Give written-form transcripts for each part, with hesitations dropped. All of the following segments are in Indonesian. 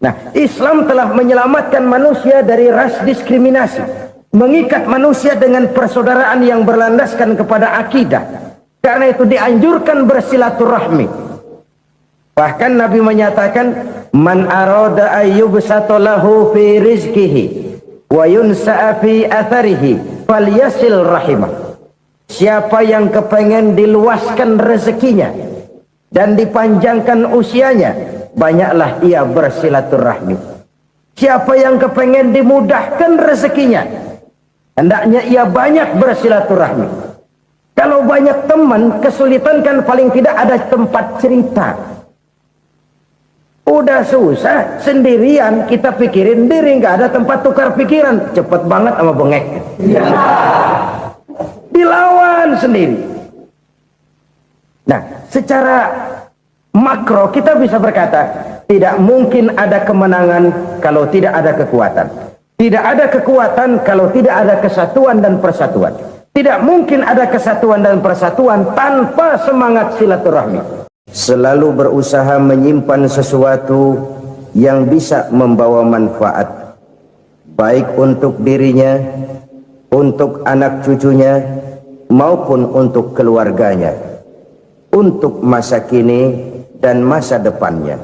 Nah, Islam telah menyelamatkan manusia dari ras diskriminasi, mengikat manusia dengan persaudaraan yang berlandaskan kepada akidah. Karena itu dianjurkan bersilaturahmi. Bahkan Nabi menyatakan, man arada ayyubsata lahu fi rizqihi wa yunsa'a fi atharihi falyasil rahimah. Siapa yang kepengen diluaskan rezekinya dan dipanjangkan usianya, banyaklah ia bersilaturahmi. Siapa yang kepengen dimudahkan rezekinya, hendaknya ia banyak bersilaturahmi. Kalau banyak teman, kesulitan kan paling tidak ada tempat cerita. Udah susah, sendirian kita pikirin diri, nggak ada tempat tukar pikiran. Cepet banget sama bengek. Dilawan sendiri. Nah, secara makro kita bisa berkata, tidak mungkin ada kemenangan kalau tidak ada kekuatan. Tidak ada kekuatan kalau tidak ada kesatuan dan persatuan. Tidak mungkin ada kesatuan dan persatuan tanpa semangat silaturahmi. Selalu berusaha menyimpan sesuatu yang bisa membawa manfaat, baik untuk dirinya, untuk anak cucunya, maupun untuk keluarganya, untuk masa kini dan masa depannya.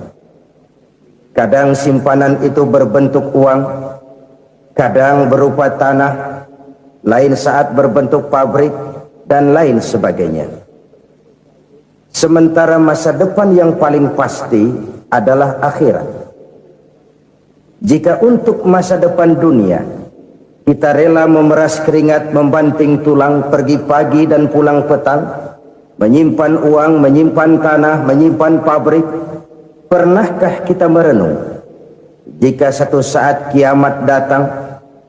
Kadang simpanan itu berbentuk uang, kadang berupa tanah, lain saat berbentuk pabrik, dan lain sebagainya. Sementara masa depan yang paling pasti adalah akhirat. Jika untuk masa depan dunia kita rela memeras keringat, membanting tulang, pergi pagi dan pulang petang, menyimpan uang, menyimpan tanah, menyimpan pabrik, pernahkah kita merenung jika satu saat kiamat datang,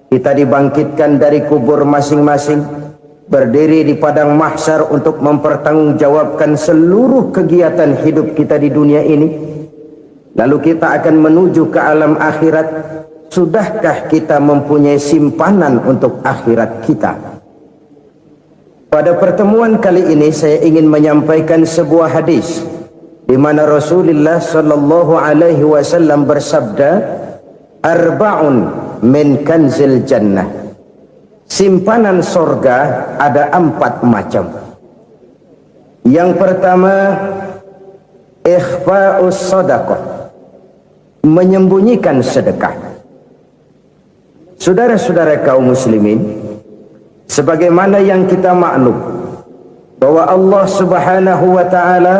kita dibangkitkan dari kubur masing-masing, berdiri di padang mahsyar untuk mempertanggungjawabkan seluruh kegiatan hidup kita di dunia ini, lalu kita akan menuju ke alam akhirat. Sudahkah kita mempunyai simpanan untuk akhirat kita? Pada pertemuan kali ini saya ingin menyampaikan sebuah hadis di mana Rasulullah sallallahu alaihi wasallam bersabda, arba'un min kanzil jannah. Simpanan sorga ada 4 macam. Yang pertama, ikhfa'us sadaqah, menyembunyikan sedekah. Saudara-saudara kaum muslimin, sebagaimana yang kita maklum bahwa Allah Subhanahu wa taala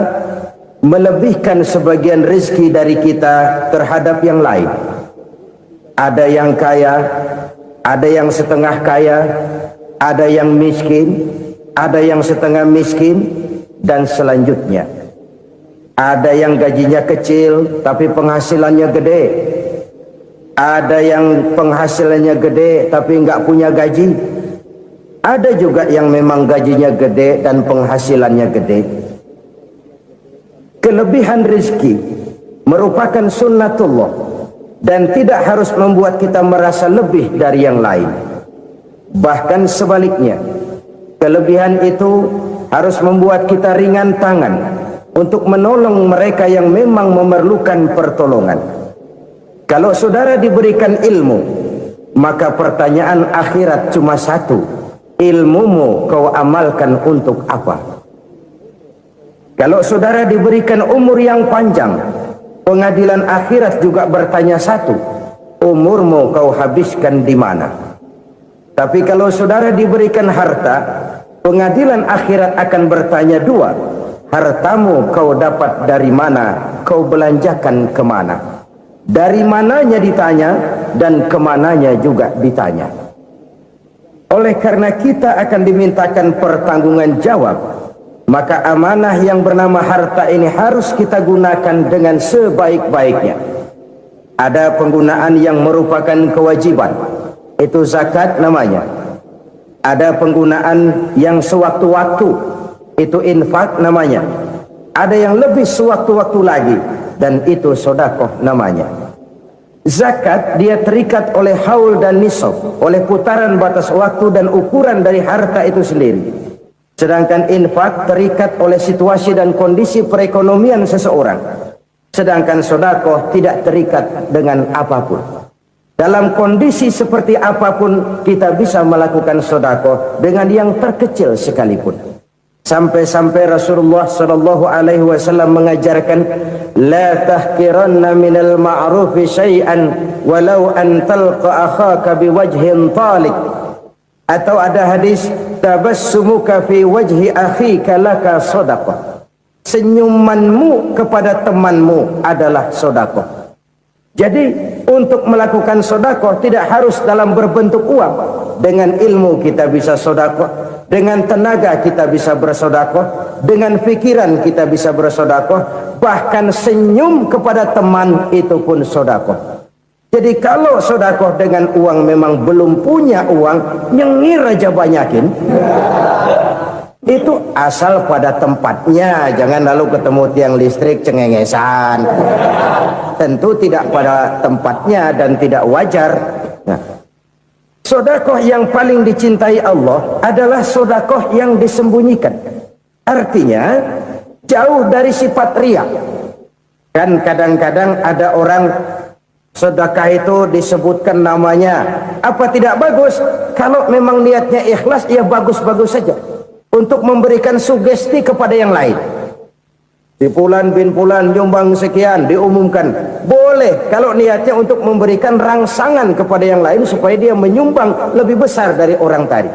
melebihkan sebagian rezeki dari kita terhadap yang lain. Ada yang kaya, ada yang setengah kaya, ada yang miskin, ada yang setengah miskin, dan selanjutnya. Ada yang gajinya kecil tapi penghasilannya gede. Ada yang penghasilannya gede tapi nggak punya gaji. Ada juga yang memang gajinya gede dan penghasilannya gede. Kelebihan rezeki merupakan sunnatullah dan tidak harus membuat kita merasa lebih dari yang lain. Bahkan sebaliknya, kelebihan itu harus membuat kita ringan tangan untuk menolong mereka yang memang memerlukan pertolongan. Kalau saudara diberikan ilmu, maka pertanyaan akhirat cuma satu, ilmumu kau amalkan untuk apa? Kalau saudara diberikan umur yang panjang, pengadilan akhirat juga bertanya satu, umurmu kau habiskan di mana? Tapi kalau saudara diberikan harta, pengadilan akhirat akan bertanya 2, hartamu kau dapat dari mana, kau belanjakan kemana? Dari mananya ditanya dan kemananya juga ditanya. Oleh karena kita akan dimintakan pertanggungan jawab, maka amanah yang bernama harta ini harus kita gunakan dengan sebaik-baiknya. Ada penggunaan yang merupakan kewajiban, itu zakat namanya. Ada penggunaan yang sewaktu-waktu, itu infak namanya. Ada yang lebih sewaktu-waktu lagi, dan itu sedekah namanya. Zakat dia terikat oleh haul dan nisab, oleh putaran batas waktu dan ukuran dari harta itu sendiri. Sedangkan infak terikat oleh situasi dan kondisi perekonomian seseorang. Sedangkan sedekah tidak terikat dengan apapun. Dalam kondisi seperti apapun kita bisa melakukan sedekah dengan yang terkecil sekalipun. Sampai-sampai Rasulullah sallallahu alaihi wasallam mengajarkan, la tahqiranna minal ma'rufi syai'an walau an talqa akhaka biwajhin talik. Atau ada hadis, tabassumuka fi wajhi akhika laka sedekah. Senyumanmu kepada temanmu adalah sedekah. Jadi untuk melakukan sedekah tidak harus dalam berbentuk uang. Dengan ilmu kita bisa sedekah, dengan tenaga kita bisa bersedekah, dengan pikiran kita bisa bersedekah, bahkan senyum kepada teman itu pun sedekah. Jadi kalau sedekah dengan uang memang belum punya uang, nyengir aja banyakin. Itu asal pada tempatnya, jangan lalu ketemu tiang listrik cengengesan. Tentu tidak pada tempatnya dan tidak wajar. Nah, sedekah yang paling dicintai Allah adalah sedekah yang disembunyikan. Artinya jauh dari sifat riya. Kan kadang-kadang ada orang sedekah itu disebutkan namanya. Apa tidak bagus? Kalau memang niatnya ikhlas, ya bagus-bagus saja. Untuk memberikan sugesti kepada yang lain. Si Fulan bin Fulan nyumbang sekian, diumumkan. Boleh kalau niatnya untuk memberikan rangsangan kepada yang lain supaya dia menyumbang lebih besar dari orang tadi.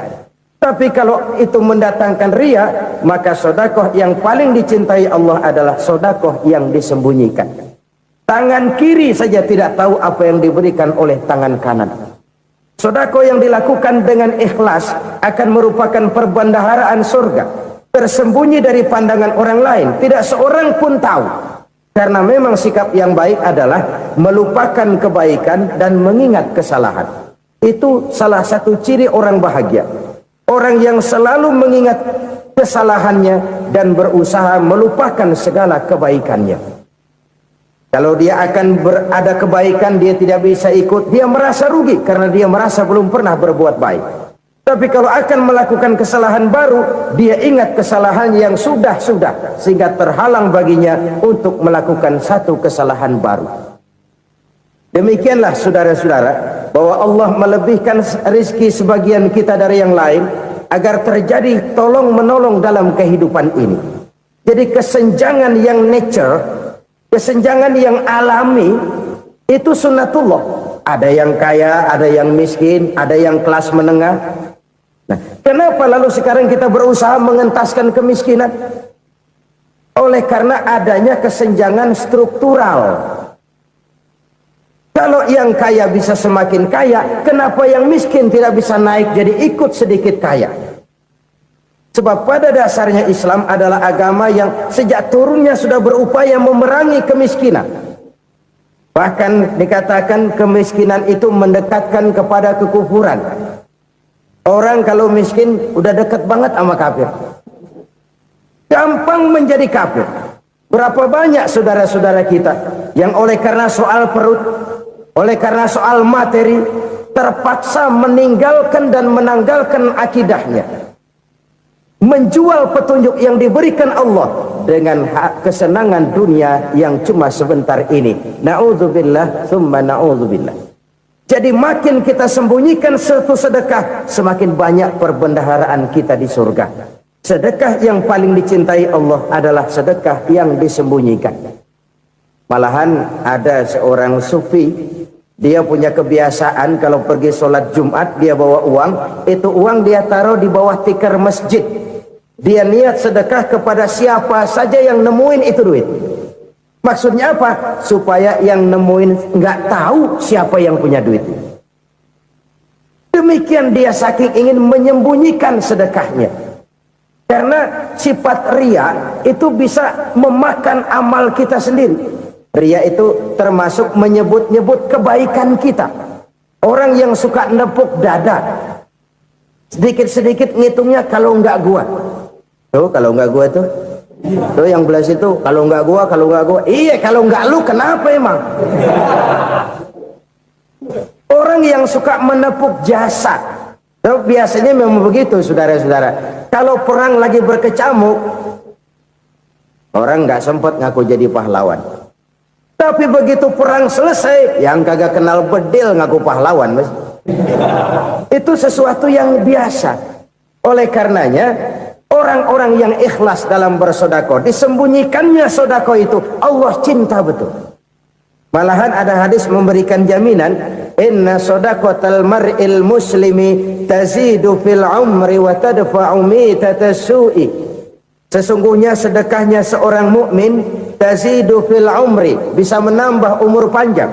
Tapi kalau itu mendatangkan riya, maka sedekah yang paling dicintai Allah adalah sedekah yang disembunyikan. Tangan kiri saja tidak tahu apa yang diberikan oleh tangan kanan. Sedekah yang dilakukan dengan ikhlas akan merupakan perbendaharaan surga, tersembunyi dari pandangan orang lain, tidak seorang pun tahu. Karena memang sikap yang baik adalah melupakan kebaikan dan mengingat kesalahan. Itu salah satu ciri orang bahagia. Orang yang selalu mengingat kesalahannya dan berusaha melupakan segala kebaikannya. Kalau dia akan berada kebaikan, dia tidak bisa ikut, dia merasa rugi karena dia merasa belum pernah berbuat baik. Tapi kalau akan melakukan kesalahan baru, dia ingat kesalahan yang sudah-sudah, sehingga terhalang baginya untuk melakukan satu kesalahan baru. Demikianlah saudara-saudara, bahwa Allah melebihkan rezeki sebagian kita dari yang lain, agar terjadi tolong-menolong dalam kehidupan ini. Jadi kesenjangan yang nature, kesenjangan yang alami itu sunnatullah. Ada yang kaya, ada yang miskin, ada yang kelas menengah. Nah, kenapa lalu sekarang kita berusaha mengentaskan kemiskinan? Oleh karena adanya kesenjangan struktural. Kalau yang kaya bisa semakin kaya, kenapa yang miskin tidak bisa naik jadi ikut sedikit kaya? Sebab pada dasarnya Islam adalah agama yang sejak turunnya sudah berupaya memerangi kemiskinan. Bahkan dikatakan kemiskinan itu mendekatkan kepada kekufuran. Orang kalau miskin udah dekat banget sama kafir. Gampang menjadi kafir. Berapa banyak saudara-saudara kita yang oleh karena soal perut, oleh karena soal materi, terpaksa meninggalkan dan menanggalkan akidahnya. Menjual petunjuk yang diberikan Allah dengan kesenangan dunia yang cuma sebentar ini. Na'udzubillah, thumma na'udzubillah. Jadi makin kita sembunyikan satu sedekah, semakin banyak perbendaharaan kita di surga. Sedekah yang paling dicintai Allah adalah sedekah yang disembunyikan. Malahan ada seorang sufi, dia punya kebiasaan kalau pergi sholat Jumat dia bawa uang, itu uang dia taruh di bawah tikar masjid. Dia niat sedekah kepada siapa saja yang nemuin itu duit. Maksudnya apa? Supaya yang nemuin nggak tahu siapa yang punya duit. Demikian dia saking ingin menyembunyikan sedekahnya. Karena sifat riya itu bisa memakan amal kita sendiri. Riya itu termasuk menyebut-nyebut kebaikan kita. Orang yang suka nepuk dada, sedikit-sedikit ngitungnya kalau nggak gua. Tuh kalau nggak gua tuh yang belah situ, kalau nggak gua, kalau nggak gua. Iya, kalau nggak lu kenapa emang? Orang yang suka menepuk jasad, biasanya memang begitu, saudara-saudara. Kalau perang lagi berkecamuk, orang nggak sempat ngaku jadi pahlawan. Tapi begitu perang selesai, yang kagak kenal bedil ngaku pahlawan, Mas. Itu sesuatu yang biasa. Oleh karenanya, orang-orang yang ikhlas dalam bersedekah, disembunyikannya sedekah itu Allah cinta betul. Malahan ada hadis memberikan jaminan, inna sadaqatal mar'il muslimi tazidu fil umri wa tadfa'u mitatas su'i. Sesungguhnya sedekahnya seorang mukmin tazidu fil umri, bisa menambah umur panjang,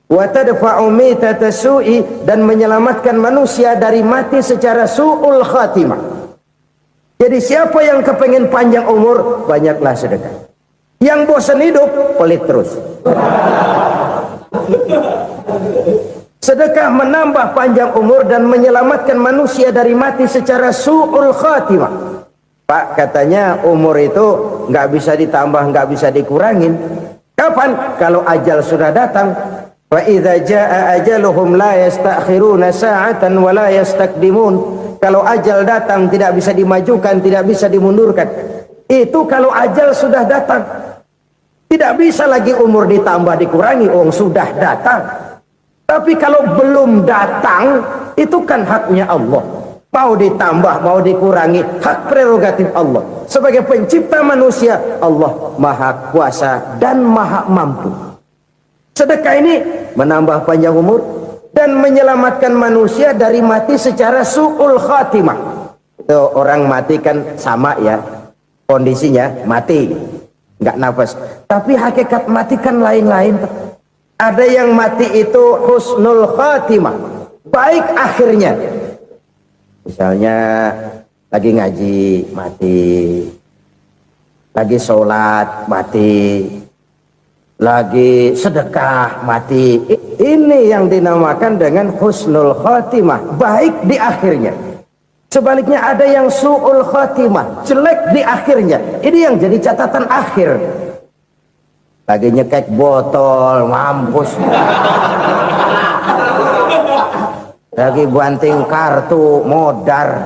wa tadfa'u mitatas su'i, dan menyelamatkan manusia dari mati secara su'ul khatimah. Jadi siapa yang kepengen panjang umur, banyaklah sedekah. Yang bosan hidup, pelit terus. Sedekah menambah panjang umur dan menyelamatkan manusia dari mati secara su'ul khatimah. Pak, katanya umur itu nggak bisa ditambah, nggak bisa dikurangin. Kapan? Kalau ajal sudah datang. Wa idza jaa ajaluhum la yastakhiruna sa'atan wa la yastaqdimun. Kalau ajal datang tidak bisa dimajukan, tidak bisa dimundurkan. Itu kalau ajal sudah datang. Tidak bisa lagi umur ditambah dikurangi, sudah datang. Tapi kalau belum datang, itu kan haknya Allah. Mau ditambah, mau dikurangi, hak prerogatif Allah. Sebagai pencipta manusia, Allah maha kuasa dan maha mampu. Sedekah ini menambah panjang umur dan menyelamatkan manusia dari mati secara su'ul khatimah. Itu orang mati kan sama ya, kondisinya mati, nggak nafas. Tapi hakikat mati kan lain-lain. Ada yang mati itu husnul khatimah, baik akhirnya. Misalnya lagi ngaji mati, lagi sholat mati, lagi sedekah mati. Ini yang dinamakan dengan husnul khatimah, baik di akhirnya. Sebaliknya ada yang su'ul khatimah, jelek di akhirnya. Ini yang jadi catatan akhir. Lagi nyekek botol, mampus. Lagi banting kartu, modar.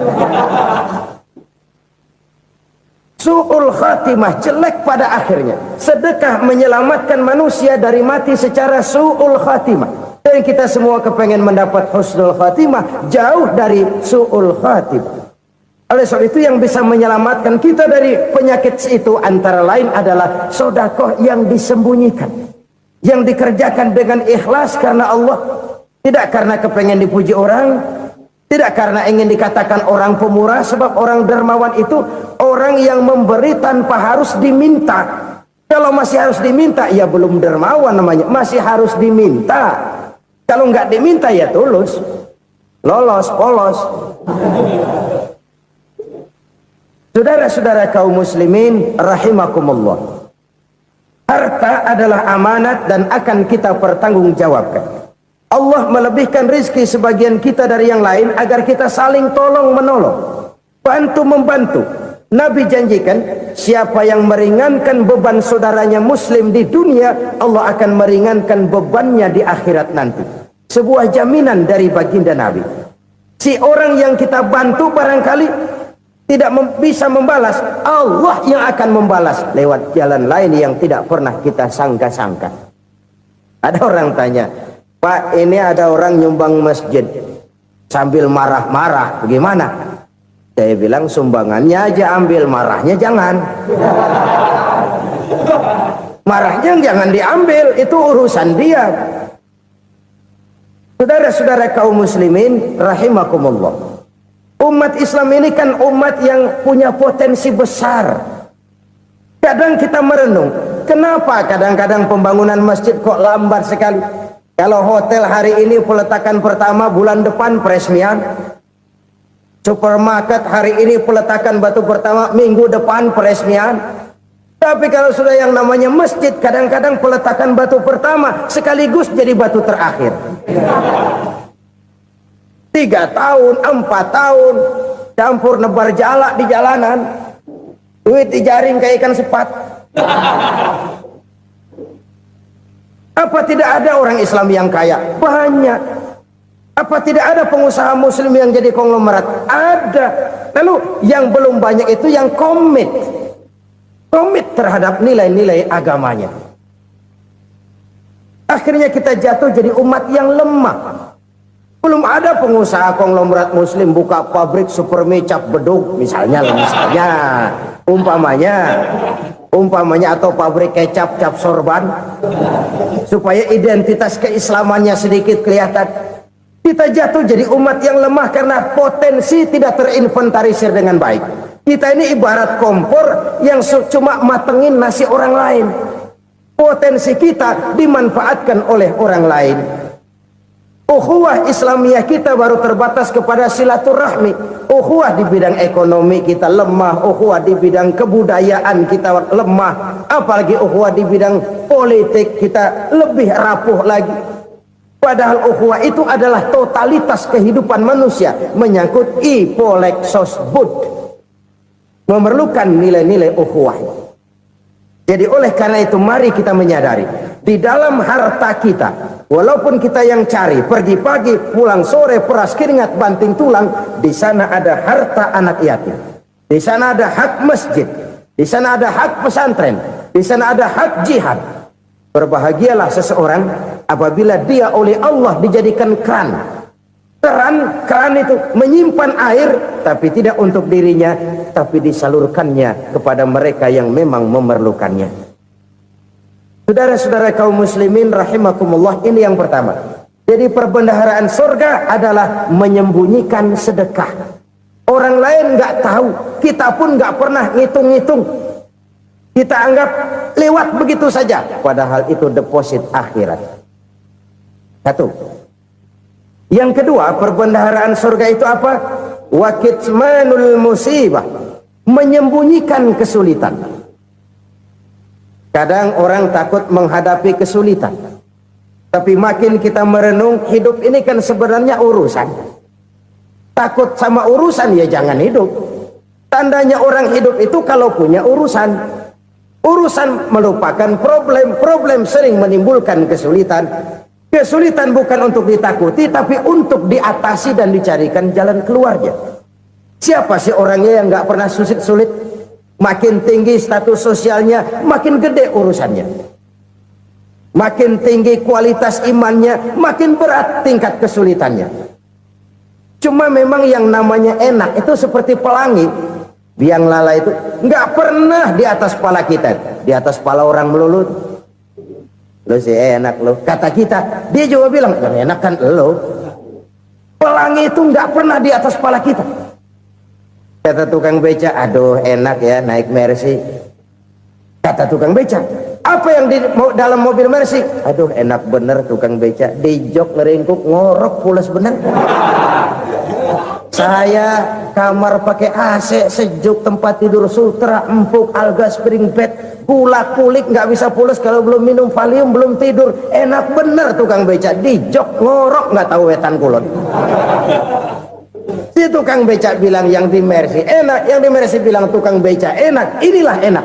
Su'ul khatimah, jelek pada akhirnya. Sedekah menyelamatkan manusia dari mati secara su'ul khatimah. Dan kita semua kepengen mendapat husnul khatimah, jauh dari su'ul khatimah. Oleh sebab itu yang bisa menyelamatkan kita dari penyakit itu antara lain adalah sedekah yang disembunyikan, yang dikerjakan dengan ikhlas karena Allah, tidak karena kepengen dipuji orang, tidak karena ingin dikatakan orang pemurah. Sebab orang dermawan itu orang yang memberi tanpa harus diminta. Kalau masih harus diminta, ya belum dermawan namanya, masih harus diminta. Kalau nggak diminta ya tulus, lolos, polos. Saudara-saudara kaum muslimin rahimakumullah, harta adalah amanat dan akan kita pertanggungjawabkan. Allah melebihkan rizki sebagian kita dari yang lain agar kita saling tolong menolong, bantu membantu. Nabi janjikan, siapa yang meringankan beban saudaranya muslim di dunia, Allah akan meringankan bebannya di akhirat nanti. Sebuah jaminan dari baginda Nabi. Si orang yang kita bantu barangkali tidak bisa membalas, Allah yang akan membalas lewat jalan lain yang tidak pernah kita sangka-sangka. Ada orang tanya, Pak, ini ada orang nyumbang masjid sambil marah-marah, bagaimana? Saya bilang sumbangannya aja ambil, marahnya jangan. Marahnya jangan diambil, itu urusan dia. Saudara-saudara kaum muslimin rahimakumullah, umat Islam ini kan umat yang punya potensi besar. Kadang kita merenung, kenapa kadang-kadang pembangunan masjid kok lambat sekali? Kalau hotel hari ini peletakan pertama, bulan depan peresmian. Supermarket hari ini peletakan batu pertama, minggu depan peresmian. Tapi kalau sudah yang namanya masjid, kadang-kadang peletakan batu pertama sekaligus jadi batu terakhir. 3 tahun, 4 tahun, campur nebar jalak di jalanan, duit dijaring kayak ikan sepat. Apa tidak ada orang Islam yang kaya? Banyak. Apa tidak ada pengusaha muslim yang jadi konglomerat? Ada. Lalu yang belum banyak itu yang komit terhadap nilai-nilai agamanya. Akhirnya kita jatuh jadi umat yang lemah. Belum ada pengusaha konglomerat muslim buka pabrik super mie cap beduk misalnya umpamanya atau pabrik kecap cap sorban supaya identitas keislamannya sedikit kelihatan. Kita jatuh jadi umat yang lemah karena potensi tidak terinventarisir dengan baik. Kita ini ibarat kompor yang cuma matengin nasi orang lain. Potensi kita dimanfaatkan oleh orang lain. Ukhuwah Islamiyah kita baru terbatas kepada silaturahmi. Ukhuwah di bidang ekonomi kita lemah, ukhuwah di bidang kebudayaan kita lemah, apalagi ukhuwah di bidang politik kita lebih rapuh lagi. Padahal ukhuwah itu adalah totalitas kehidupan manusia, menyangkut ipolek sosbud, memerlukan nilai-nilai ukhuwah. Jadi oleh karena itu mari kita menyadari di dalam harta kita, walaupun kita yang cari pergi pagi pulang sore peras keringat banting tulang, di sana ada harta anak yatim, di sana ada hak masjid, di sana ada hak pesantren, di sana ada hak jihad. Berbahagialah seseorang apabila dia oleh Allah dijadikan keran itu menyimpan air, tapi tidak untuk dirinya, tapi disalurkannya kepada mereka yang memang memerlukannya. Saudara-saudara kaum muslimin rahimakumullah, ini yang pertama. Jadi perbendaharaan surga adalah menyembunyikan sedekah. Orang lain nggak tahu, kita pun nggak pernah ngitung-ngitung. Kita anggap lewat begitu saja, padahal itu deposit akhirat. Satu. Yang kedua, perbendaharaan surga itu apa? Wa kitmanul musibah, menyembunyikan kesulitan. Kadang orang takut menghadapi kesulitan, tapi makin kita merenung, hidup ini kan sebenarnya urusan. Takut sama urusan ya jangan hidup. Tandanya orang hidup itu kalau punya urusan. Urusan melupakan problem, problem sering menimbulkan kesulitan. Kesulitan bukan untuk ditakuti, tapi untuk diatasi dan dicarikan jalan keluarnya. Siapa sih orangnya yang nggak pernah sulit-sulit? Makin tinggi status sosialnya, makin gede urusannya. Makin tinggi kualitas imannya, makin berat tingkat kesulitannya. Cuma memang yang namanya enak itu seperti pelangi. Biang lala itu nggak pernah di atas kepala kita, di atas kepala orang melulu. Lo sih enak lo, kata kita. Dia juga bilang yang enak kan lo. Pelangi itu nggak pernah di atas kepala kita. Kata tukang beca, aduh enak ya naik Mercy. Kata tukang beca, apa yang di dalam mobil Mercy? Aduh enak bener tukang beca, di jok ngeringkuk ngorok pulas bener. Saya kamar pakai AC sejuk, tempat tidur sutra empuk, alga spring bed, kulak kulik nggak bisa pulas kalau belum minum Valium, belum tidur. Enak bener tukang beca, di jok ngorok nggak tahu wetan kulon. Si tukang beca bilang yang di Mercy enak, yang di Mercy bilang tukang beca enak. Inilah enak,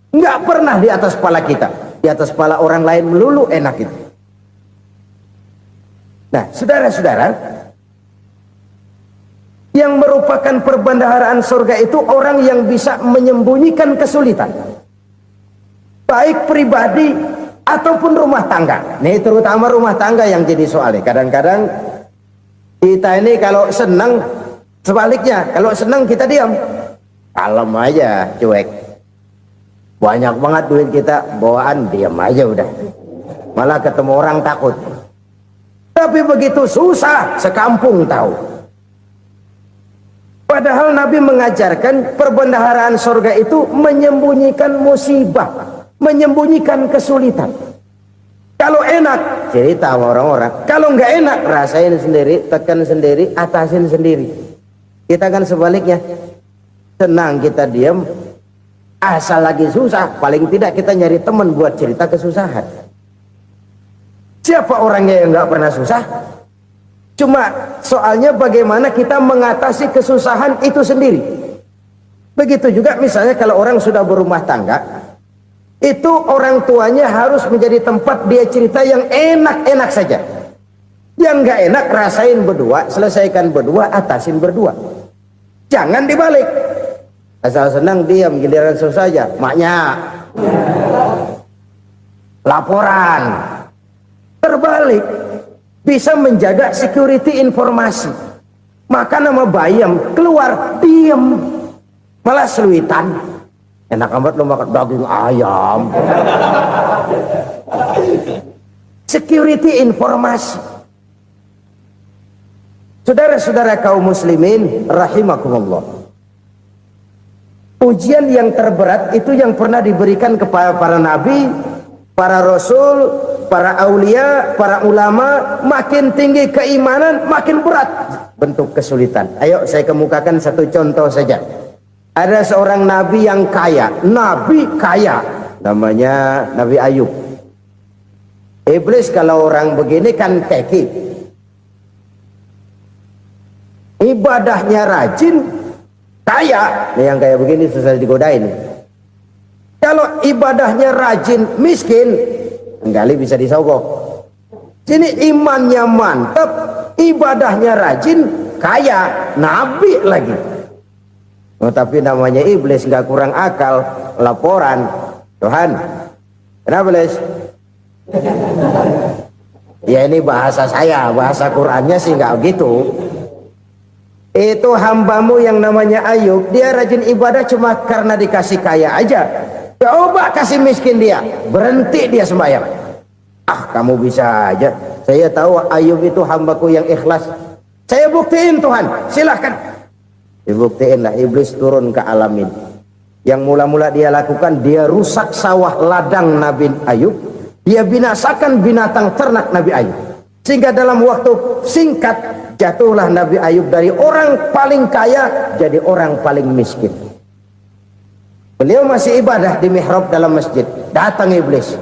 nggak pernah di atas kepala kita, di atas kepala orang lain melulu enak itu. Nah saudara-saudara, yang merupakan perbendaharaan surga itu orang yang bisa menyembunyikan kesulitan, baik pribadi ataupun rumah tangga. Nih terutama rumah tangga yang jadi soalnya. Kadang-kadang kita ini kalau senang, sebaliknya kalau senang kita diam, kalem aja, cuek. Banyak banget duit kita bawaan, diam aja udah. Malah ketemu orang takut. Tapi begitu susah, sekampung tahu. Padahal Nabi mengajarkan perbendaharaan surga itu menyembunyikan musibah, menyembunyikan kesulitan. Kalau enak, cerita sama orang-orang. Kalau nggak enak, rasain sendiri, tekan sendiri, atasin sendiri. Kita kan sebaliknya, senang kita diam, asal lagi susah, paling tidak kita nyari teman buat cerita kesusahan. Siapa orangnya yang nggak pernah susah? Cuma soalnya bagaimana kita mengatasi kesusahan itu sendiri. Begitu juga misalnya kalau orang sudah berumah tangga, itu orang tuanya harus menjadi tempat dia cerita yang enak-enak saja. Yang nggak enak rasain berdua, selesaikan berdua, atasin berdua. Jangan dibalik. Asal senang diam, giliran susah aja. Maknya laporan. Terbalik, bisa menjaga security informasi. Maka nama bayam keluar diem, malah seluitan. Enak amat lo makan daging ayam. Security informasi. Saudara-saudara kaum muslimin rahimakumullah, ujian yang terberat itu yang pernah diberikan kepada para nabi, para rasul, para aulia, para ulama. Makin tinggi keimanan, makin berat bentuk kesulitan. Ayo saya kemukakan satu contoh saja. Ada seorang nabi yang kaya, nabi kaya, namanya Nabi Ayub. Iblis kalau orang begini kan keki, ibadahnya rajin, kaya. Nih yang kayak begini susah digodain. Kalau ibadahnya rajin, miskin, kali bisa disogok. Sini imannya mantap, ibadahnya rajin, kaya, nabi lagi. Oh, tapi namanya iblis, nggak kurang akal. Laporan, Tuhan, kenapa Les? Ya ini bahasa saya, bahasa Qurannya sih nggak gitu. Itu hambamu yang namanya Ayub, dia rajin ibadah cuma karena dikasih kaya aja. Coba kasih miskin dia, berhenti dia sembahyang. Ah, kamu bisa aja. Saya tahu Ayub itu hambaku yang ikhlas. Saya buktiin Tuhan, silahkan. Dibuktiin lah, iblis turun ke alamin. Yang mula-mula dia lakukan, dia rusak sawah ladang Nabi Ayub. Dia binasakan binatang ternak Nabi Ayub. Sehingga dalam waktu singkat, jatuhlah Nabi Ayub dari orang paling kaya jadi orang paling miskin. Beliau masih ibadah di mihrab dalam masjid. Datang iblis.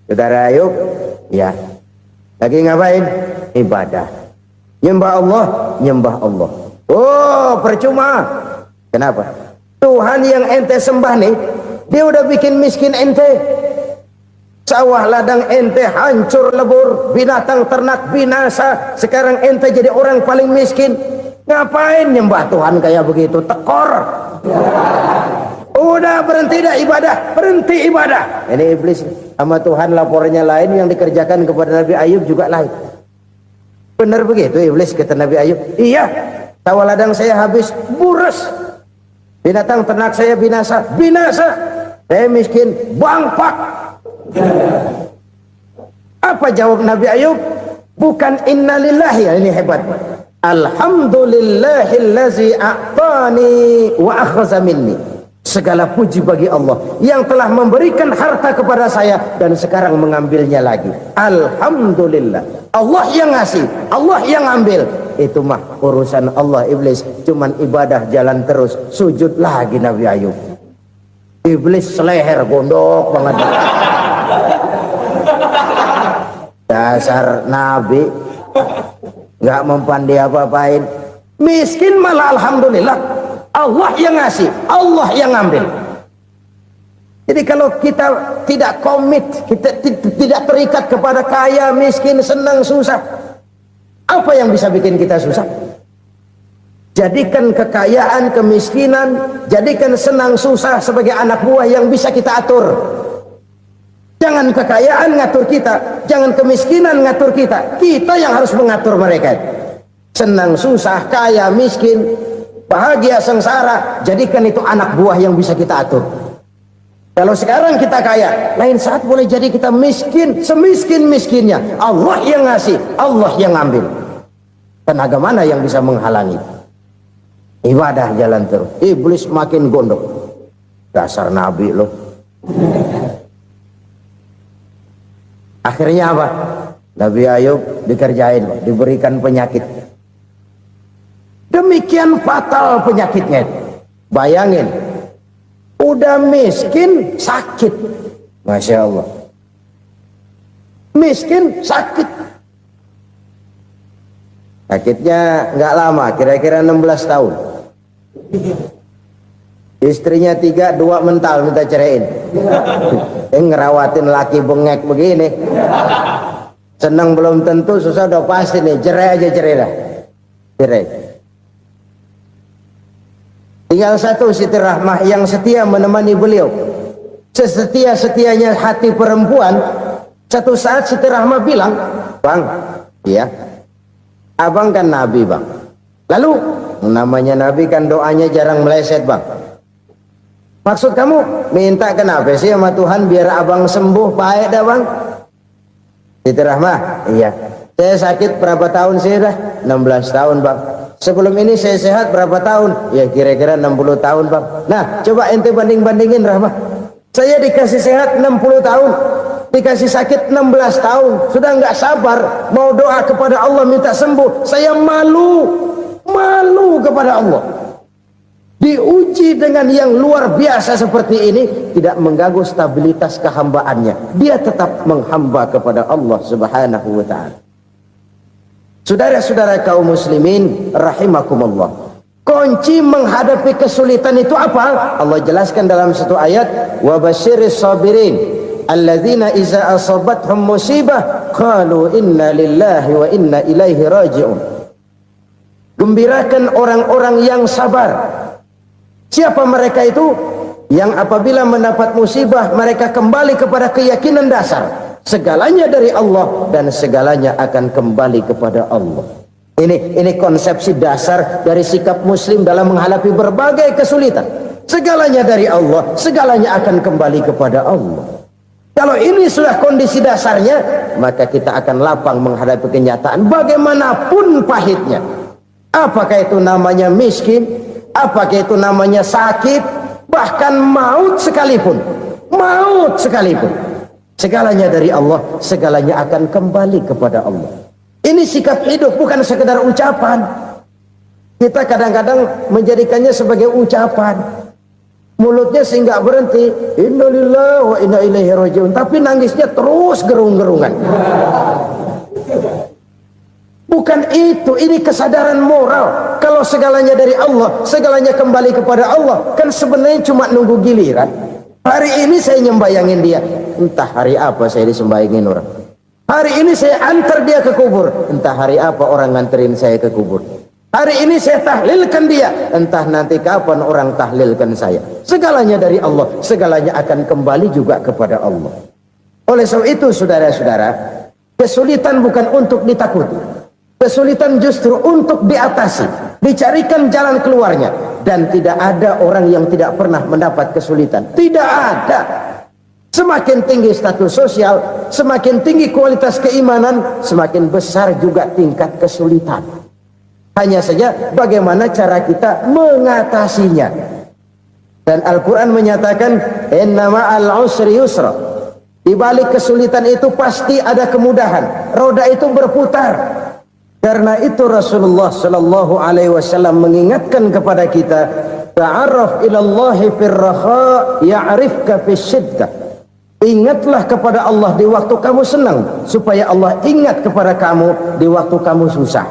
Saudara Ayub, ya, lagi ngapain? Ibadah. Nyembah Allah, nyembah Allah. Oh, percuma. Kenapa? Tuhan yang ente sembah nih, dia udah bikin miskin ente. Sawah ladang ente hancur lebur, binatang ternak binasa. Sekarang ente jadi orang paling miskin. Ngapain nyembah Tuhan kayak begitu? Tekor. Udah berhenti dah ibadah, berhenti ibadah. Ini iblis sama Tuhan lapornya lain, yang dikerjakan kepada Nabi Ayub juga lain. Benar begitu iblis, kata Nabi Ayub. Iya, sawah ladang saya habis, buras. Binatang ternak saya binasa, binasa. Saya miskin, bangpak. Apa jawab Nabi Ayub? Bukan innalillahi, ya ini hebat. Alhamdulillahillazi a'tani wa akhza minni. Segala puji bagi Allah yang telah memberikan harta kepada saya dan sekarang mengambilnya lagi. Alhamdulillah. Allah yang ngasih, Allah yang ambil. Itu mah urusan Allah. Iblis cuman ibadah jalan terus, sujud lagi Nabi Ayub. Iblis seleher gondok banget. Dasar Nabi nggak mempan dia apa-apain. Miskin malah alhamdulillah. Allah yang ngasih, Allah yang ngambil. Jadi kalau kita tidak komit, kita tidak terikat kepada kaya, miskin, senang, susah, apa yang bisa bikin kita susah? Jadikan kekayaan, kemiskinan, jadikan senang, susah sebagai anak buah yang bisa kita atur. Jangan kekayaan ngatur kita, jangan kemiskinan ngatur kita. Kita yang harus mengatur mereka. Senang, susah, kaya, miskin, bahagia, sengsara, jadikan itu anak buah yang bisa kita atur. Kalau sekarang kita kaya, lain saat boleh jadi kita miskin, semiskin-miskinnya. Allah yang ngasih, Allah yang ngambil. Tenaga mana yang bisa menghalangi? Ibadah jalan terus. Iblis makin gondok. Dasar Nabi loh. Akhirnya apa? Nabi Ayub dikerjain, diberikan penyakit. Demikian fatal penyakitnya. Bayangin, udah miskin sakit. Masya Allah. Miskin sakit. Sakitnya nggak lama, kira-kira 16 tahun. Istrinya 3, 2 mental minta ceraiin. Ngerawatin laki bengek begini. Senang belum tentu, susah udah pasti nih. Cerai aja, cerai dah. Cerai. Tinggal satu Siti Rahmah yang setia menemani beliau. Sesetia-setianya hati perempuan Satu saat Siti Rahma bilang, "Bang, iya, abang kan Nabi, Bang. Lalu, namanya Nabi kan doanya jarang meleset, Bang. Maksud kamu minta kenapa sih sama Tuhan biar abang sembuh baik dah, Bang?" Siti Rahma, "Iya, saya sakit berapa tahun sih dah?" 16 tahun, Bang. "Sebelum ini saya sehat berapa tahun?" "Ya kira-kira 60 tahun, Bang." "Nah, coba ente banding-bandingin, Rahma. Saya dikasih sehat 60 tahun, dikasih sakit 16 tahun. Sudah nggak sabar mau doa kepada Allah minta sembuh. Saya malu kepada Allah. Diuji dengan yang luar biasa seperti ini, tidak mengganggu stabilitas kehambaannya. Dia tetap menghamba kepada Allah Subhanahu wa ta'ala. Saudara-saudara kaum muslimin rahimakumullah, kunci menghadapi kesulitan itu apa? Allah jelaskan dalam satu ayat, wa basyiris sabirin alladzina iza asabathum musibah qalu inna lillahi wa inna ilaihi raji'un. Gembirakan orang-orang yang sabar. Siapa mereka itu? Yang apabila mendapat musibah mereka kembali kepada keyakinan dasar, segalanya dari Allah dan segalanya akan kembali kepada Allah. Ini konsepsi dasar dari sikap muslim dalam menghadapi berbagai kesulitan. Segalanya dari Allah, segalanya akan kembali kepada Allah. Kalau ini sudah kondisi dasarnya, maka kita akan lapang menghadapi kenyataan bagaimanapun pahitnya. Apakah itu namanya miskin, apakah itu namanya sakit, bahkan maut sekalipun, segalanya dari Allah, segalanya akan kembali kepada Allah. Ini sikap hidup, bukan sekedar ucapan. Kita kadang-kadang menjadikannya sebagai ucapan, mulutnya sehingga berhenti innalillahi wa inna ilaihi raji'un, tapi nangisnya terus gerung-gerungan. Bukan itu, ini kesadaran moral. Kalau segalanya dari Allah, segalanya kembali kepada Allah, kan sebenarnya cuma nunggu giliran. Hari ini saya nyembayangin dia, entah hari apa saya disembayangin orang. Hari ini saya antar dia ke kubur, entah hari apa orang nganterin saya ke kubur. Hari ini saya tahlilkan dia, entah nanti kapan orang tahlilkan saya. Segalanya dari Allah, segalanya akan kembali juga kepada Allah. Oleh sebab itu saudara-saudara, kesulitan bukan untuk ditakuti. Kesulitan justru untuk diatasi, dicarikan jalan keluarnya. Dan tidak ada orang yang tidak pernah mendapat kesulitan. Tidak ada. Semakin tinggi status sosial, semakin tinggi kualitas keimanan, semakin besar juga tingkat kesulitan. Hanya saja bagaimana cara kita mengatasinya. Dan Al-Quran menyatakan, inna ma'al usri yusra. Di balik kesulitan itu pasti ada kemudahan. Roda itu berputar. Karena itu Rasulullah sallallahu alaihi wasallam mengingatkan kepada kita, ta'arraf ilallahi firraha ya'rifka fisyiddah. Ingatlah kepada Allah di waktu kamu senang, supaya Allah ingat kepada kamu di waktu kamu susah.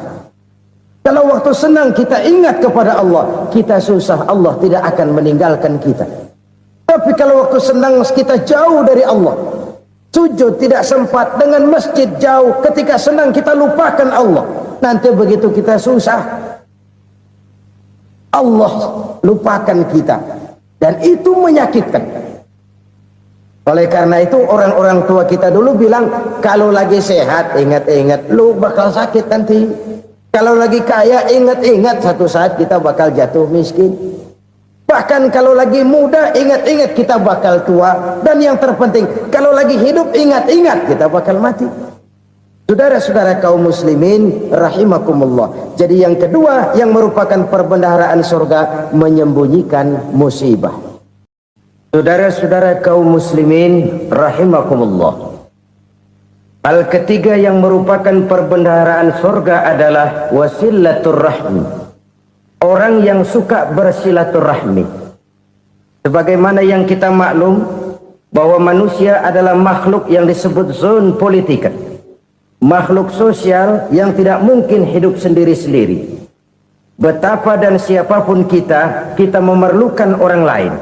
Kalau waktu senang kita ingat kepada Allah, kita susah, Allah tidak akan meninggalkan kita. Tapi kalau waktu senang kita jauh dari Allah, sujud tidak sempat, dengan masjid jauh, ketika senang kita lupakan Allah. Nanti begitu kita susah, Allah lupakan kita, dan itu menyakitkan. Oleh karena itu orang-orang tua kita dulu bilang, kalau lagi sehat ingat-ingat lu bakal sakit nanti. Kalau lagi kaya ingat-ingat satu saat kita bakal jatuh miskin. Bahkan kalau lagi muda ingat-ingat kita bakal tua. Dan yang terpenting, kalau lagi hidup ingat-ingat kita bakal mati. Saudara-saudara kaum muslimin rahimakumullah. Jadi yang kedua yang merupakan perbendaharaan surga, menyembunyikan musibah. Saudara-saudara kaum muslimin rahimakumullah. Hal ketiga yang merupakan perbendaharaan surga adalah wasilatur rahmi. Orang yang suka bersilaturahmi. Sebagaimana yang kita maklum bahwa manusia adalah makhluk yang disebut zon politika. Makhluk sosial yang tidak mungkin hidup sendiri-sendiri. Betapa dan siapapun kita memerlukan orang lain.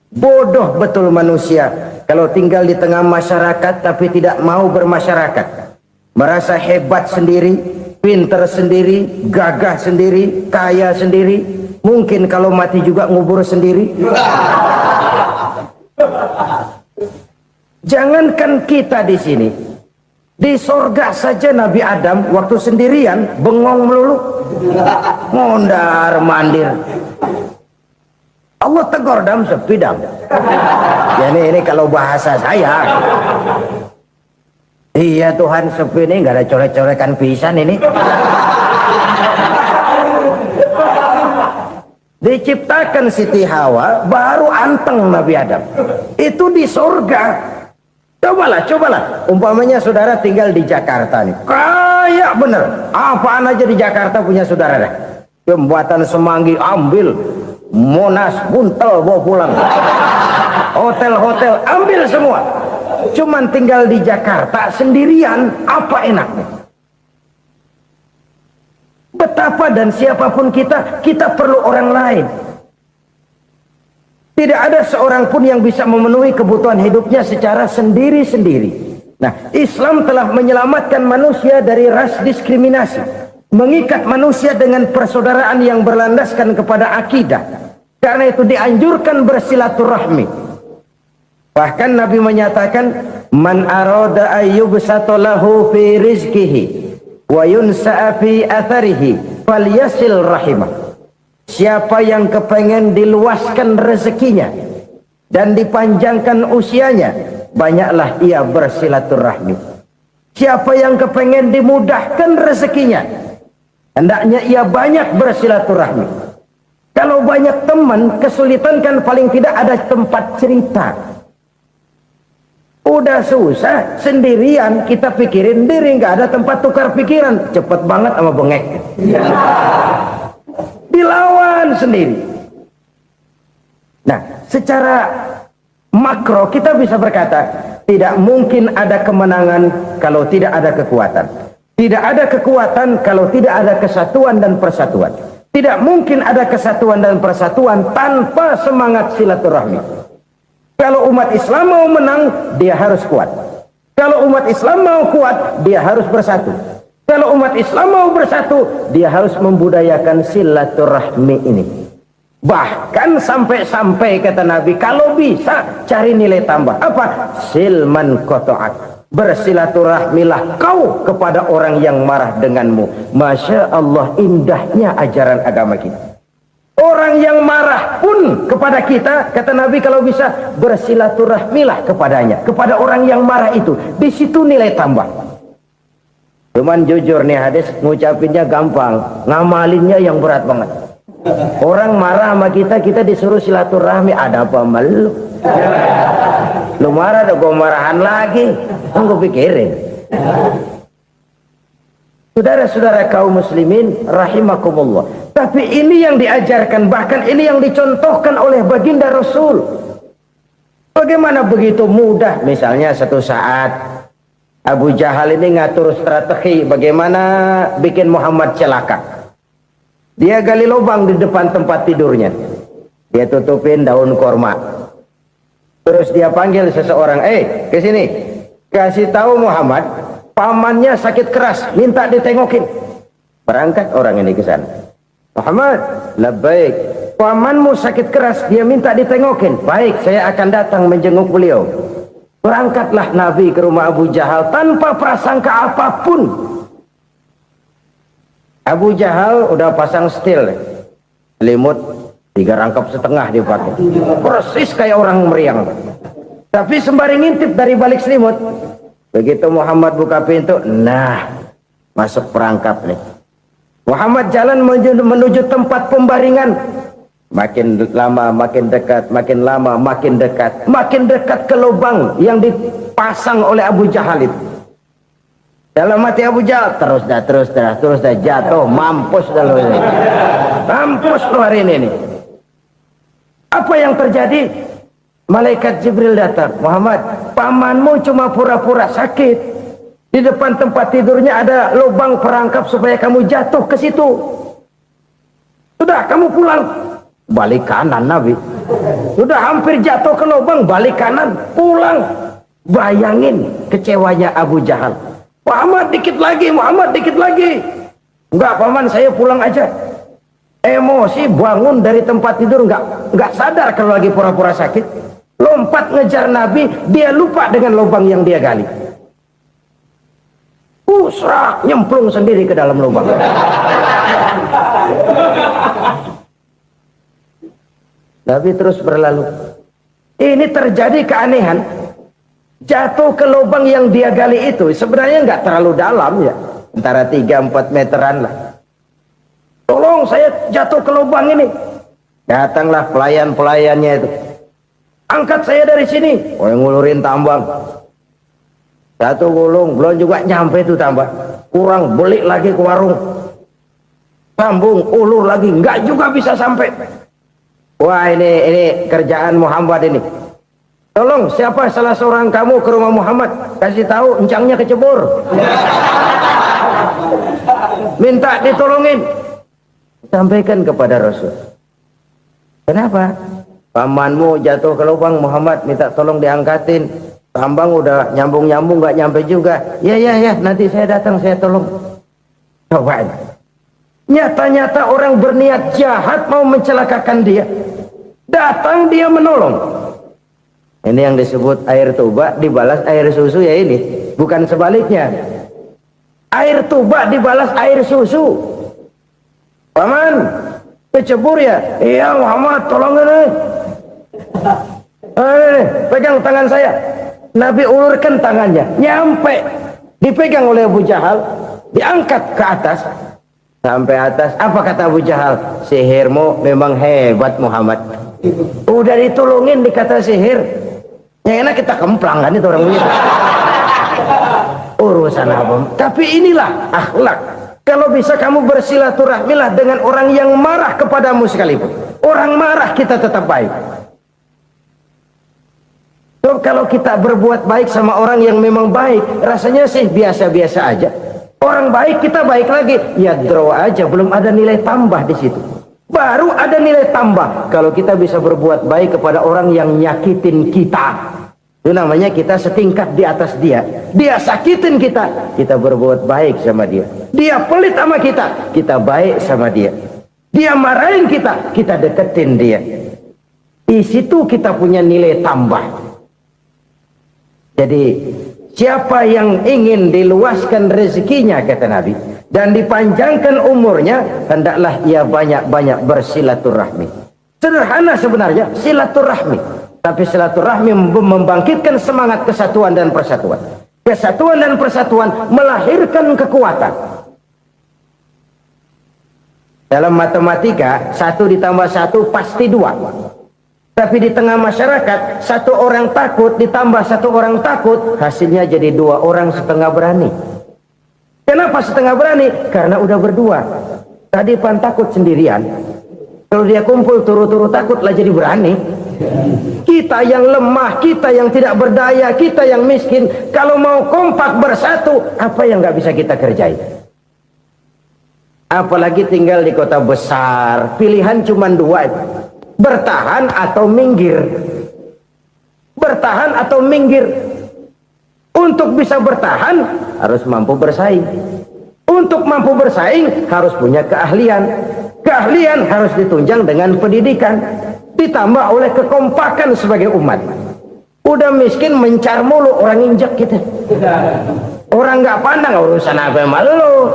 Bodoh betul manusia kalau tinggal di tengah masyarakat tapi tidak mau bermasyarakat. Merasa hebat sendiri, pinter sendiri, gagah sendiri, kaya sendiri. Mungkin kalau mati juga ngubur sendiri. Jangankan kita di sini, di sorga saja Nabi Adam waktu sendirian bengong melulu, mondar mandir. Allah tegur dam sepidam. Ya ini kalau bahasa saya. Iya Tuhan, sepi ini nggak ada colek-colekan pisan ini. Diciptakan Siti Hawa baru anteng Nabi Adam. Itu di surga. Cobalah. Umpamanya saudara tinggal di Jakarta nih. Kayak bener. Apaan aja di Jakarta punya saudara dah. Jembatan Semanggi ambil. Monas, Buntel bawa pulang. Hotel-hotel ambil semua. Cuman tinggal di Jakarta sendirian, apa enaknya? Betapa dan siapapun kita perlu orang lain. Tidak ada seorang pun yang bisa memenuhi kebutuhan hidupnya secara sendiri-sendiri. Nah, Islam telah menyelamatkan manusia dari ras diskriminasi, mengikat manusia dengan persaudaraan yang berlandaskan kepada akidah. Karena itu dianjurkan bersilaturahmi. Bahkan Nabi menyatakan, man arada ayyubsata lahu fi rizqihi wa yunsa'a fi atharihi falyasil rahimah. Siapa yang kepengen diluaskan rezekinya dan dipanjangkan usianya, banyaklah ia bersilaturahmi. Siapa yang kepengen dimudahkan rezekinya, hendaknya ia banyak bersilaturahmi. Kalau banyak teman, kesulitan kan paling tidak ada tempat cerita. Udah susah sendirian, kita pikirin diri, nggak ada tempat tukar pikiran. Cepet banget sama bengek. Dilawan sendiri. Nah, secara makro kita bisa berkata, tidak mungkin ada kemenangan kalau tidak ada kekuatan. Tidak ada kekuatan kalau tidak ada kesatuan dan persatuan. Tidak mungkin ada kesatuan dan persatuan tanpa semangat silaturahmi. Kalau umat Islam mau menang, dia harus kuat. Kalau umat Islam mau kuat, dia harus bersatu. Kalau umat Islam mau bersatu, dia harus membudayakan silaturahmi ini. Bahkan sampai-sampai kata Nabi, kalau bisa cari nilai tambah. Apa? Silman qata'ak. Bersilaturahmilah kau kepada orang yang marah denganmu. Masya Allah, indahnya ajaran agama kita. Orang yang marah pun kepada kita, kata Nabi, kalau bisa bersilaturahmilah kepadanya, kepada orang yang marah itu. Di situ nilai tambah. Cuman jujur nih hadis, ngucapinnya gampang, ngamalinnya yang berat banget. Orang marah sama kita, kita disuruh silaturahmi, ada apa malu? Lu marah, ada gua marahan lagi, tunggu pikirin. Saudara-saudara kaum muslimin rahimakumullah. Tapi ini yang diajarkan, bahkan ini yang dicontohkan oleh baginda Rasul. Bagaimana begitu mudah, misalnya satu saat Abu Jahal ini ngatur strategi bagaimana bikin Muhammad celaka. Dia gali lubang di depan tempat tidurnya. Dia tutupin daun korma. Terus dia panggil seseorang, ke sini. Kasih tahu Muhammad, pamannya sakit keras, minta ditengokin. Berangkat orang ini ke sana. Muhammad, labbaik. Pamanmu sakit keras, dia minta ditengokin. Baik, saya akan datang menjenguk beliau. Berangkatlah Nabi ke rumah Abu Jahal tanpa prasangka apapun. Abu Jahal udah pasang setil, selimut 3 rangkap setengah dipakai, persis kayak orang meriang. Tapi sembari ngintip dari balik selimut, begitu Muhammad buka pintu, nah masuk perangkap nih. Muhammad jalan menuju tempat pembaringan. Makin lama makin dekat, makin lama makin dekat, makin dekat ke lubang yang dipasang oleh Abu Jahal itu. Dalam hati Abu Jahal, terus dah jatuh, mampus dah lo ini. Mampus lo hari ini. Apa yang terjadi? Malaikat Jibril datang. Muhammad, pamanmu cuma pura-pura sakit. Di depan tempat tidurnya ada lubang perangkap supaya kamu jatuh ke situ. Sudah, kamu pulang. Balik kanan Nabi. Sudah hampir jatuh ke lubang, balik kanan, pulang. Bayangin kecewanya Abu Jahal. Muhammad dikit lagi, Muhammad dikit lagi. Enggak paman, saya pulang aja. Emosi bangun dari tempat tidur, enggak sadar kalau lagi pura-pura sakit. lompat ngejar Nabi, dia lupa dengan lubang yang dia gali. Serak, nyemplung sendiri ke dalam lubang. Nabi terus berlalu. Ini terjadi keanehan. Jatuh ke lubang yang dia gali itu sebenarnya nggak terlalu dalam ya, antara 3-4 meteran lah. Tolong, saya jatuh ke lubang ini. Datanglah pelayan-pelayannya itu. Angkat saya dari sini. Oh, yang ngulurin tambang. Satu gulung, belum juga nyampe itu tambang. Kurang, beli lagi ke warung. Sambung, ulur lagi, nggak juga bisa sampai. Wah, ini kerjaan Muhammad ini. Tolong, siapa salah seorang kamu ke rumah Muhammad, kasih tahu encangnya kecebur. Minta ditolongin. Sampaikan kepada Rasul. Kenapa? Pamanmu jatuh ke lubang, Muhammad minta tolong diangkatin. Tambang udah nyambung-nyambung nggak nyampe juga. Ya, nanti saya datang, saya tolong. Coba. Nyata-nyata orang berniat jahat mau mencelakakan dia. Datang dia menolong. Ini yang disebut air tuba dibalas air susu ya ini. Bukan sebaliknya. Air tuba dibalas air susu. Paman, kecebur ya? Iya Muhammad, tolong ini. Pegang tangan saya. Nabi ulurkan tangannya, nyampe, dipegang oleh Abu Jahal, diangkat ke atas, sampai atas. Apa kata Abu Jahal? Sihirmu memang hebat Muhammad. Udah ditolongin dikata sihir, yang enak kita kemplang kan itu orang begitu. Urusan apa? Tapi inilah akhlak. Kalau bisa kamu bersilaturahmilah dengan orang yang marah kepadamu sekalipun. Orang marah kita tetap baik. Kalau kita berbuat baik sama orang yang memang baik, rasanya sih biasa-biasa aja. Orang baik kita baik lagi, ya draw aja, belum ada nilai tambah di situ. Baru ada nilai tambah kalau kita bisa berbuat baik kepada orang yang nyakitin kita. Itu namanya kita setingkat di atas dia. Dia sakitin kita, kita berbuat baik sama dia. Dia pelit sama kita, kita baik sama dia. Dia marahin kita, kita deketin dia. Di situ kita punya nilai tambah. Jadi siapa yang ingin diluaskan rezekinya, kata Nabi, dan dipanjangkan umurnya, hendaklah ia banyak-banyak bersilaturahmi. Sederhana sebenarnya silaturahmi, tapi silaturahmi membangkitkan semangat kesatuan dan persatuan. Kesatuan dan persatuan melahirkan kekuatan. Dalam matematika 1 ditambah 1 pasti 2. Tapi di tengah masyarakat, 1 orang takut ditambah 1 orang takut, hasilnya jadi 2 orang setengah berani. Kenapa setengah berani? Karena udah berdua. Tadi pan takut sendirian. Kalau dia kumpul turu-turu takut lah jadi berani. Kita yang lemah, kita yang tidak berdaya, kita yang miskin, kalau mau kompak bersatu, apa yang nggak bisa kita kerjain? Apalagi tinggal di kota besar, pilihan cuma 2. Bertahan atau minggir. Bertahan atau minggir. Untuk bisa bertahan harus mampu bersaing. Untuk mampu bersaing harus punya keahlian. Keahlian harus ditunjang dengan pendidikan, ditambah oleh kekompakan sebagai umat. Udah miskin mencar mulu, orang injek kita. Orang nggak pandang urusan apa yang malu.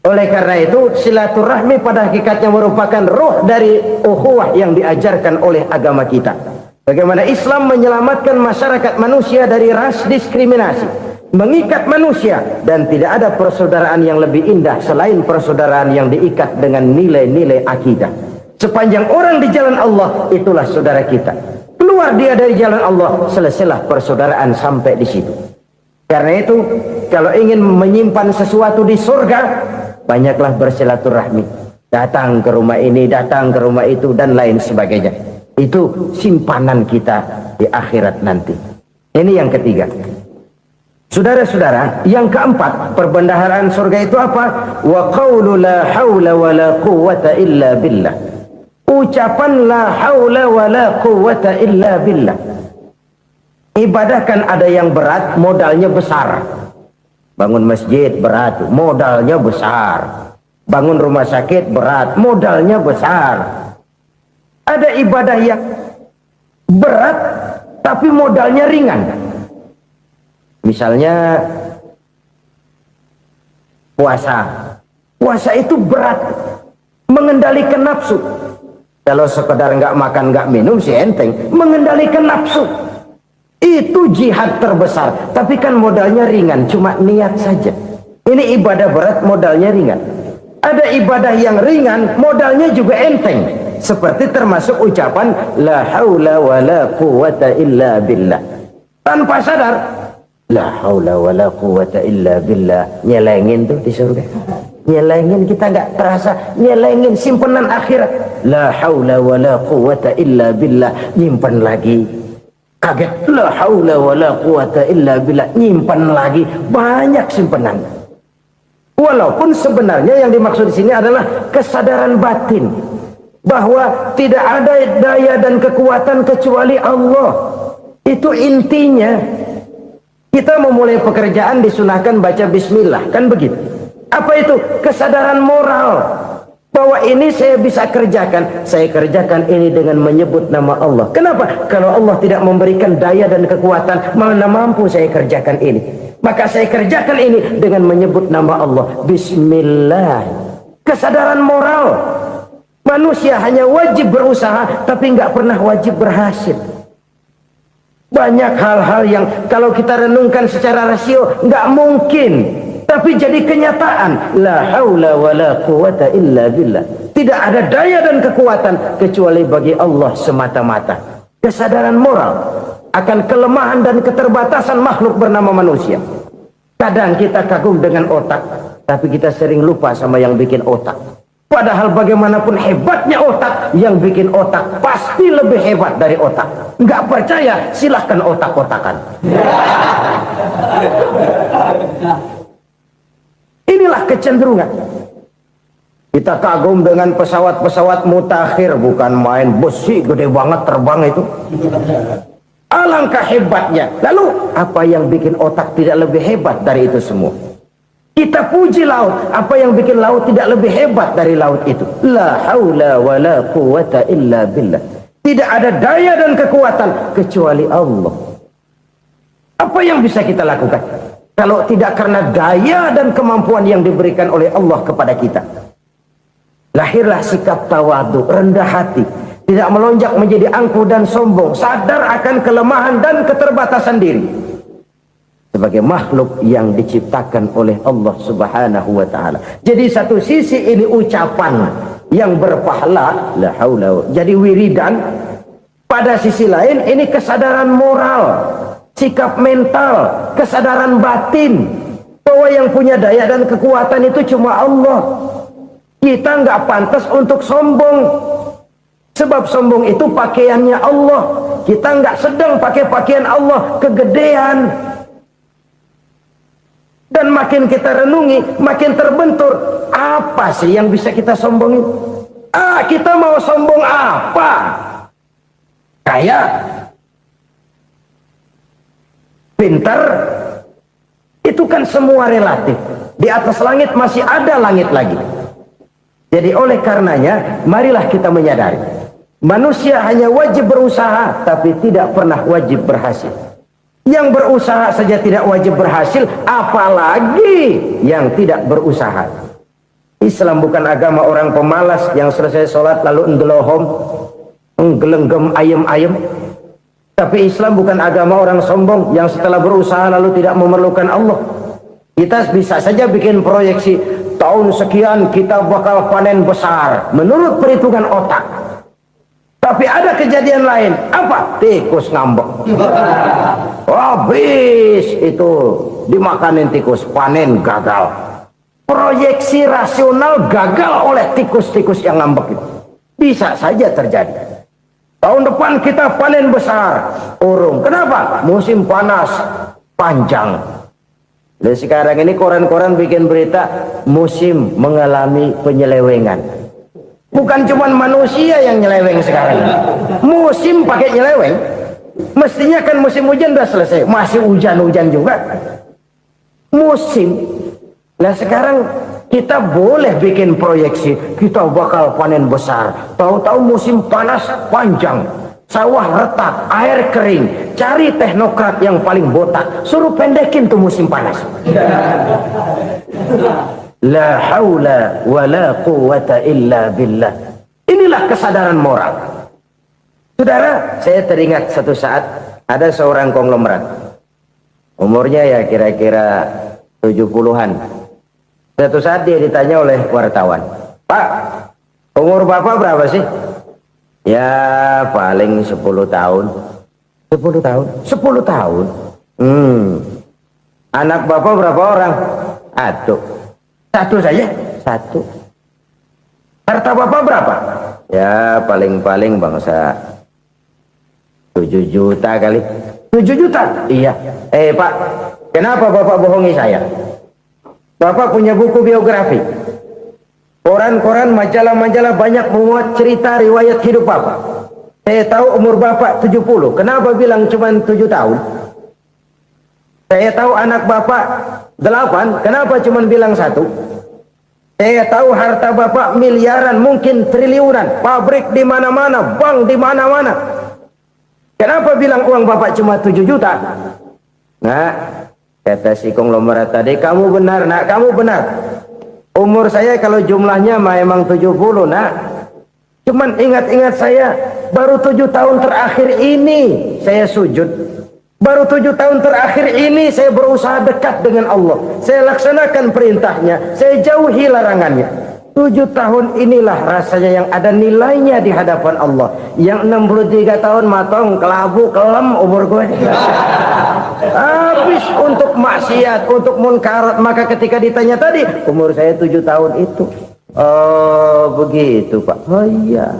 Oleh karena itu, silaturahmi pada hakikatnya merupakan roh dari ukhuwah yang diajarkan oleh agama kita. Bagaimana Islam menyelamatkan masyarakat manusia dari ras diskriminasi, mengikat manusia, dan tidak ada persaudaraan yang lebih indah selain persaudaraan yang diikat dengan nilai-nilai akidah. Sepanjang orang di jalan Allah, itulah saudara kita. Keluar dia dari jalan Allah, selesailah persaudaraan sampai di situ. Karena itu, kalau ingin menyimpan sesuatu di surga, banyaklah bersilaturahmi. Datang ke rumah ini, datang ke rumah itu, dan lain sebagainya. Itu simpanan kita di akhirat nanti. Ini yang ketiga. Saudara-saudara, yang keempat, perbendaharaan surga itu apa? Wa qawlu la hawla wa la quwwata illa billah. Ucapan la hawla wa la quwwata illa billah. Ibadah kan ada yang berat, modalnya besar. Bangun masjid berat, modalnya besar. Bangun rumah sakit berat, modalnya besar. Ada ibadah yang berat tapi modalnya ringan. Misalnya puasa itu berat, mengendalikan nafsu. Kalau sekedar nggak makan nggak minum sih enteng, mengendalikan nafsu itu jihad terbesar, tapi kan modalnya ringan, cuma niat saja. Ini ibadah berat, modalnya ringan. Ada ibadah yang ringan, modalnya juga enteng, seperti termasuk ucapan la haula wala quwata illa billah. Tanpa sadar, la haula wala quwata illa billah, nyelengin tuh di surga. Nyelengin, kita nggak terasa, nyelengin simpenan akhirat. La haula wala quwata illa billah, nyimpan lagi. Kaget, la haula wala quwata illa billah, nyimpan lagi, banyak simpenan. Walaupun sebenarnya yang dimaksud di sini adalah kesadaran batin bahwa tidak ada daya dan kekuatan kecuali Allah. Itu intinya. Kita memulai pekerjaan disunahkan baca bismillah, kan begitu? Apa itu? Kesadaran moral bahwa ini saya bisa kerjakan. Saya kerjakan ini dengan menyebut nama Allah. Kenapa? Kalau Allah tidak memberikan daya dan kekuatan, mana mampu saya kerjakan ini. Maka saya kerjakan ini dengan menyebut nama Allah. Bismillah. Kesadaran moral. Manusia hanya wajib berusaha, tapi nggak pernah wajib berhasil. Banyak hal-hal yang kalau kita renungkan secara rasio nggak mungkin, tapi jadi kenyataan. La haula wala quwata illa billah. Tidak ada daya dan kekuatan kecuali bagi Allah semata-mata. Kesadaran moral akan kelemahan dan keterbatasan makhluk bernama manusia. Kadang kita kagum dengan otak, tapi kita sering lupa sama yang bikin otak. Padahal bagaimanapun hebatnya otak, yang bikin otak pasti lebih hebat dari otak. Nggak percaya, silahkan otak-otakan. Inilah kecenderungan. Kita kagum dengan pesawat-pesawat mutakhir, bukan main, besi gede banget terbang itu. Alangkah hebatnya. Lalu apa yang bikin otak tidak lebih hebat dari itu semua? Kita puji laut, apa yang bikin laut tidak lebih hebat dari laut itu? La haula wala quwata illa billah. Tidak ada daya dan kekuatan kecuali Allah. Apa yang bisa kita lakukan kalau tidak karena daya dan kemampuan yang diberikan oleh Allah kepada kita? Lahirlah sikap tawadu, rendah hati, tidak melonjak menjadi angkuh dan sombong, sadar akan kelemahan dan keterbatasan diri sebagai makhluk yang diciptakan oleh Allah Subhanahu wa taala. Jadi satu sisi ini ucapan yang berpahala, la haula, jadi wiridan. Pada sisi lain ini kesadaran moral, sikap mental, kesadaran batin bahwa yang punya daya dan kekuatan itu cuma Allah. Kita nggak pantas untuk sombong, sebab sombong itu pakaiannya Allah. Kita nggak sedang pakai pakaian Allah, kegedean. Dan makin kita renungi, makin terbentur. Apa sih yang bisa kita sombongin? Kita mau sombong apa? Kaya, pintar, itu kan semua relatif. Di atas langit masih ada langit lagi. Jadi oleh karenanya, marilah kita menyadari, manusia hanya wajib berusaha, tapi tidak pernah wajib berhasil. Yang berusaha saja tidak wajib berhasil, apalagi yang tidak berusaha. Islam bukan agama orang pemalas yang selesai sholat lalu ngelohom, nggelenggem ayem-ayem. Tapi Islam bukan agama orang sombong yang setelah berusaha lalu tidak memerlukan Allah. Kita bisa saja bikin proyeksi, tahun sekian kita bakal panen besar menurut perhitungan otak. Tapi ada kejadian lain. Apa? Tikus ngambek. Habis itu dimakanin tikus, panen gagal. Proyeksi rasional gagal oleh tikus-tikus yang ngambek itu. Bisa saja terjadi. Tahun depan kita panen besar, urung. Kenapa? Musim panas panjang. Dan sekarang ini koran-koran bikin berita musim mengalami penyelewengan. Bukan cuma manusia yang nyeleweng sekarang. Musim pakai nyeleweng. Mestinya kan musim hujan udah selesai, masih hujan-hujan juga. Musim. Nah sekarang kita boleh bikin proyeksi, kita bakal panen besar. Tahu-tahu musim panas panjang. sawah retak, air kering, cari teknokrat yang paling botak, suruh pendekin tuh musim panas. La haula wa la quwata illa billah. Inilah kesadaran moral. Saudara, saya teringat satu saat ada seorang konglomerat. Umurnya ya kira-kira 70-an. Satu saat dia ditanya oleh wartawan, "Pak, umur Bapak berapa sih?" "Ya paling 10 tahun." 10 tahun? 10 tahun? Anak Bapak berapa orang? Aduh. Satu saja? Satu. Harta Bapak berapa? Ya paling-paling bangsa 7 juta kali. 7 juta? Iya. Pak, kenapa Bapak bohongi saya? Bapak punya buku biografi. Koran-koran, majalah-majalah banyak memuat cerita riwayat hidup Bapak. Saya tahu umur Bapak 70. Kenapa bilang cuma 7 tahun? Saya tahu anak Bapak 8. Kenapa cuma bilang 1? Saya tahu harta Bapak miliaran, mungkin triliunan. Pabrik di mana-mana, bank di mana-mana. Kenapa bilang uang Bapak cuma 7 juta? Nah, kata si konglomerat tadi, "Kamu benar, nak, kamu benar. Umur saya kalau jumlahnya memang 70, nak. Cuman ingat-ingat saya, baru 7 tahun terakhir ini saya sujud. Baru 7 tahun terakhir ini saya berusaha dekat dengan Allah. Saya laksanakan perintahnya, saya jauhi larangannya. 7 tahun inilah rasanya yang ada nilainya di hadapan Allah. Yang 63 tahun matong, kelabu, kelem umur gue. Habis untuk maksiat, untuk munkarat. Maka ketika ditanya tadi, umur saya 7 tahun itu. Oh begitu Pak. Oh iya.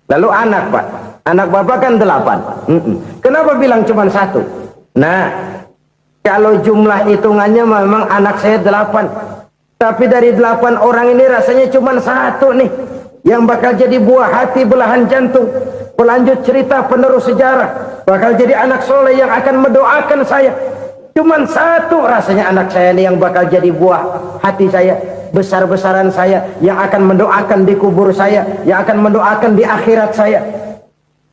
Lalu anak Pak, anak Bapak kan 8. Kenapa bilang cuma 1? Nah, kalau jumlah hitungannya memang anak saya 8. Tapi dari 8 orang ini rasanya cuma 1 nih yang bakal jadi buah hati, belahan jantung, pelanjut cerita, penerus sejarah, bakal jadi anak soleh yang akan mendoakan saya. Cuman 1 rasanya anak saya ini yang bakal jadi buah hati saya, besar-besaran saya, yang akan mendoakan di kubur saya, yang akan mendoakan di akhirat saya.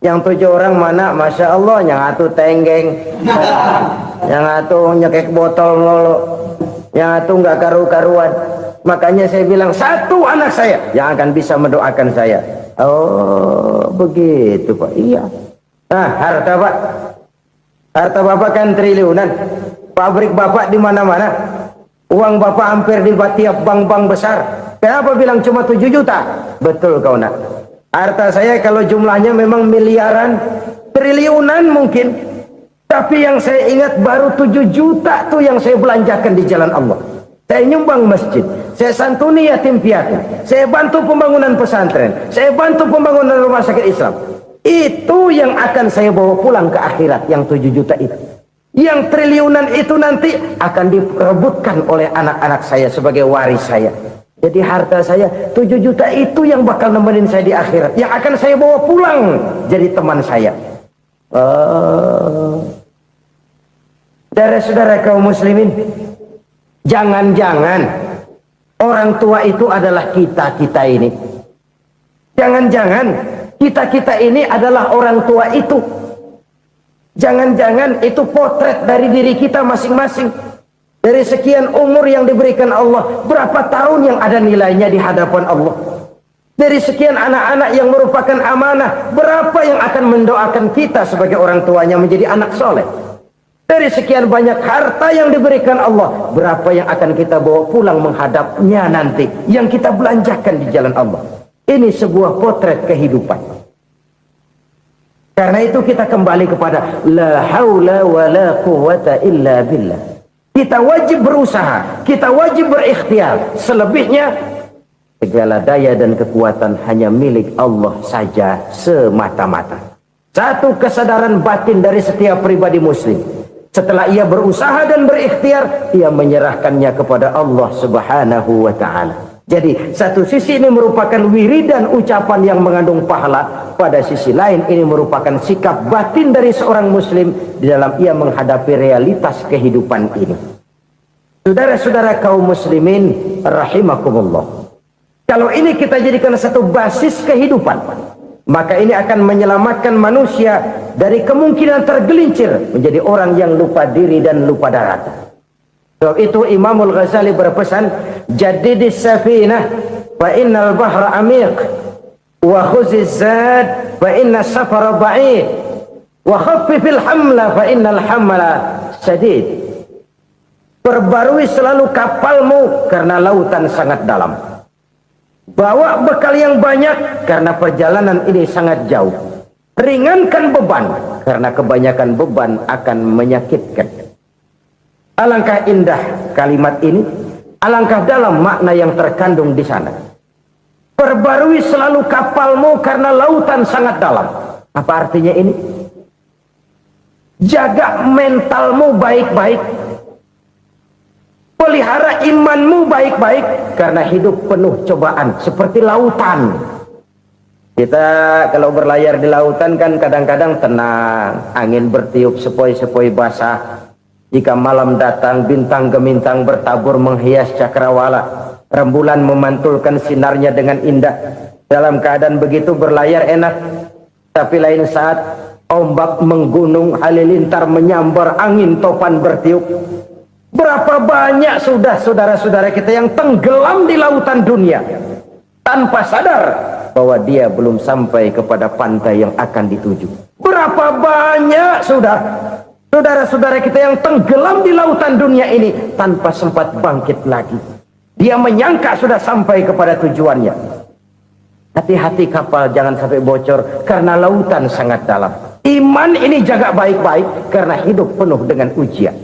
Yang 7 orang mana, Masya Allah, yang atu tenggeng, yang atu nyekek botol mulu, yang atu nggak karu-karuan. Makanya saya bilang 1 anak saya yang akan bisa mendoakan saya. Oh begitu Pak. Iya. Nah, harta Pak, harta Bapak kan triliunan. Pabrik Bapak di mana-mana. Uang Bapak hampir di tiap bank-bank besar. Kenapa bilang cuma 7 juta? Betul kau nak. Harta saya kalau jumlahnya memang miliaran, triliunan mungkin. Tapi yang saya ingat baru 7 juta tuh yang saya belanjakan di jalan Allah. Saya nyumbang masjid, saya santuni yatim piatu, saya bantu pembangunan pesantren, saya bantu pembangunan rumah sakit Islam. Itu yang akan saya bawa pulang ke akhirat, yang 7 juta itu. Yang triliunan itu nanti akan diperebutkan oleh anak-anak saya sebagai waris saya. Jadi harta saya 7 juta itu yang bakal nemenin saya di akhirat, yang akan saya bawa pulang jadi teman saya. Saudara-saudara kaum muslimin, jangan-jangan orang tua itu adalah kita-kita ini. Jangan-jangan kita-kita ini adalah orang tua itu. Jangan-jangan itu potret dari diri kita masing-masing. Dari sekian umur yang diberikan Allah, berapa tahun yang ada nilainya di hadapan Allah? Dari sekian anak-anak yang merupakan amanah, berapa yang akan mendoakan kita sebagai orang tuanya menjadi anak soleh? Dari sekian banyak harta yang diberikan Allah, berapa yang akan kita bawa pulang menghadapnya nanti, yang kita belanjakan di jalan Allah? Ini sebuah potret kehidupan. Karena itu kita kembali kepada la haula wa la quwata illa billah. Kita wajib berusaha, kita wajib berikhtiar. Selebihnya segala daya dan kekuatan hanya milik Allah saja semata-mata. Satu kesadaran batin dari setiap pribadi muslim. Setelah ia berusaha dan berikhtiar, ia menyerahkannya kepada Allah Subhanahu wa ta'ala. Jadi satu sisi ini merupakan wiridan ucapan yang mengandung pahala, pada sisi lain ini merupakan sikap batin dari seorang muslim di dalam ia menghadapi realitas kehidupan ini. Saudara-saudara kaum muslimin rahimakumullah, kalau ini kita jadikan satu basis kehidupan, maka ini akan menyelamatkan manusia dari kemungkinan tergelincir menjadi orang yang lupa diri dan lupa darat. Sebab itu Imamul Ghazali berpesan, jadidis safinah fa innal bahra amiq wa khuziz zad fa inna safara ba'id wa khaffifil hamla fa innal hamla sadid. Perbarui selalu kapalmu karena lautan sangat dalam. Bawa bekal yang banyak karena perjalanan ini sangat jauh. Ringankan beban karena kebanyakan beban akan menyakitkan. Alangkah indah kalimat ini, alangkah dalam makna yang terkandung di sana. Perbarui selalu kapalmu karena lautan sangat dalam. Apa artinya ini? Jaga mentalmu baik-baik. Pelihara imanmu baik-baik karena hidup penuh cobaan seperti lautan. Kita kalau berlayar di lautan kan kadang-kadang tenang, angin bertiup sepoi-sepoi basah. Jika malam datang bintang gemintang bertabur menghias cakrawala, rembulan memantulkan sinarnya dengan indah. Dalam keadaan begitu berlayar enak, tapi lain saat ombak menggunung, halilintar menyambar, angin topan bertiup. Berapa banyak sudah saudara-saudara kita yang tenggelam di lautan dunia tanpa sadar bahwa dia belum sampai kepada pantai yang akan dituju. Berapa banyak sudah saudara-saudara kita yang tenggelam di lautan dunia ini tanpa sempat bangkit lagi. Dia menyangka sudah sampai kepada tujuannya. Hati-hati kapal jangan sampai bocor karena lautan sangat dalam. Iman ini jaga baik-baik karena hidup penuh dengan ujian.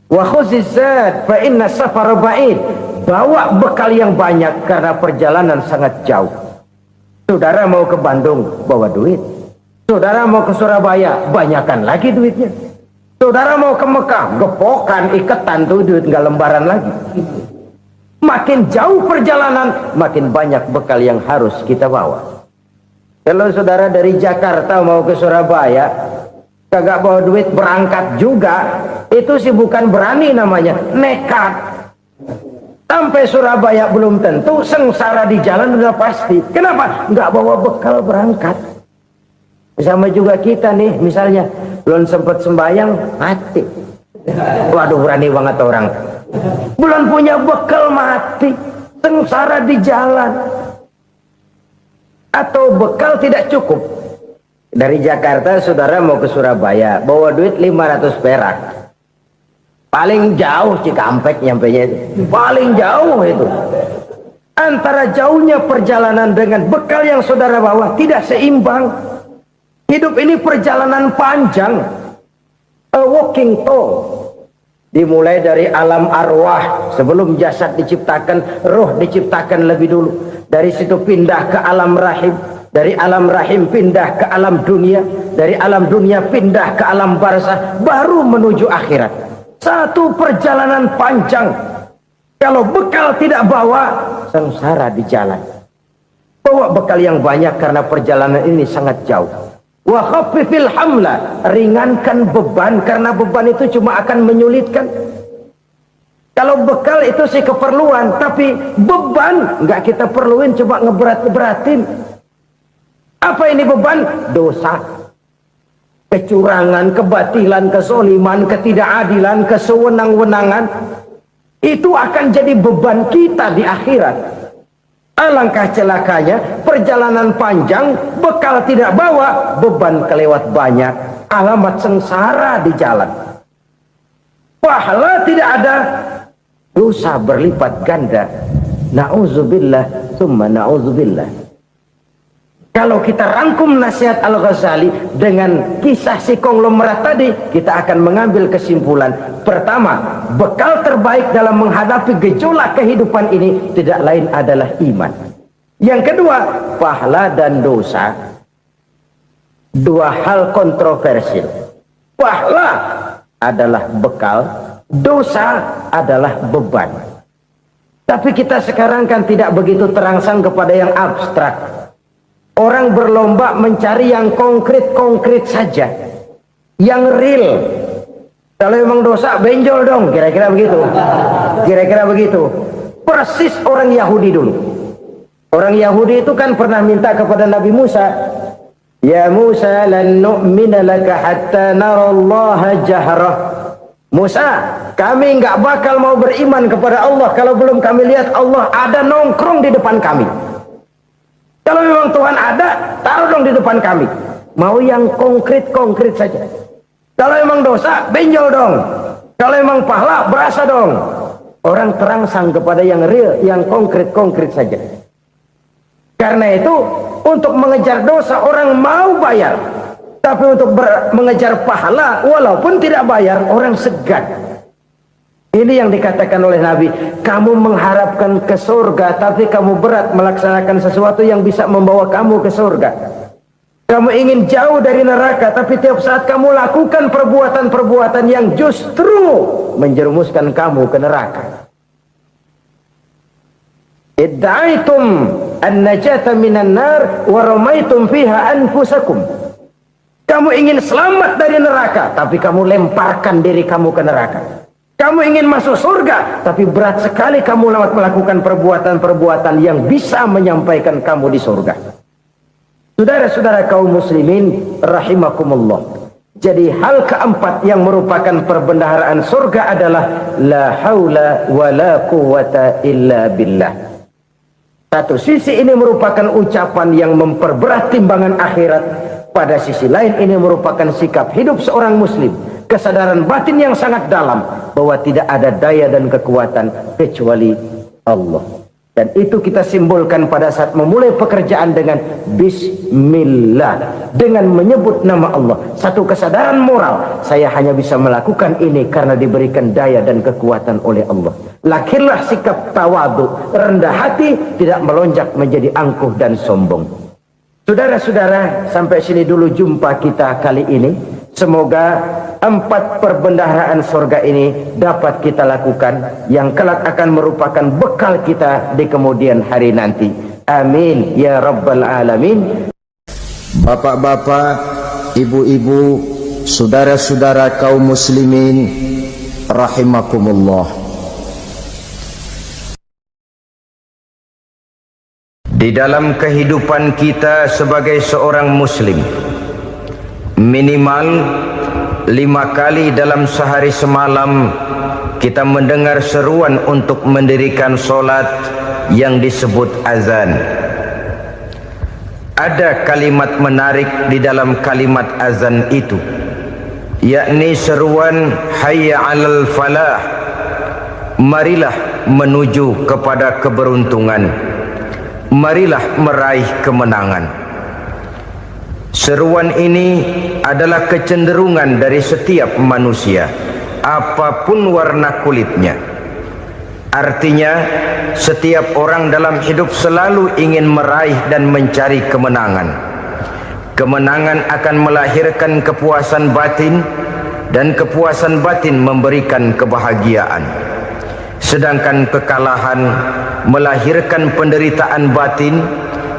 Wa khuzizat fa inna safara ba'id. Bawa bekal yang banyak karena perjalanan sangat jauh. Saudara mau ke Bandung, bawa duit. Saudara mau ke Surabaya, banyakan lagi duitnya. Saudara mau ke Mekah, gepokan, iketan tuh duit nggak lembaran lagi. Makin jauh perjalanan, makin banyak bekal yang harus kita bawa. Kalau saudara dari Jakarta mau ke Surabaya, kagak bawa duit berangkat juga, itu sih bukan berani namanya, nekat. Sampai Surabaya belum tentu, sengsara di jalan udah pasti. Kenapa? Nggak bawa bekal berangkat. Sama juga kita nih, misalnya belum sempat sembahyang, mati. Waduh, berani banget orang. Belum punya bekal, mati. Sengsara di jalan. Atau bekal tidak cukup. Dari Jakarta saudara mau ke Surabaya, bawa duit 500 perak. Paling jauh Cikampek nyampenya itu. Paling jauh itu. Antara jauhnya perjalanan dengan bekal yang saudara bawa tidak seimbang. Hidup ini perjalanan panjang. A walking tour. Dimulai dari alam arwah. Sebelum jasad diciptakan, roh diciptakan lebih dulu. Dari situ pindah ke alam rahim. Dari alam rahim pindah ke alam dunia. Dari alam dunia pindah ke alam barzah. Baru menuju akhirat. Satu perjalanan panjang. Kalau bekal tidak bawa, sengsara di jalan. Bawa bekal yang banyak karena perjalanan ini sangat jauh. Wa khaffifil hamla, ringankan beban karena beban itu cuma akan menyulitkan. Kalau bekal itu sih keperluan, tapi beban nggak kita perluin, coba ngeberat-beratin. Apa ini beban? Dosa, kecurangan, kebatilan, kezoliman, ketidakadilan, kesewenang-wenangan. Itu akan jadi beban kita di akhirat. Alangkah celakanya, perjalanan panjang, bekal tidak bawa, beban kelewat banyak, alamat sengsara di jalan. Pahala tidak ada, dosa berlipat ganda. Na'udzubillah, summa na'udzubillah. Kalau kita rangkum nasihat Al-Ghazali dengan kisah si konglomerat tadi, kita akan mengambil kesimpulan. Pertama, bekal terbaik dalam menghadapi gejolak kehidupan ini tidak lain adalah iman. Yang kedua, pahala dan dosa. Dua hal kontroversial. Pahala adalah bekal, dosa adalah beban. Tapi kita sekarang kan tidak begitu terangsang kepada yang abstrak. Orang berlomba mencari yang konkret-konkret saja, yang real. Kalau memang dosa, benjol dong, kira-kira begitu. Kira-kira begitu. Persis orang Yahudi dulu. Orang Yahudi itu kan pernah minta kepada Nabi Musa, "Ya Musa, lan nu'mina laka hatta narallaha jahrah." Musa, kami enggak bakal mau beriman kepada Allah kalau belum kami lihat Allah ada nongkrong di depan kami. Kalau memang Tuhan ada, taruh dong di depan kami. Mau yang konkret-konkret saja. Kalau memang dosa, benjol dong. Kalau memang pahala, berasa dong. Orang terangsang kepada yang real, yang konkret-konkret saja. Karena itu, untuk mengejar dosa orang mau bayar. Tapi untuk mengejar pahala, walaupun tidak bayar, orang segan. Ini yang dikatakan oleh Nabi, kamu mengharapkan ke surga, tapi kamu berat melaksanakan sesuatu yang bisa membawa kamu ke surga. Kamu ingin jauh dari neraka, tapi tiap saat kamu lakukan perbuatan-perbuatan yang justru menjerumuskan kamu ke neraka. Idda'aitum an-najata minan nar wa ramaitum fiha anfusakum. Kamu ingin selamat dari neraka, tapi kamu lemparkan diri kamu ke neraka. Kamu ingin masuk surga, tapi berat sekali kamu melakukan perbuatan-perbuatan yang bisa menyampaikan kamu di surga. Saudara-saudara kaum muslimin rahimakumullah. Jadi hal keempat yang merupakan perbendaharaan surga adalah la haula wa la quwata illa billah. Satu sisi ini merupakan ucapan yang memperberat timbangan akhirat. Pada sisi lain ini merupakan sikap hidup seorang muslim. Kesadaran batin yang sangat dalam bahwa tidak ada daya dan kekuatan kecuali Allah. Dan itu kita simbolkan pada saat memulai pekerjaan dengan Bismillah. Dengan menyebut nama Allah. Satu kesadaran moral. Saya hanya bisa melakukan ini karena diberikan daya dan kekuatan oleh Allah. Lahirlah sikap tawadu, rendah hati, tidak melonjak menjadi angkuh dan sombong. Saudara-saudara, sampai sini dulu jumpa kita kali ini. Semoga 4 perbendaharaan surga ini dapat kita lakukan, yang kelak akan merupakan bekal kita di kemudian hari nanti. Amin ya rabbal alamin. Bapak-bapak, ibu-ibu, saudara-saudara kaum muslimin rahimakumullah. Di dalam kehidupan kita sebagai seorang muslim, minimal 5 kali dalam sehari semalam kita mendengar seruan untuk mendirikan solat yang disebut azan. Ada kalimat menarik di dalam kalimat azan itu, yakni seruan hayya 'alal falah, marilah menuju kepada keberuntungan, marilah meraih kemenangan. Seruan ini adalah kecenderungan dari setiap manusia, apapun warna kulitnya. Artinya, setiap orang dalam hidup selalu ingin meraih dan mencari kemenangan. Kemenangan akan melahirkan kepuasan batin, dan kepuasan batin memberikan kebahagiaan. Sedangkan kekalahan melahirkan penderitaan batin,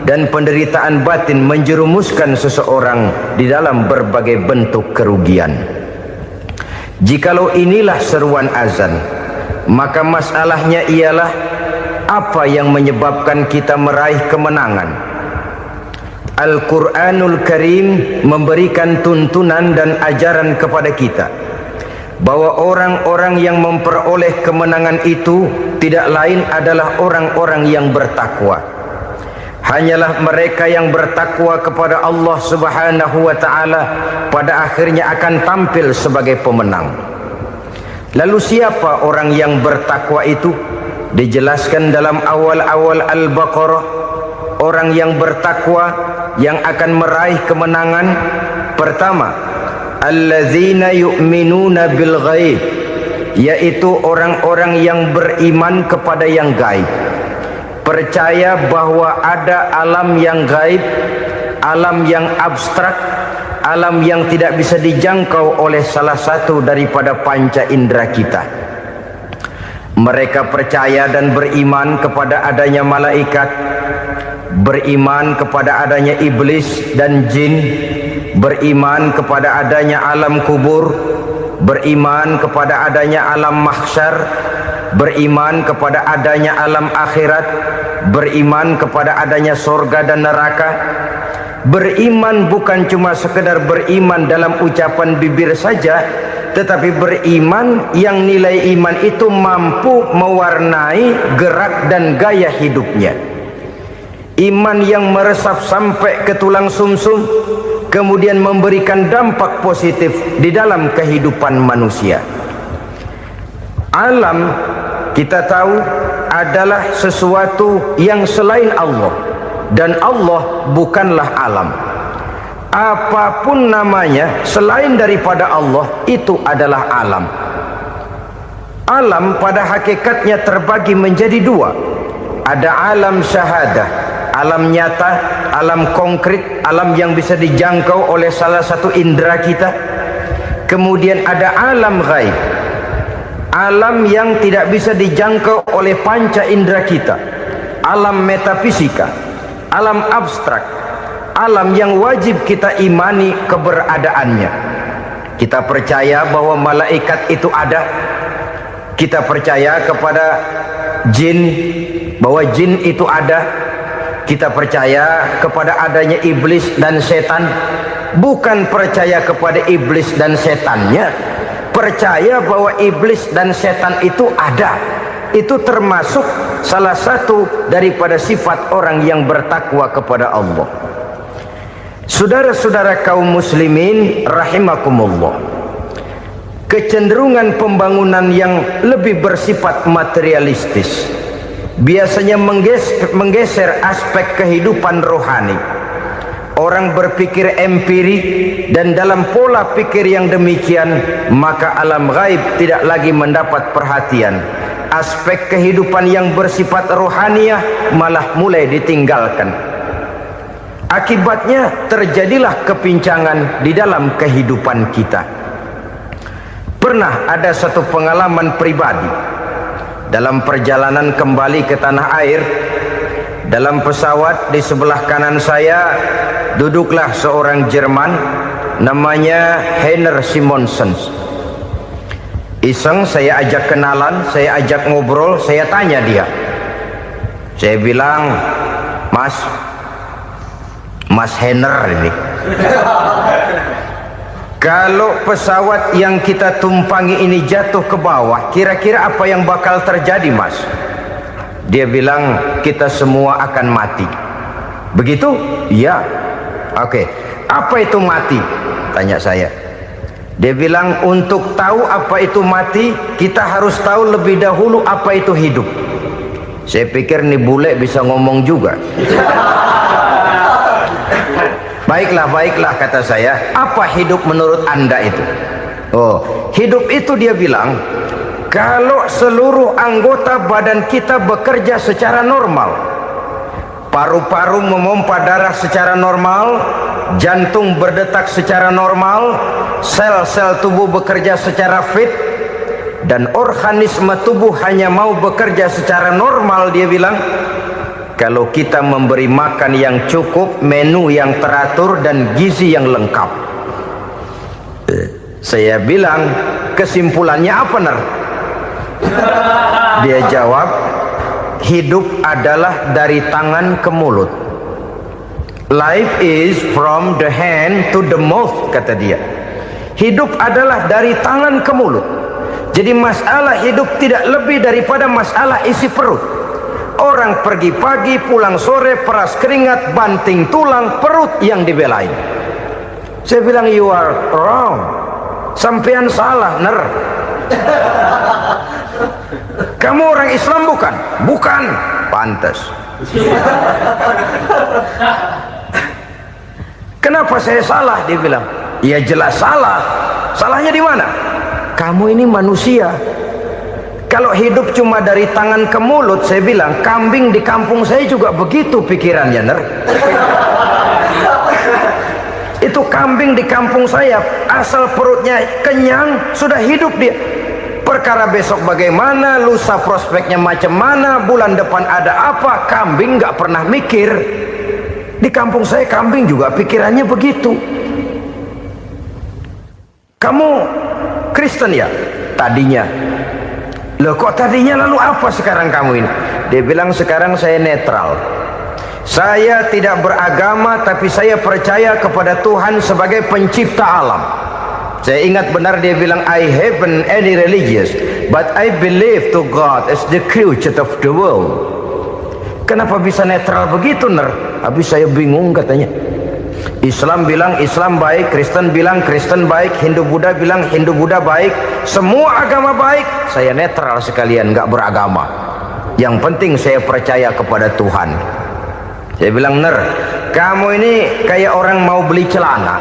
dan penderitaan batin menjerumuskan seseorang di dalam berbagai bentuk kerugian. Jikalau inilah seruan azan, maka masalahnya ialah apa yang menyebabkan kita meraih kemenangan. Al-Quranul Karim memberikan tuntunan dan ajaran kepada kita bahwa orang-orang yang memperoleh kemenangan itu tidak lain adalah orang-orang yang bertakwa. Hanyalah mereka yang bertakwa kepada Allah Subhanahu wa ta'ala pada akhirnya akan tampil sebagai pemenang. Lalu siapa orang yang bertakwa itu? Dijelaskan dalam awal-awal Al-Baqarah, orang yang bertakwa yang akan meraih kemenangan. Pertama, allazina yu'minuna bil ghaib, yaitu orang-orang yang beriman kepada yang gaib. Percaya bahwa ada alam yang gaib, alam yang abstrak, alam yang tidak bisa dijangkau oleh salah satu daripada panca indera kita. Mereka percaya dan beriman kepada adanya malaikat, beriman kepada adanya iblis dan jin, beriman kepada adanya alam kubur, beriman kepada adanya alam mahsyar, beriman kepada adanya alam akhirat, beriman kepada adanya surga dan neraka. Beriman bukan cuma sekedar beriman dalam ucapan bibir saja, tetapi beriman yang nilai iman itu mampu mewarnai gerak dan gaya hidupnya. Iman yang meresap sampai ke tulang sumsum, kemudian memberikan dampak positif di dalam kehidupan manusia. Alam, kita tahu, adalah sesuatu yang selain Allah, dan Allah bukanlah alam. Apapun namanya selain daripada Allah, itu adalah alam. Alam pada hakikatnya terbagi menjadi dua. Ada alam syahadah, alam nyata, alam konkret, alam yang bisa dijangkau oleh salah satu indera kita. Kemudian ada alam ghaib, alam yang tidak bisa dijangkau oleh panca indera kita, alam metafisika, alam abstrak, alam yang wajib kita imani keberadaannya. Kita percaya bahwa malaikat itu ada, kita percaya kepada jin, bahwa jin itu ada, kita percaya kepada adanya iblis dan setan. Bukan percaya kepada iblis dan setannya, percaya bahwa iblis dan setan itu ada. Itu termasuk salah satu daripada sifat orang yang bertakwa kepada Allah. Saudara-saudara kaum muslimin rahimakumullah, kecenderungan pembangunan yang lebih bersifat materialistis biasanya menggeser aspek kehidupan rohani. Orang berpikir empiri, dan dalam pola pikir yang demikian maka alam gaib tidak lagi mendapat perhatian. Aspek kehidupan yang bersifat rohaniah malah mulai ditinggalkan. Akibatnya terjadilah kepincangan di dalam kehidupan kita. Pernah ada satu pengalaman pribadi dalam perjalanan kembali ke tanah air. Dalam pesawat di sebelah kanan saya duduklah seorang Jerman namanya Heiner Simonsen. Iseng saya ajak kenalan, saya ajak ngobrol, saya tanya dia. Saya bilang, Mas Heiner ini, kalau pesawat yang kita tumpangi ini jatuh ke bawah, kira-kira apa yang bakal terjadi, Mas? Dia bilang, kita semua akan mati. Begitu? Iya. Oke. Apa itu mati? Tanya saya. Dia bilang, untuk tahu apa itu mati, kita harus tahu lebih dahulu apa itu hidup. Saya pikir nih bule bisa ngomong juga. Baiklah kata saya. Apa hidup menurut Anda itu? Oh, hidup itu dia bilang, kalau seluruh anggota badan kita bekerja secara normal, paru-paru memompa darah secara normal, jantung berdetak secara normal, sel-sel tubuh bekerja secara fit, dan organisme tubuh hanya mau bekerja secara normal, dia bilang, kalau kita memberi makan yang cukup, menu yang teratur, dan gizi yang lengkap. Saya bilang, kesimpulannya apa, Ner? Dia jawab, hidup adalah dari tangan ke mulut. Life is from the hand to the mouth, kata dia. Hidup adalah dari tangan ke mulut. Jadi masalah hidup tidak lebih daripada masalah isi perut. Orang pergi pagi, pulang sore, peras keringat, banting tulang, perut yang dibelain. Saya bilang, you are wrong. Sampean salah, Ner. Kamu orang Islam bukan? Bukan. Pantas. Kenapa saya salah? Dia bilang, ya jelas salah. Salahnya di mana? Kamu ini manusia. Kalau hidup cuma dari tangan ke mulut, saya bilang, kambing di kampung saya juga begitu pikirannya, Ner. Itu kambing di kampung saya, asal perutnya kenyang, sudah hidup dia. Perkara besok bagaimana, lusa prospeknya macam mana, bulan depan ada apa, kambing nggak pernah mikir. Di kampung saya kambing juga pikirannya begitu. Kamu Kristen ya? Tadinya. Loh kok tadinya, lalu apa sekarang kamu ini? Dia bilang, sekarang saya netral. Saya tidak beragama, tapi saya percaya kepada Tuhan sebagai pencipta alam. Saya ingat benar dia bilang, I haven't any religious, but I believe to God as the creator of the world. Kenapa bisa netral begitu, Ner? Habis saya bingung katanya. Islam bilang Islam baik, Kristen bilang Kristen baik, Hindu Buddha bilang Hindu Buddha baik, semua agama baik. Saya netral sekalian, nggak beragama. Yang penting saya percaya kepada Tuhan. Saya bilang, Ner, kamu ini kayak orang mau beli celana,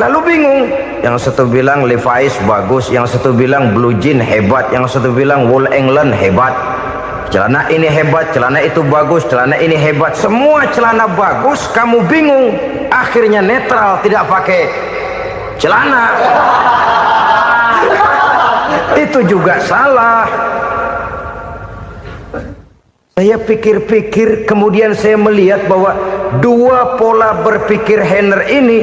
lalu bingung. Yang satu bilang Levi's bagus, yang satu bilang Blue Jean hebat, yang satu bilang Wool England hebat. Celana ini hebat, celana itu bagus, celana ini hebat. Semua celana bagus, kamu bingung. Akhirnya netral, tidak pakai celana. Itu juga salah. Saya pikir-pikir, kemudian saya melihat bahwa dua pola berpikir Henner ini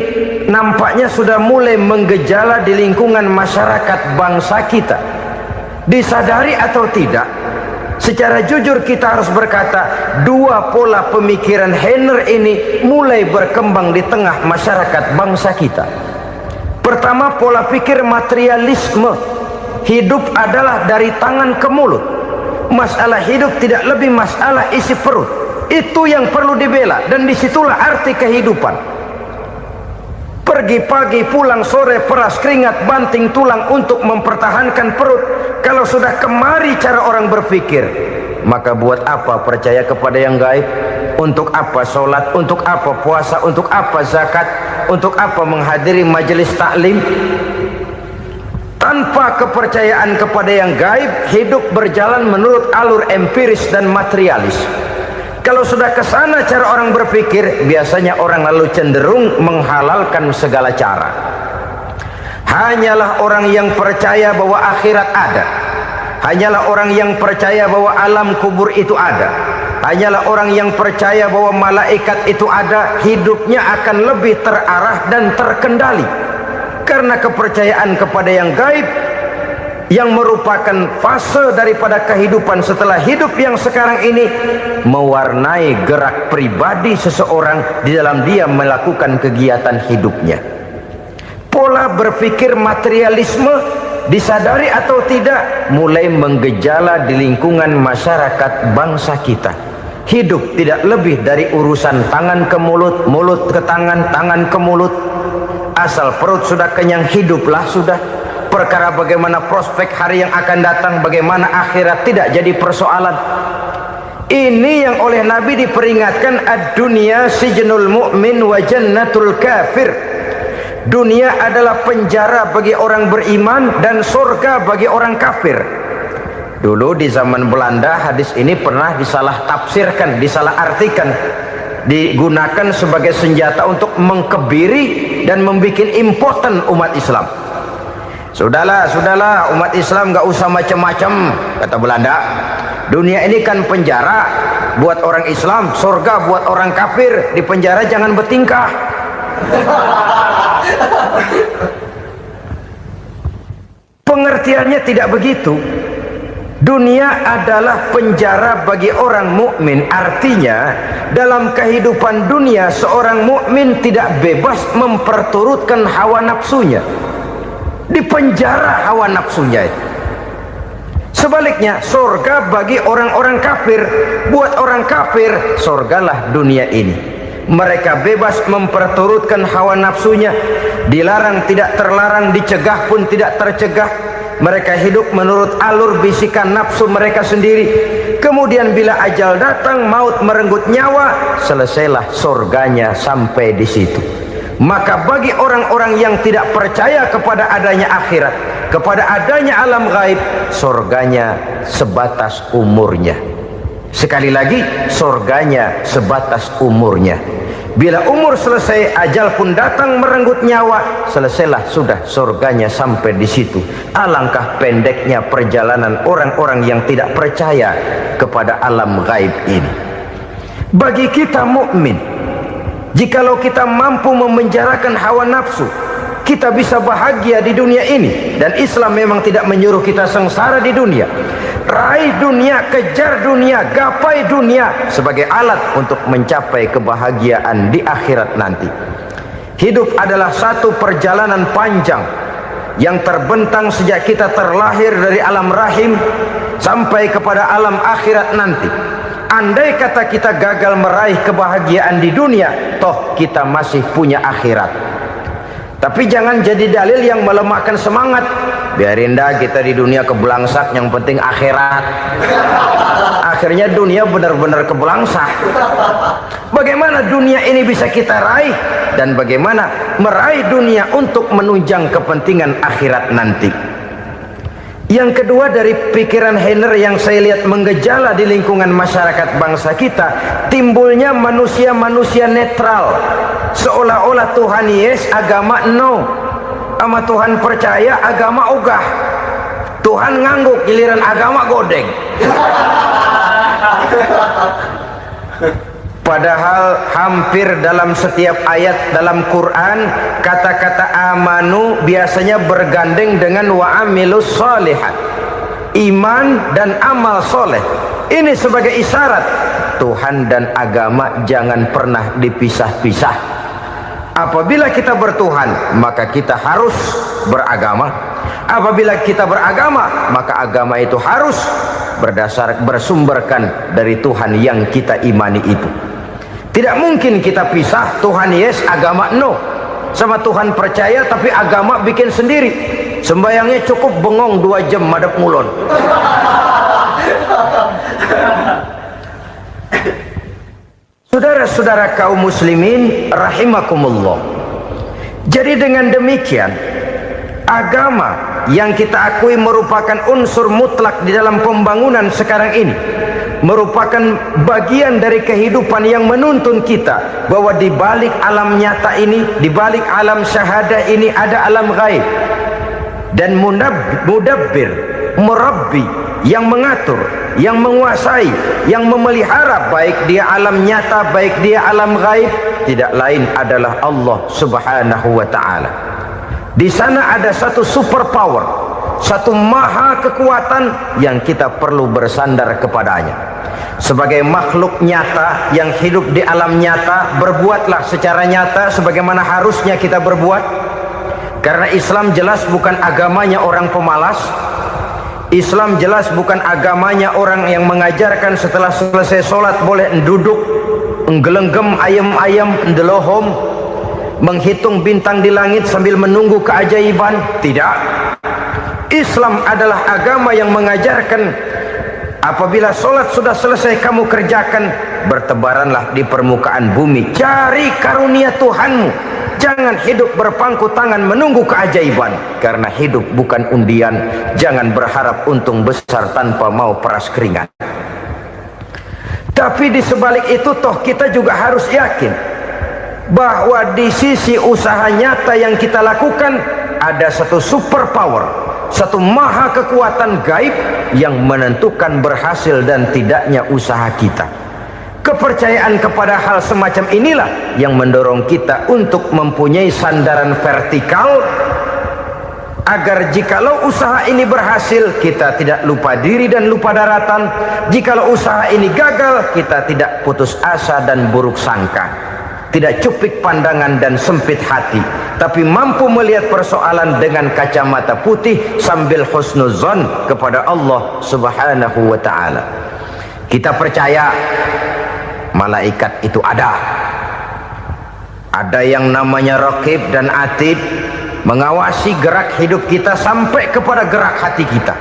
nampaknya sudah mulai menggejala di lingkungan masyarakat bangsa kita. Disadari atau tidak, secara jujur kita harus berkata, dua pola pemikiran Henner ini mulai berkembang di tengah masyarakat bangsa kita. Pertama, pola pikir materialisme. Hidup adalah dari tangan ke mulut. Masalah hidup tidak lebih masalah isi perut. Itu yang perlu dibela, dan disitulah arti kehidupan. Pergi pagi, pulang sore, peras keringat, banting tulang untuk mempertahankan perut. Kalau sudah kemari cara orang berpikir, maka buat apa percaya kepada yang gaib? Untuk apa sholat? Untuk apa puasa? Untuk apa zakat? Untuk apa menghadiri majelis taklim? Tanpa kepercayaan kepada yang gaib, hidup berjalan menurut alur empiris dan materialis. Kalau sudah ke sana cara orang berpikir, biasanya orang lalu cenderung menghalalkan segala cara. Hanyalah orang yang percaya bahwa akhirat ada, hanyalah orang yang percaya bahwa alam kubur itu ada, hanyalah orang yang percaya bahwa malaikat itu ada, hidupnya akan lebih terarah dan terkendali. Karena kepercayaan kepada yang gaib, yang merupakan fase daripada kehidupan setelah hidup yang sekarang ini, mewarnai gerak pribadi seseorang di dalam dia melakukan kegiatan hidupnya. Pola berpikir materialisme, disadari atau tidak, mulai menggejala di lingkungan masyarakat bangsa kita. Hidup tidak lebih dari urusan tangan ke mulut, mulut ke tangan, tangan ke mulut. Asal perut sudah kenyang, hiduplah sudah. Perkara bagaimana prospek hari yang akan datang, bagaimana akhirat, tidak jadi persoalan. Ini yang oleh Nabi diperingatkan, ad-dunya sijnul mu'min wa jannatul kafir. Dunia adalah penjara bagi orang beriman dan surga bagi orang kafir. Dulu di zaman Belanda hadis ini pernah disalah tafsirkan, disalah artikan, digunakan sebagai senjata untuk mengkebiri dan membuat impoten umat Islam. Sudahlah umat Islam gak usah macam-macam, kata Belanda. Dunia ini kan penjara buat orang Islam, surga buat orang kafir. Di penjara jangan bertingkah. Pengertiannya tidak begitu. Dunia adalah penjara bagi orang mukmin. Artinya dalam kehidupan dunia seorang mukmin tidak bebas memperturutkan hawa nafsunya. Di penjara hawa nafsunya itu. Sebaliknya, surga bagi orang-orang kafir. Buat orang kafir, surgalah dunia ini. Mereka bebas memperturutkan hawa nafsunya. Dilarang tidak terlarang, dicegah pun tidak tercegah. Mereka hidup menurut alur bisikan nafsu mereka sendiri. Kemudian bila ajal datang, maut merenggut nyawa, selesailah surganya sampai di situ. Maka bagi orang-orang yang tidak percaya kepada adanya akhirat, kepada adanya alam gaib, surganya sebatas umurnya. Sekali lagi, surganya sebatas umurnya. Bila umur selesai, ajal pun datang merenggut nyawa, selesailah sudah surganya sampai di situ. Alangkah pendeknya perjalanan orang-orang yang tidak percaya kepada alam gaib ini. Bagi kita mukmin, jikalau kita mampu memenjarakan hawa nafsu, kita bisa bahagia di dunia ini. Dan Islam memang tidak menyuruh kita sengsara di dunia. Raih dunia, kejar dunia, gapai dunia sebagai alat untuk mencapai kebahagiaan di akhirat nanti. Hidup adalah satu perjalanan panjang yang terbentang sejak kita terlahir dari alam rahim sampai kepada alam akhirat nanti. Andai kata kita gagal meraih kebahagiaan di dunia, toh kita masih punya akhirat. Tapi jangan jadi dalil yang melemahkan semangat. Biarin dah kita di dunia kebelangsak, yang penting akhirat. Akhirnya dunia benar-benar kebelangsak. Bagaimana dunia ini bisa kita raih, dan bagaimana meraih dunia untuk menunjang kepentingan akhirat nanti. Yang kedua, dari pikiran Heiner yang saya lihat menggejala di lingkungan masyarakat bangsa kita, timbulnya manusia-manusia netral, seolah-olah Tuhan yes, agama no, sama Tuhan percaya, agama ogah. Tuhan ngangguk, giliran agama godeng. Padahal hampir dalam setiap ayat dalam Quran, kata-kata amanu biasanya bergandeng dengan wa amilus sholihat, iman dan amal soleh. Ini sebagai isyarat Tuhan dan agama jangan pernah dipisah-pisah. Apabila kita bertuhan, maka kita harus beragama. Apabila kita beragama, maka agama itu harus bersumberkan dari Tuhan yang kita imani itu. Tidak mungkin kita pisah, Tuhan yes, agama no. Sama Tuhan percaya tapi agama bikin sendiri. Sembayangnya cukup bengong 2 jam madep ngulon. Saudara-saudara kaum muslimin rahimakumullah. Jadi dengan demikian, agama yang kita akui merupakan unsur mutlak di dalam pembangunan sekarang ini, merupakan bagian dari kehidupan yang menuntun kita bahwa di balik alam nyata ini, di balik alam syahadah ini ada alam gaib. Dan mudabbir, murabbi, yang mengatur, yang menguasai, yang memelihara baik dia alam nyata, baik dia alam gaib, tidak lain adalah Allah Subhanahu wa ta'ala. Di sana ada satu super power, satu maha kekuatan yang kita perlu bersandar kepadanya. Sebagai makhluk nyata yang hidup di alam nyata, berbuatlah secara nyata sebagaimana harusnya kita berbuat. Karena Islam jelas bukan agamanya orang pemalas. Islam jelas bukan agamanya orang yang mengajarkan setelah selesai sholat boleh duduk, nggelenggem ayam-ayam, ndelohom, menghitung bintang di langit sambil menunggu keajaiban. Tidak. Islam adalah agama yang mengajarkan apabila sholat sudah selesai kamu kerjakan, bertebaranlah di permukaan bumi, cari karunia Tuhanmu. Jangan hidup berpangku tangan menunggu keajaiban, karena hidup bukan undian. Jangan berharap untung besar tanpa mau peras keringat. Tapi di sebalik itu toh kita juga harus yakin bahwa di sisi usaha nyata yang kita lakukan ada satu super power, satu maha kekuatan gaib yang menentukan berhasil dan tidaknya usaha kita. Kepercayaan kepada hal semacam inilah yang mendorong kita untuk mempunyai sandaran vertikal, agar jikalau usaha ini berhasil, kita tidak lupa diri dan lupa daratan. Jikalau usaha ini gagal, kita tidak putus asa dan buruk sangka, tidak cupik pandangan dan sempit hati, tapi mampu melihat persoalan dengan kacamata putih sambil husnuzon kepada Allah Subhanahu wa ta'ala. Kita percaya malaikat itu ada yang namanya raqib dan atid, mengawasi gerak hidup kita sampai kepada gerak hati kita.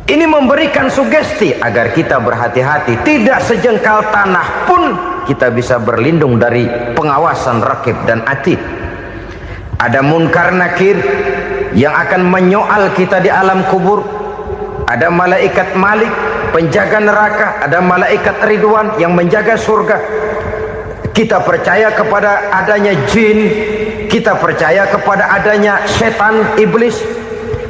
Ini memberikan sugesti agar kita berhati-hati, tidak sejengkal tanah pun kita bisa berlindung dari pengawasan raqib dan atid. Ada munkar nakir yang akan menyoal kita di alam kubur. Ada malaikat Malik, penjaga neraka. Ada malaikat Ridwan yang menjaga surga. Kita percaya kepada adanya jin, kita percaya kepada adanya setan, iblis.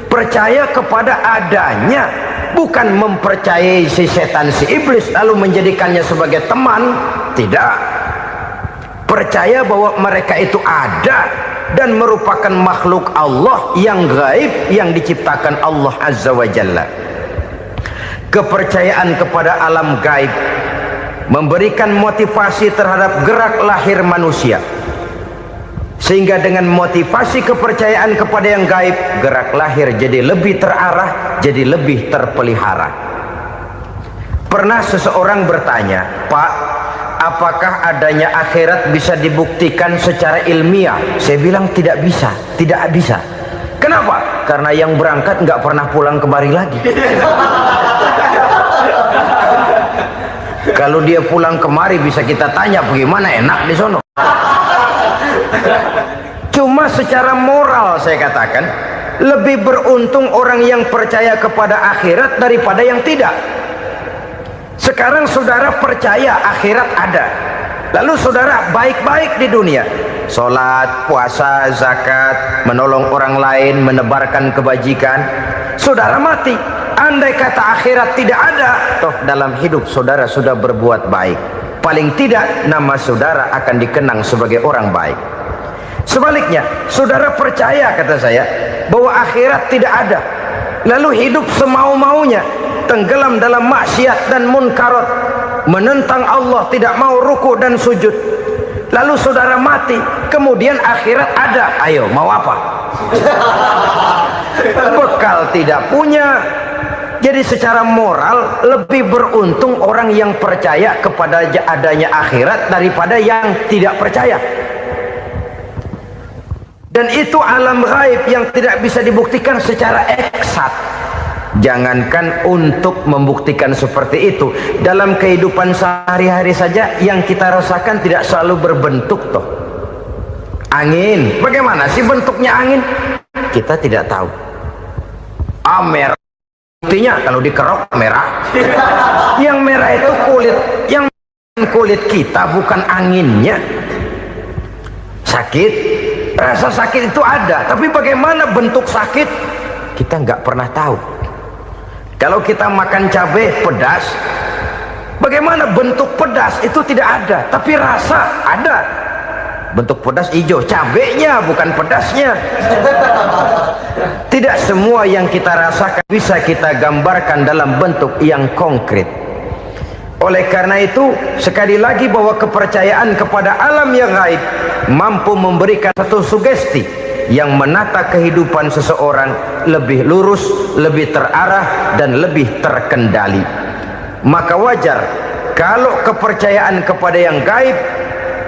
Percaya kepada adanya, bukan mempercayai si setan, si iblis lalu menjadikannya sebagai teman. Tidak. Percaya bahwa mereka itu ada dan merupakan makhluk Allah yang gaib yang diciptakan Allah Azza wa Jalla. Kepercayaan kepada alam gaib memberikan motivasi terhadap gerak lahir manusia, sehingga dengan motivasi kepercayaan kepada yang gaib, gerak lahir jadi lebih terarah, jadi lebih terpelihara. Pernah seseorang bertanya, "Pak, apakah adanya akhirat bisa dibuktikan secara ilmiah?" Saya bilang tidak bisa, tidak bisa. Kenapa? Karena yang berangkat nggak pernah pulang kemari lagi. Kalau dia pulang kemari bisa kita tanya bagaimana enak di sono. Cuma secara moral saya katakan, lebih beruntung orang yang percaya kepada akhirat daripada yang tidak. Sekarang saudara percaya akhirat ada, lalu saudara baik-baik di dunia, sholat, puasa, zakat, menolong orang lain, menebarkan kebajikan. Saudara mati, andai kata akhirat tidak ada, toh dalam hidup saudara sudah berbuat baik, paling tidak nama saudara akan dikenang sebagai orang baik. Sebaliknya, saudara percaya, kata saya, bahwa akhirat tidak ada, lalu hidup semau-maunya, tenggelam dalam maksiat dan munkarat, menentang Allah, tidak mau ruku dan sujud, lalu saudara mati, kemudian akhirat ada, ayo mau apa? Bekal tidak punya. Jadi secara moral lebih beruntung orang yang percaya kepada adanya akhirat daripada yang tidak percaya. Dan itu alam gaib yang tidak bisa dibuktikan secara eksat. Jangankan untuk membuktikan seperti itu, dalam kehidupan sehari-hari saja yang kita rasakan tidak selalu berbentuk toh. Angin, bagaimana sih bentuknya angin? Kita tidak tahu. Merah, buktinya kalau dikerok merah. Yang merah itu kulit, yang kulit kita bukan anginnya. Sakit, rasa sakit itu ada, tapi bagaimana bentuk sakit kita nggak pernah tahu. Kalau kita makan cabai pedas, bagaimana bentuk pedas itu tidak ada, tapi rasa ada. Bentuk pedas hijau, cabainya bukan pedasnya. Tidak semua yang kita rasakan bisa kita gambarkan dalam bentuk yang konkret. Oleh karena itu, sekali lagi bahwa kepercayaan kepada alam yang gaib mampu memberikan satu sugesti yang menata kehidupan seseorang lebih lurus, lebih terarah, dan lebih terkendali. Maka wajar kalau kepercayaan kepada yang gaib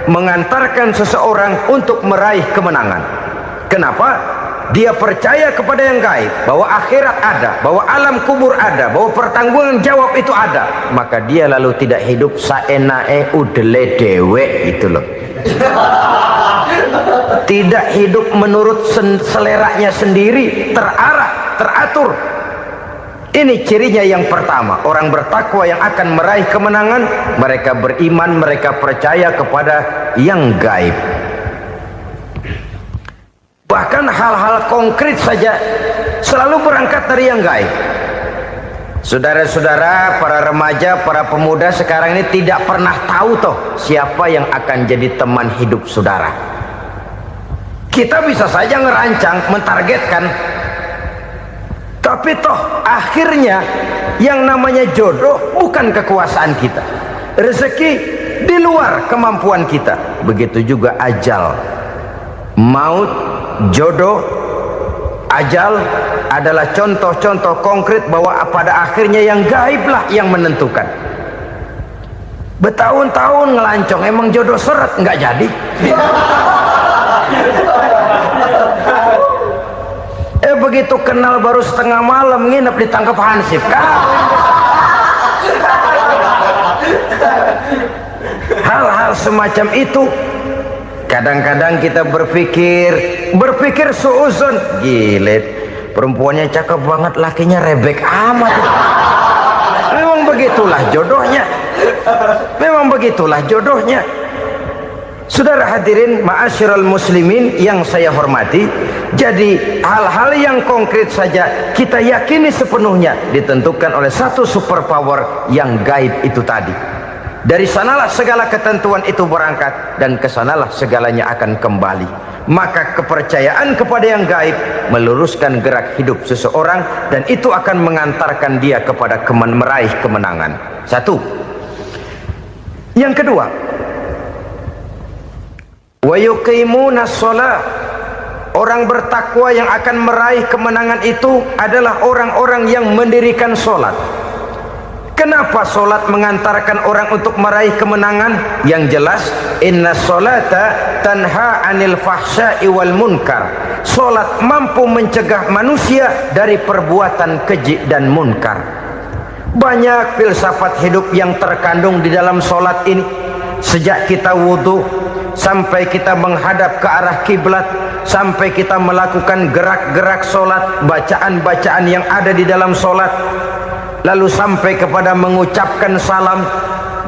mengantarkan seseorang untuk meraih kemenangan. Kenapa? Dia percaya kepada yang gaib, bahwa akhirat ada, bahwa alam kubur ada, bahwa pertanggungan jawab itu ada, maka dia lalu tidak hidup saenae udele dewe, itu loh. Tidak hidup menurut seleranya sendiri, terarah, teratur. Ini cirinya yang pertama, orang bertakwa yang akan meraih kemenangan, mereka beriman, mereka percaya kepada yang gaib. Bahkan hal-hal konkret saja selalu berangkat dari yang gaib. Saudara-saudara, para remaja, para pemuda sekarang ini tidak pernah tahu toh siapa yang akan jadi teman hidup saudara. Kita bisa saja ngerancang, mentargetkan, tapi toh akhirnya yang namanya jodoh bukan kekuasaan kita. Rezeki di luar kemampuan kita. Begitu juga ajal, maut, jodoh, ajal adalah contoh-contoh konkret bahwa pada akhirnya yang gaib lah yang menentukan. Bertahun-tahun ngelancong, emang jodoh seret nggak jadi. Begitu kenal baru setengah malam nginep ditangkap hansip kan. Hal-hal semacam itu kadang-kadang kita berpikir suuzon, gilet, perempuannya cakep banget, lakinya rebek amat. Memang begitulah jodohnya. Memang begitulah jodohnya. Saudara hadirin ma'asyiral muslimin yang saya hormati, jadi hal-hal yang konkret saja kita yakini sepenuhnya ditentukan oleh satu superpower yang gaib itu tadi. Dari sanalah segala ketentuan itu berangkat, dan kesanalah segalanya akan kembali. Maka kepercayaan kepada yang gaib meluruskan gerak hidup seseorang, dan itu akan mengantarkan dia kepada meraih kemenangan. Satu. Yang kedua, wa yuqimunas shalah. Orang bertakwa yang akan meraih kemenangan itu adalah orang-orang yang mendirikan sholat. Kenapa sholat mengantarkan orang untuk meraih kemenangan? Yang jelas, inna sholata tanha anil fahsya'i wal munkar. Sholat mampu mencegah manusia dari perbuatan keji dan munkar. Banyak filsafat hidup yang terkandung di dalam sholat ini. Sejak kita wudhu sampai kita menghadap ke arah kiblat, sampai kita melakukan gerak-gerak sholat, bacaan-bacaan yang ada di dalam sholat, lalu sampai kepada mengucapkan salam.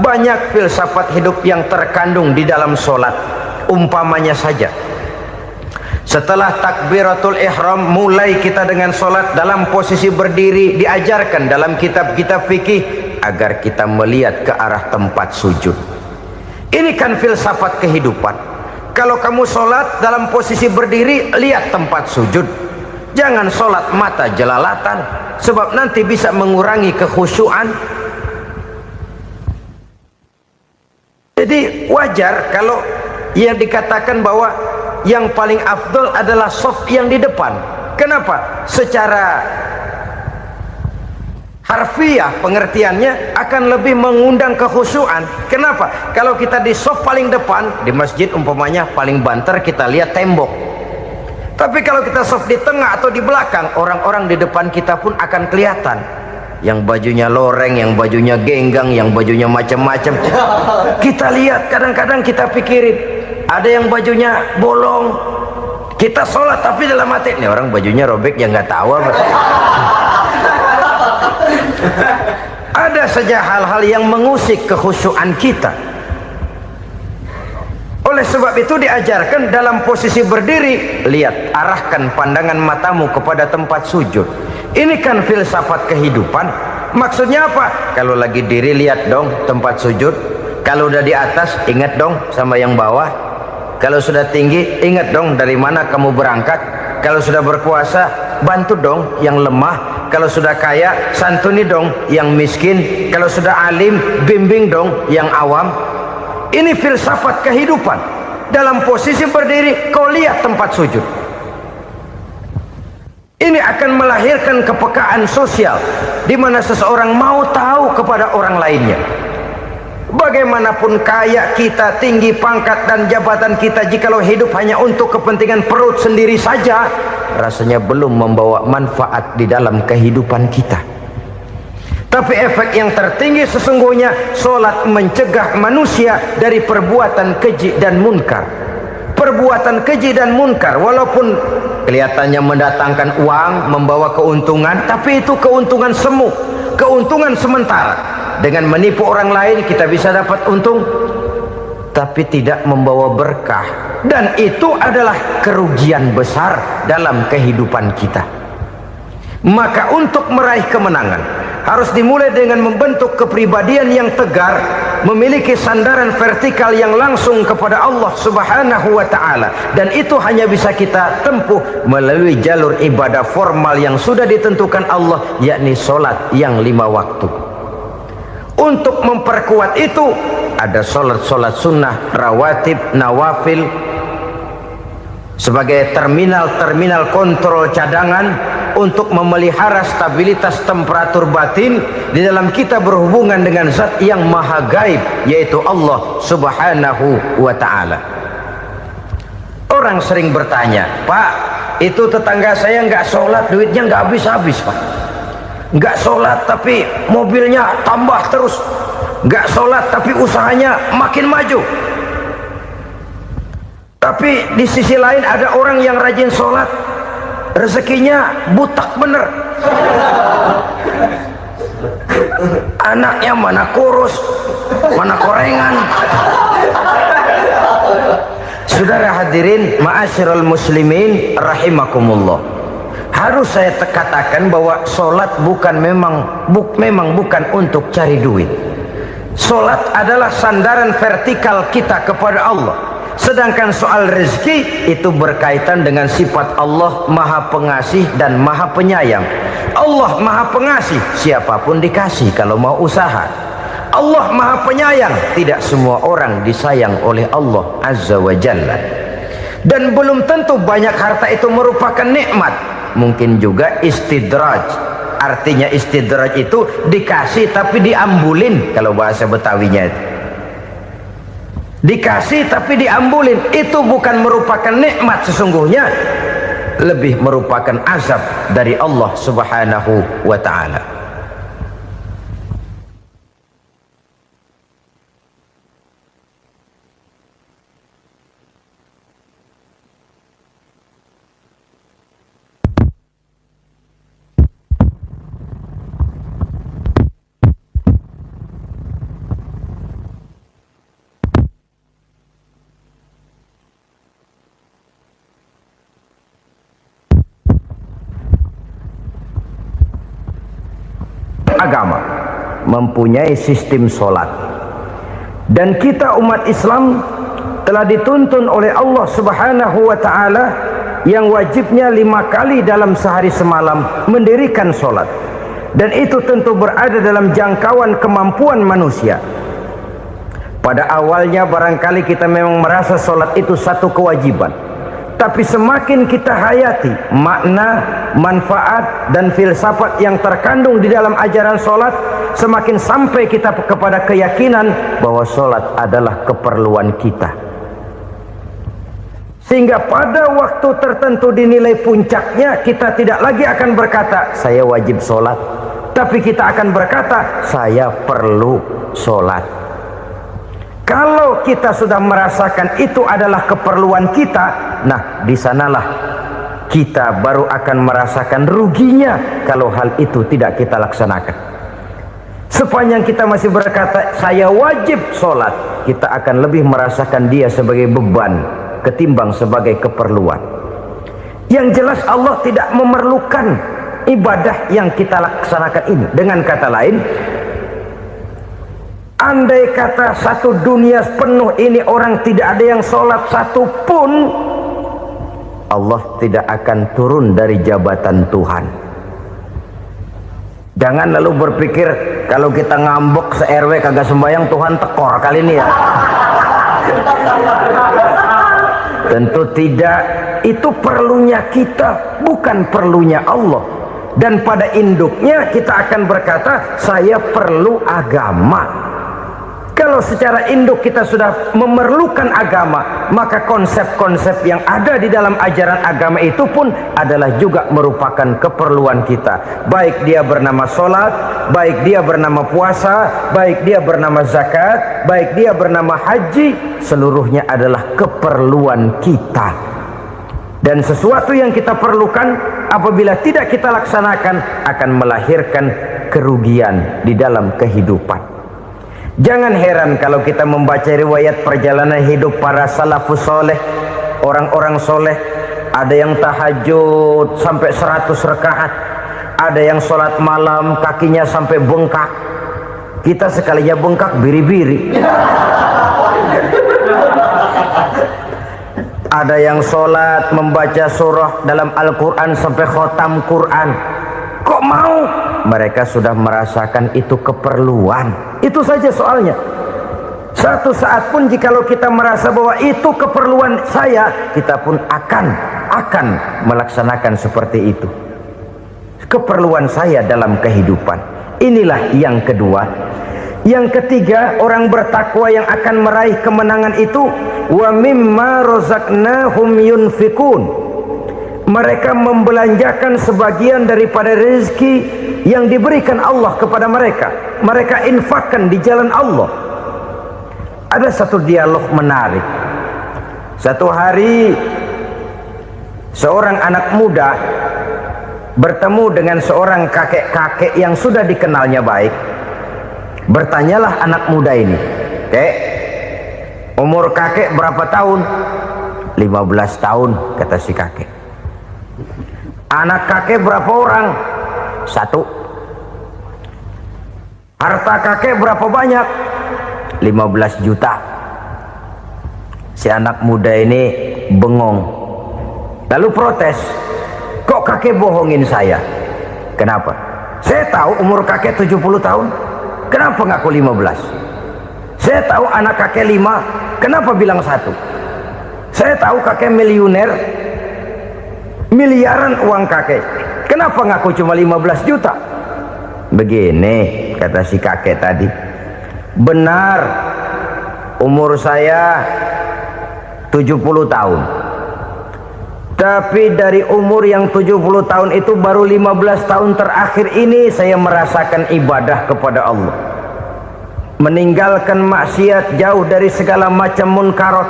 Banyak filsafat hidup yang terkandung di dalam sholat. Umpamanya saja, setelah takbiratul ihram, mulai kita dengan sholat dalam posisi berdiri. Diajarkan dalam kitab-kitab fikih agar kita melihat ke arah tempat sujud. Ini kan filsafat kehidupan. Kalau kamu sholat dalam posisi berdiri, lihat tempat sujud. Jangan sholat mata jelalatan, sebab nanti bisa mengurangi kekhusyuan. Jadi wajar kalau yang dikatakan bahwa yang paling afdol adalah shaf yang di depan. Kenapa? Secara harfiah pengertiannya akan lebih mengundang kekhusyuan. Kenapa? Kalau kita di shaf paling depan di masjid umpamanya paling banter kita lihat tembok. Tapi kalau kita shaf di tengah atau di belakang, orang-orang di depan kita pun akan kelihatan. Yang bajunya loreng, yang bajunya genggang, yang bajunya macam-macam. Kita lihat, kadang-kadang kita pikirin, ada yang bajunya bolong. Kita sholat tapi dalam hati, nih orang bajunya robek yang nggak tahu apa. Ada saja hal-hal yang mengusik kekhusyuan kita. Oleh sebab itu diajarkan dalam posisi berdiri, lihat, arahkan pandangan matamu kepada tempat sujud. Ini kan filsafat kehidupan. Maksudnya apa? Kalau lagi diri, lihat dong tempat sujud. Kalau udah di atas, ingat dong sama yang bawah. Kalau sudah tinggi, ingat dong dari mana kamu berangkat. Kalau sudah berkuasa, bantu dong yang lemah. Kalau sudah kaya, santuni dong yang miskin. Kalau sudah alim, bimbing dong yang awam. Ini filsafat kehidupan. Dalam posisi berdiri, kau lihat tempat sujud. Ini akan melahirkan kepekaan sosial, di mana seseorang mau tahu kepada orang lainnya. Bagaimanapun kaya kita, tinggi pangkat dan jabatan kita, jikalau hidup hanya untuk kepentingan perut sendiri saja, rasanya belum membawa manfaat di dalam kehidupan kita. Tapi efek yang tertinggi sesungguhnya, sholat mencegah manusia dari perbuatan keji dan munkar. Perbuatan keji dan munkar, walaupun kelihatannya mendatangkan uang, membawa keuntungan, tapi itu keuntungan semu, keuntungan sementara. Dengan menipu orang lain kita bisa dapat untung, tapi tidak membawa berkah, dan itu adalah kerugian besar dalam kehidupan kita. Maka untuk meraih kemenangan harus dimulai dengan membentuk kepribadian yang tegar, memiliki sandaran vertikal yang langsung kepada Allah Subhanahu wa ta'ala, dan itu hanya bisa kita tempuh melalui jalur ibadah formal yang sudah ditentukan Allah, yakni sholat yang 5 waktu. Untuk memperkuat itu ada sholat-sholat sunnah, rawatib, nawafil sebagai terminal kontrol cadangan untuk memelihara stabilitas temperatur batin di dalam kita berhubungan dengan zat yang maha gaib, yaitu Allah Subhanahu wa ta'ala. Orang sering bertanya, Pak, itu tetangga saya nggak sholat, duitnya nggak habis-habis, Pak. Nggak sholat tapi mobilnya tambah terus, nggak sholat tapi usahanya makin maju. Tapi di sisi lain ada orang yang rajin sholat, rezekinya butak bener. Anaknya mana kurus, mana korengan. Saudara hadirin ma'asyiral muslimin rahimakumullah, harus saya katakan bahwa sholat memang bukan untuk cari duit. Salat adalah sandaran vertikal kita kepada Allah. Sedangkan soal rezeki itu berkaitan dengan sifat Allah Maha Pengasih dan Maha Penyayang. Allah Maha Pengasih, siapapun dikasih kalau mau usaha. Allah Maha Penyayang, tidak semua orang disayang oleh Allah Azza wa Jalla. Dan belum tentu banyak harta itu merupakan nikmat. Mungkin juga istidraj. Artinya istidraj itu dikasih tapi diambulin, kalau bahasa Betawinya itu. Dikasih tapi diambulin, itu bukan merupakan nikmat sesungguhnya, lebih merupakan azab dari Allah Subhanahu wa ta'ala. Agama mempunyai sistem solat, dan kita umat Islam telah dituntun oleh Allah Subhanahu wa ta'ala yang wajibnya 5 kali dalam sehari semalam mendirikan solat, dan itu tentu berada dalam jangkauan kemampuan manusia. Pada awalnya barangkali kita memang merasa solat itu satu kewajiban, tapi semakin kita hayati makna, manfaat dan filsafat yang terkandung di dalam ajaran solat, semakin sampai kita kepada keyakinan bahwa solat adalah keperluan kita. Sehingga pada waktu tertentu dinilai puncaknya, kita tidak lagi akan berkata saya wajib solat, tapi kita akan berkata saya perlu solat. Kalau kita sudah merasakan itu adalah keperluan kita, nah di sanalah kita baru akan merasakan ruginya kalau hal itu tidak kita laksanakan. Sepanjang kita masih berkata saya wajib sholat, kita akan lebih merasakan dia sebagai beban ketimbang sebagai keperluan. Yang jelas Allah tidak memerlukan ibadah yang kita laksanakan ini. Dengan kata lain, andai kata satu dunia penuh ini orang tidak ada yang sholat satu pun, Allah tidak akan turun dari jabatan Tuhan. Jangan lalu berpikir kalau kita ngambek se-RW kagak sembahyang Tuhan tekor kali ini ya. Tentu tidak. Itu perlunya kita, bukan perlunya Allah. Dan pada induknya kita akan berkata saya perlu agama. Kalau secara induk kita sudah memerlukan agama, maka konsep-konsep yang ada di dalam ajaran agama itu pun adalah juga merupakan keperluan kita. Baik dia bernama sholat, baik dia bernama puasa, baik dia bernama zakat, baik dia bernama haji, seluruhnya adalah keperluan kita. Dan sesuatu yang kita perlukan apabila tidak kita laksanakan akan melahirkan kerugian di dalam kehidupan. Jangan heran kalau kita membaca riwayat perjalanan hidup para salafus soleh, orang-orang soleh. Ada yang tahajud sampai 100 rakaat, ada yang sholat malam kakinya sampai bengkak. Kita sekalinya bengkak biri-biri. Ada yang sholat membaca surah dalam Al-Quran sampai khotam Quran. Kok mau? Mereka sudah merasakan itu keperluan. Itu saja soalnya. Satu saat pun jikalau kita merasa bahwa itu keperluan saya, kita pun akan melaksanakan seperti itu. Keperluan saya dalam kehidupan. Inilah yang kedua. Yang ketiga, orang bertakwa yang akan meraih kemenangan itu, wa mimma razaqnahum yunfikun. Mereka membelanjakan sebagian daripada rezeki yang diberikan Allah kepada mereka. Mereka infakkan di jalan Allah. Ada satu dialog menarik. Satu hari seorang anak muda bertemu dengan seorang kakek-kakek yang sudah dikenalnya baik. Bertanyalah anak muda ini, "Kek, umur kakek berapa tahun?" 15 tahun, kata si kakek. "Anak kakek berapa orang?" 1. "Harta kakek berapa banyak?" 15 juta. Si anak muda ini bengong, lalu protes, kok kakek bohongin saya? Kenapa? Saya tahu umur kakek 70 tahun, kenapa ngaku 15? Saya tahu anak kakek 5, kenapa bilang 1? Saya tahu kakek miliuner, miliaran uang kakek, kenapa ngaku cuma 15 juta? Begini kata si kakek tadi, benar umur saya 70 tahun, tapi dari umur yang 70 tahun itu baru 15 tahun terakhir ini saya merasakan ibadah kepada Allah, meninggalkan maksiat, jauh dari segala macam munkarat.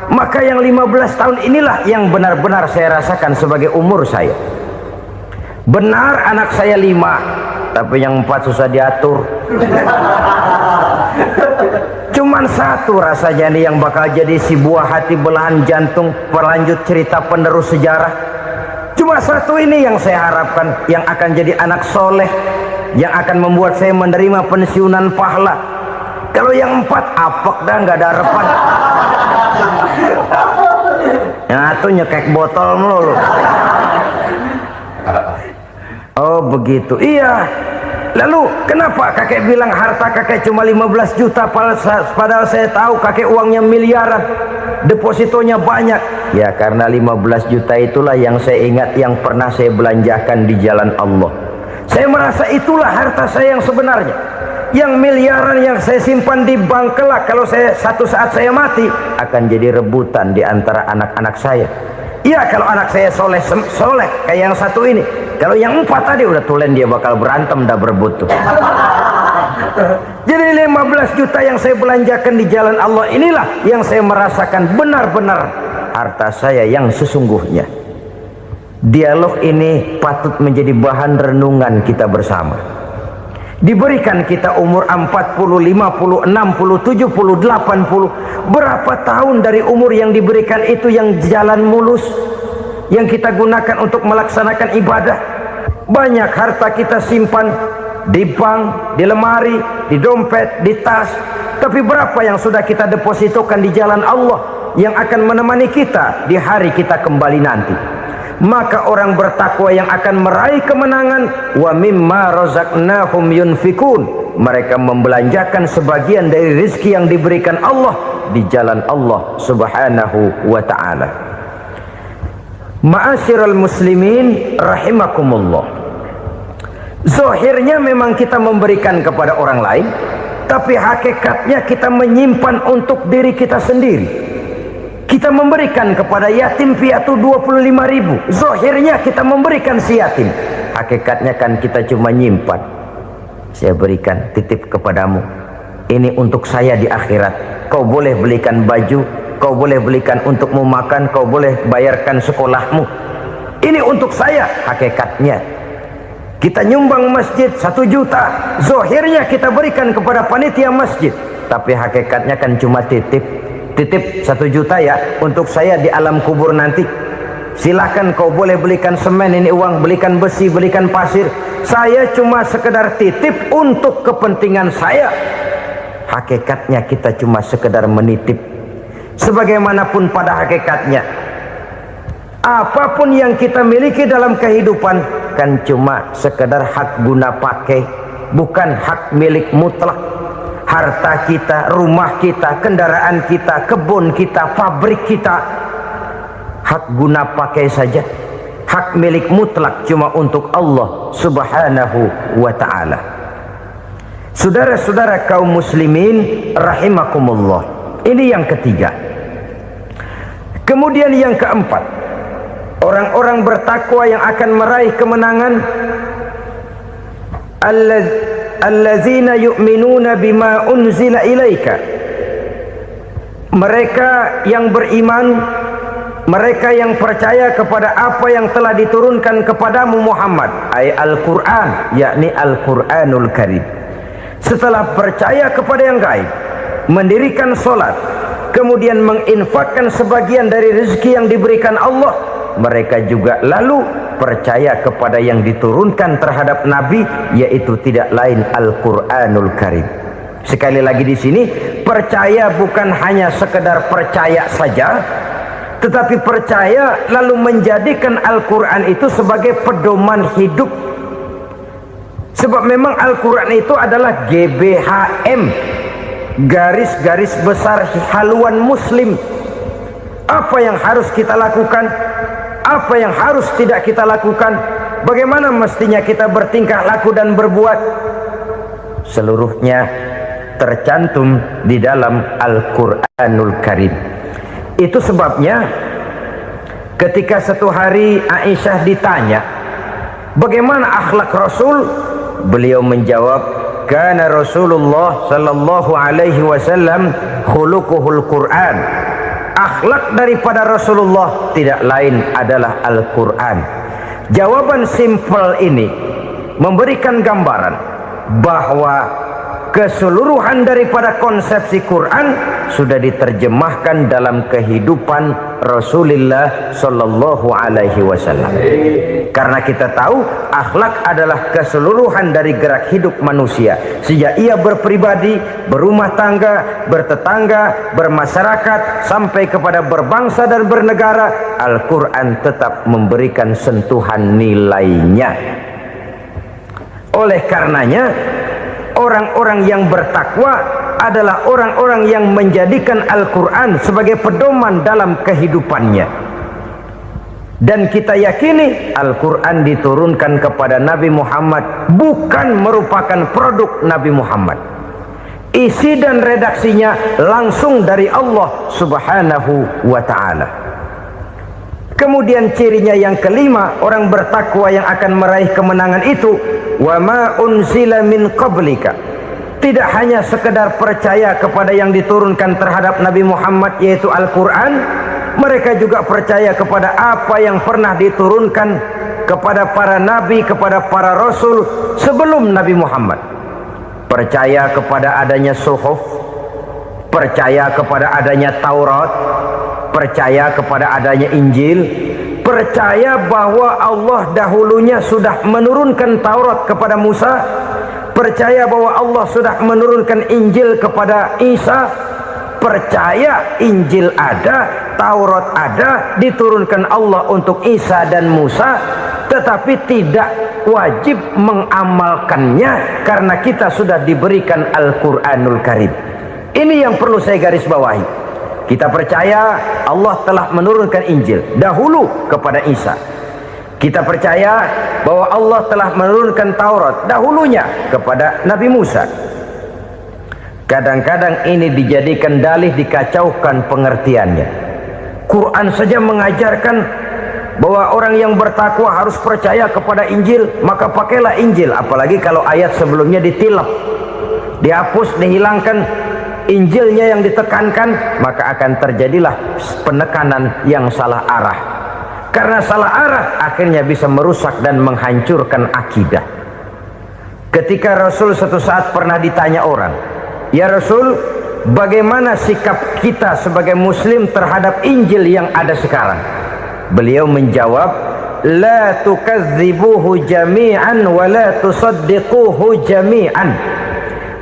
Maka yang 15 tahun inilah yang benar-benar saya rasakan sebagai umur saya. Benar anak saya 5, tapi yang 4 susah diatur. Cuman 1 rasanya nih yang bakal jadi si buah hati, belahan jantung, pelanjut cerita penerus sejarah. Cuma 1 ini yang saya harapkan, yang akan jadi anak soleh, yang akan membuat saya menerima pensiunan pahala. Kalau yang 4 apek dah, nggak ada harapan. Yang 1 nyekek botol melulu. Oh begitu, iya. Lalu kenapa kakek bilang harta kakek cuma 15 juta padahal saya tahu kakek uangnya miliaran, depositonya banyak? Ya karena 15 juta itulah yang saya ingat yang pernah saya belanjakan di jalan Allah. Saya merasa itulah harta saya yang sebenarnya. Yang miliaran yang saya simpan di bank kelak, kalau satu saat saya mati, akan jadi rebutan di antara anak-anak saya. Iya kalau anak saya soleh kayak yang 1 ini. Kalau yang 4 tadi udah tulen dia bakal berantem, dah berebut tuh. Jadi 15 juta yang saya belanjakan di jalan Allah inilah yang saya merasakan benar-benar harta saya yang sesungguhnya. Dialog ini patut menjadi bahan renungan kita bersama. Diberikan kita umur 40, 50, 60, 70, 80. Berapa tahun dari umur yang diberikan itu yang jalan mulus, yang kita gunakan untuk melaksanakan ibadah? Banyak harta kita simpan di bank, di lemari, di dompet, di tas. Tapi berapa yang sudah kita depositokan di jalan Allah yang akan menemani kita di hari kita kembali nanti? Maka orang bertakwa yang akan meraih kemenangan, wa mimma razaqnahum yunfikun, mereka membelanjakan sebagian dari rezeki yang diberikan Allah di jalan Allah subhanahu wa ta'ala. Ma'asyiral muslimin rahimakumullah, zahirnya memang kita memberikan kepada orang lain, tapi hakikatnya kita menyimpan untuk diri kita sendiri. Kita memberikan kepada yatim piatu 25.000. Zahirnya kita memberikan si yatim, hakikatnya kan kita cuma nyimpan. Saya berikan, titip kepadamu, ini untuk saya di akhirat. Kau boleh belikan baju, kau boleh belikan untukmu makan, kau boleh bayarkan sekolahmu. Ini untuk saya. Hakikatnya kita nyumbang masjid 1 juta, zahirnya kita berikan kepada panitia masjid, tapi hakikatnya kan cuma titip 1 juta ya untuk saya di alam kubur nanti. Silahkan kau boleh belikan semen, ini uang, belikan besi, belikan pasir, saya cuma sekedar titip untuk kepentingan saya. Hakikatnya kita cuma sekedar menitip. Sebagaimanapun pada hakikatnya, apapun yang kita miliki dalam kehidupan kan cuma sekedar hak guna pakai, bukan hak milik mutlak. Harta kita, rumah kita, kendaraan kita, kebun kita, pabrik kita, hak guna pakai saja. Hak milik mutlak cuma untuk Allah subhanahu wa ta'ala. Saudara-saudara kaum muslimin rahimakumullah, ini yang ketiga. Kemudian yang keempat, orang-orang bertakwa yang akan meraih kemenangan, allazina yu'minuna bima unzila ilaika, mereka yang beriman, mereka yang percaya kepada apa yang telah diturunkan kepadamu Muhammad, ay Al-Quran, yakni Al-Quranul Karim. Setelah percaya kepada yang gaib, mendirikan solat, kemudian menginfakkan sebagian dari rezeki yang diberikan Allah, mereka juga lalu percaya kepada yang diturunkan terhadap Nabi, yaitu tidak lain Al-Quranul Karim. Sekali lagi di sini, percaya bukan hanya sekedar percaya saja, tetapi percaya lalu menjadikan Al-Quran itu sebagai pedoman hidup. Sebab memang Al-Quran itu adalah GBHM, garis-garis besar haluan muslim. Apa yang harus kita lakukan, apa yang harus tidak kita lakukan, bagaimana mestinya kita bertingkah laku dan berbuat, seluruhnya tercantum di dalam Al-Quranul Karim. Itu sebabnya ketika satu hari Aisyah ditanya bagaimana akhlak Rasul, beliau menjawab, kana Rasulullah sallallahu alaihi wasallam khuluquhul Quran. Akhlak daripada Rasulullah tidak lain adalah Al-Quran. Jawaban simpel ini memberikan gambaran bahwa keseluruhan daripada konsepsi Quran sudah diterjemahkan dalam kehidupan Rasulullah sallallahu alaihi wasallam. Karena kita tahu akhlak adalah keseluruhan dari gerak hidup manusia. Sejak ia berpribadi, berumah tangga, bertetangga, bermasyarakat, sampai kepada berbangsa dan bernegara, Al-Quran tetap memberikan sentuhan nilainya. Oleh karenanya, orang-orang yang bertakwa adalah orang-orang yang menjadikan Al-Quran sebagai pedoman dalam kehidupannya. Dan kita yakini Al-Quran diturunkan kepada Nabi Muhammad bukan merupakan produk Nabi Muhammad. Isi dan redaksinya langsung dari Allah Subhanahu wa ta'ala. Kemudian cirinya yang kelima, orang bertakwa yang akan meraih kemenangan itu, wa ma unzila min qablika. Tidak hanya sekedar percaya kepada yang diturunkan terhadap Nabi Muhammad yaitu Al-Quran, mereka juga percaya kepada apa yang pernah diturunkan kepada para nabi, kepada para rasul sebelum Nabi Muhammad. Percaya kepada adanya suhuf, percaya kepada adanya Taurat, percaya kepada adanya Injil, percaya bahwa Allah dahulunya sudah menurunkan Taurat kepada Musa, percaya bahwa Allah sudah menurunkan Injil kepada Isa, percaya Injil ada, Taurat ada, diturunkan Allah untuk Isa dan Musa, tetapi tidak wajib mengamalkannya karena kita sudah diberikan Al-Quranul Karim. Ini yang perlu saya garis bawahi. Kita percaya Allah telah menurunkan Injil dahulu kepada Isa. Kita percaya bahwa Allah telah menurunkan Taurat dahulunya kepada Nabi Musa. Kadang-kadang ini dijadikan dalih, dikacaukan pengertiannya. Quran saja mengajarkan bahwa orang yang bertakwa harus percaya kepada Injil, maka pakailah Injil. Apalagi kalau ayat sebelumnya ditilap, dihapus, dihilangkan, Injilnya yang ditekankan, maka akan terjadilah penekanan yang salah arah. Karena salah arah akhirnya bisa merusak dan menghancurkan akidah. Ketika Rasul suatu saat pernah ditanya orang, "Ya Rasul, bagaimana sikap kita sebagai muslim terhadap Injil yang ada sekarang?" Beliau menjawab, "La tukadzibuhu jami'an wa la tusaddiquhu jami'an."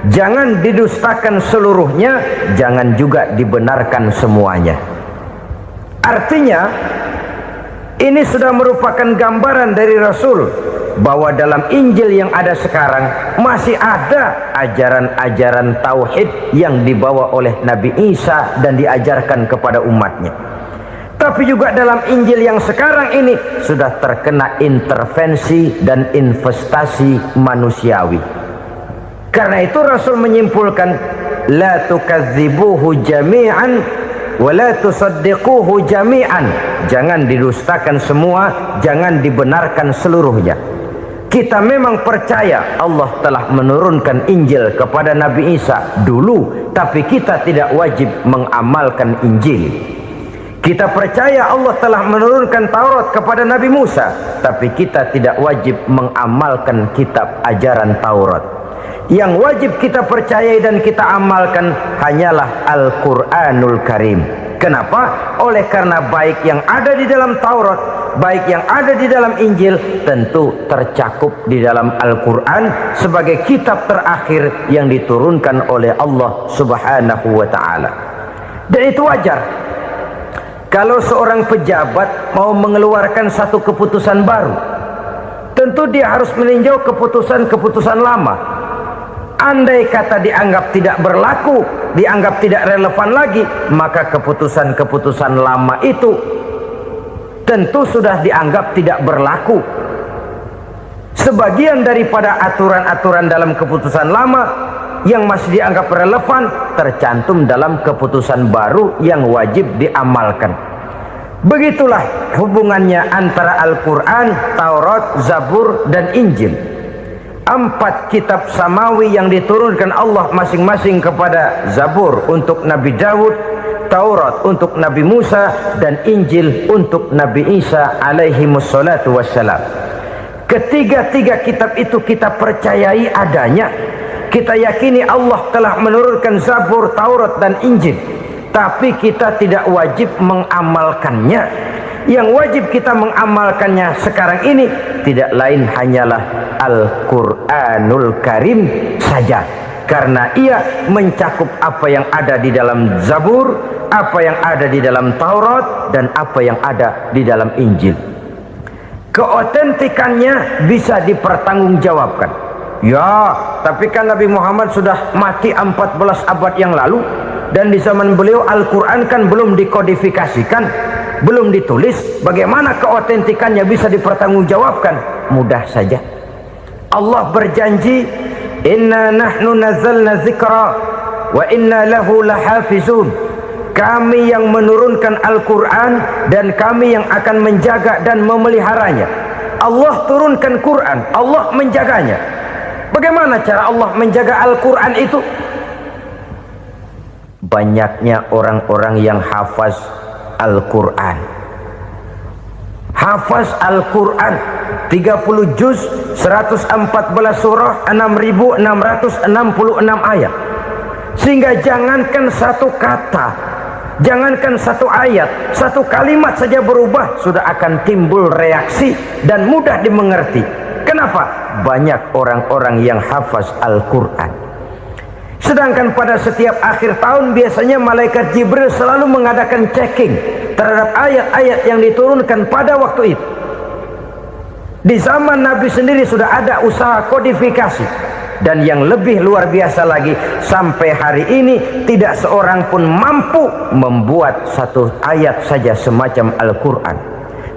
Jangan didustakan seluruhnya, jangan juga dibenarkan semuanya. Artinya, ini sudah merupakan gambaran dari Rasul bahwa dalam Injil yang ada sekarang masih ada ajaran-ajaran tauhid yang dibawa oleh Nabi Isa dan diajarkan kepada umatnya. Tapi juga dalam Injil yang sekarang ini sudah terkena intervensi dan investasi manusiawi. Karena itu Rasul menyimpulkan, la tukadzibuhu jami'an wa la tusaddiquhu jami'an. Jangan didustakan semua, jangan dibenarkan seluruhnya. Kita memang percaya Allah telah menurunkan Injil kepada Nabi Isa dulu, tapi kita tidak wajib mengamalkan Injil. Kita percaya Allah telah menurunkan Taurat kepada Nabi Musa, tapi kita tidak wajib mengamalkan kitab ajaran Taurat. Yang wajib kita percayai dan kita amalkan hanyalah Al-Quranul Karim. Kenapa? Oleh karena baik yang ada di dalam Taurat, baik yang ada di dalam Injil, tentu tercakup di dalam Al-Quran sebagai kitab terakhir yang diturunkan oleh Allah Subhanahu wa ta'ala. Dan itu wajar. Kalau seorang pejabat mau mengeluarkan satu keputusan baru, tentu dia harus meninjau keputusan-keputusan lama. Andai kata dianggap tidak berlaku, dianggap tidak relevan lagi, maka keputusan-keputusan lama itu tentu sudah dianggap tidak berlaku. Sebagian daripada aturan-aturan dalam keputusan lama yang masih dianggap relevan tercantum dalam keputusan baru yang wajib diamalkan. Begitulah hubungannya antara Al-Quran, Taurat, Zabur, dan Injil. 4 kitab samawi yang diturunkan Allah masing-masing kepada Zabur untuk Nabi Daud, Taurat untuk Nabi Musa, dan Injil untuk Nabi Isa alaihi wassalatu wassalam. Ketiga-tiga kitab itu kita percayai adanya. Kita yakini Allah telah menurunkan Zabur, Taurat, dan Injil. Tapi kita tidak wajib mengamalkannya. Yang wajib kita mengamalkannya sekarang ini tidak lain hanyalah Al-Quranul Karim saja. Karena ia mencakup apa yang ada di dalam Zabur, apa yang ada di dalam Taurat, dan apa yang ada di dalam Injil. Keotentikannya bisa dipertanggungjawabkan. Ya, tapi kan Nabi Muhammad sudah mati 14 abad yang lalu, dan di zaman beliau Al-Quran kan belum dikodifikasikan, belum ditulis. Bagaimana keotentikannya bisa dipertanggungjawabkan? Mudah saja. Allah berjanji, inna nahnu nazzalna dzikra wa inna lahu lahafizun. Kami yang menurunkan Al-Quran dan kami yang akan menjaga dan memeliharanya. Allah turunkan Quran, Allah menjaganya. Bagaimana cara Allah menjaga Al-Quran itu? Banyaknya orang-orang yang hafaz Al-Quran. Hafaz Al-Quran 30 juz, 114 surah, 6.666 ayat. Sehingga jangankan satu kata, jangankan satu ayat, satu kalimat saja berubah sudah akan timbul reaksi dan mudah dimengerti. Kenapa? Banyak orang-orang yang hafaz Al-Quran. Sedangkan pada setiap akhir tahun biasanya malaikat Jibril selalu mengadakan checking terhadap ayat-ayat yang diturunkan pada waktu itu. Di zaman Nabi sendiri sudah ada usaha kodifikasi. Dan yang lebih luar biasa lagi, sampai hari ini tidak seorang pun mampu membuat satu ayat saja semacam Al-Quran.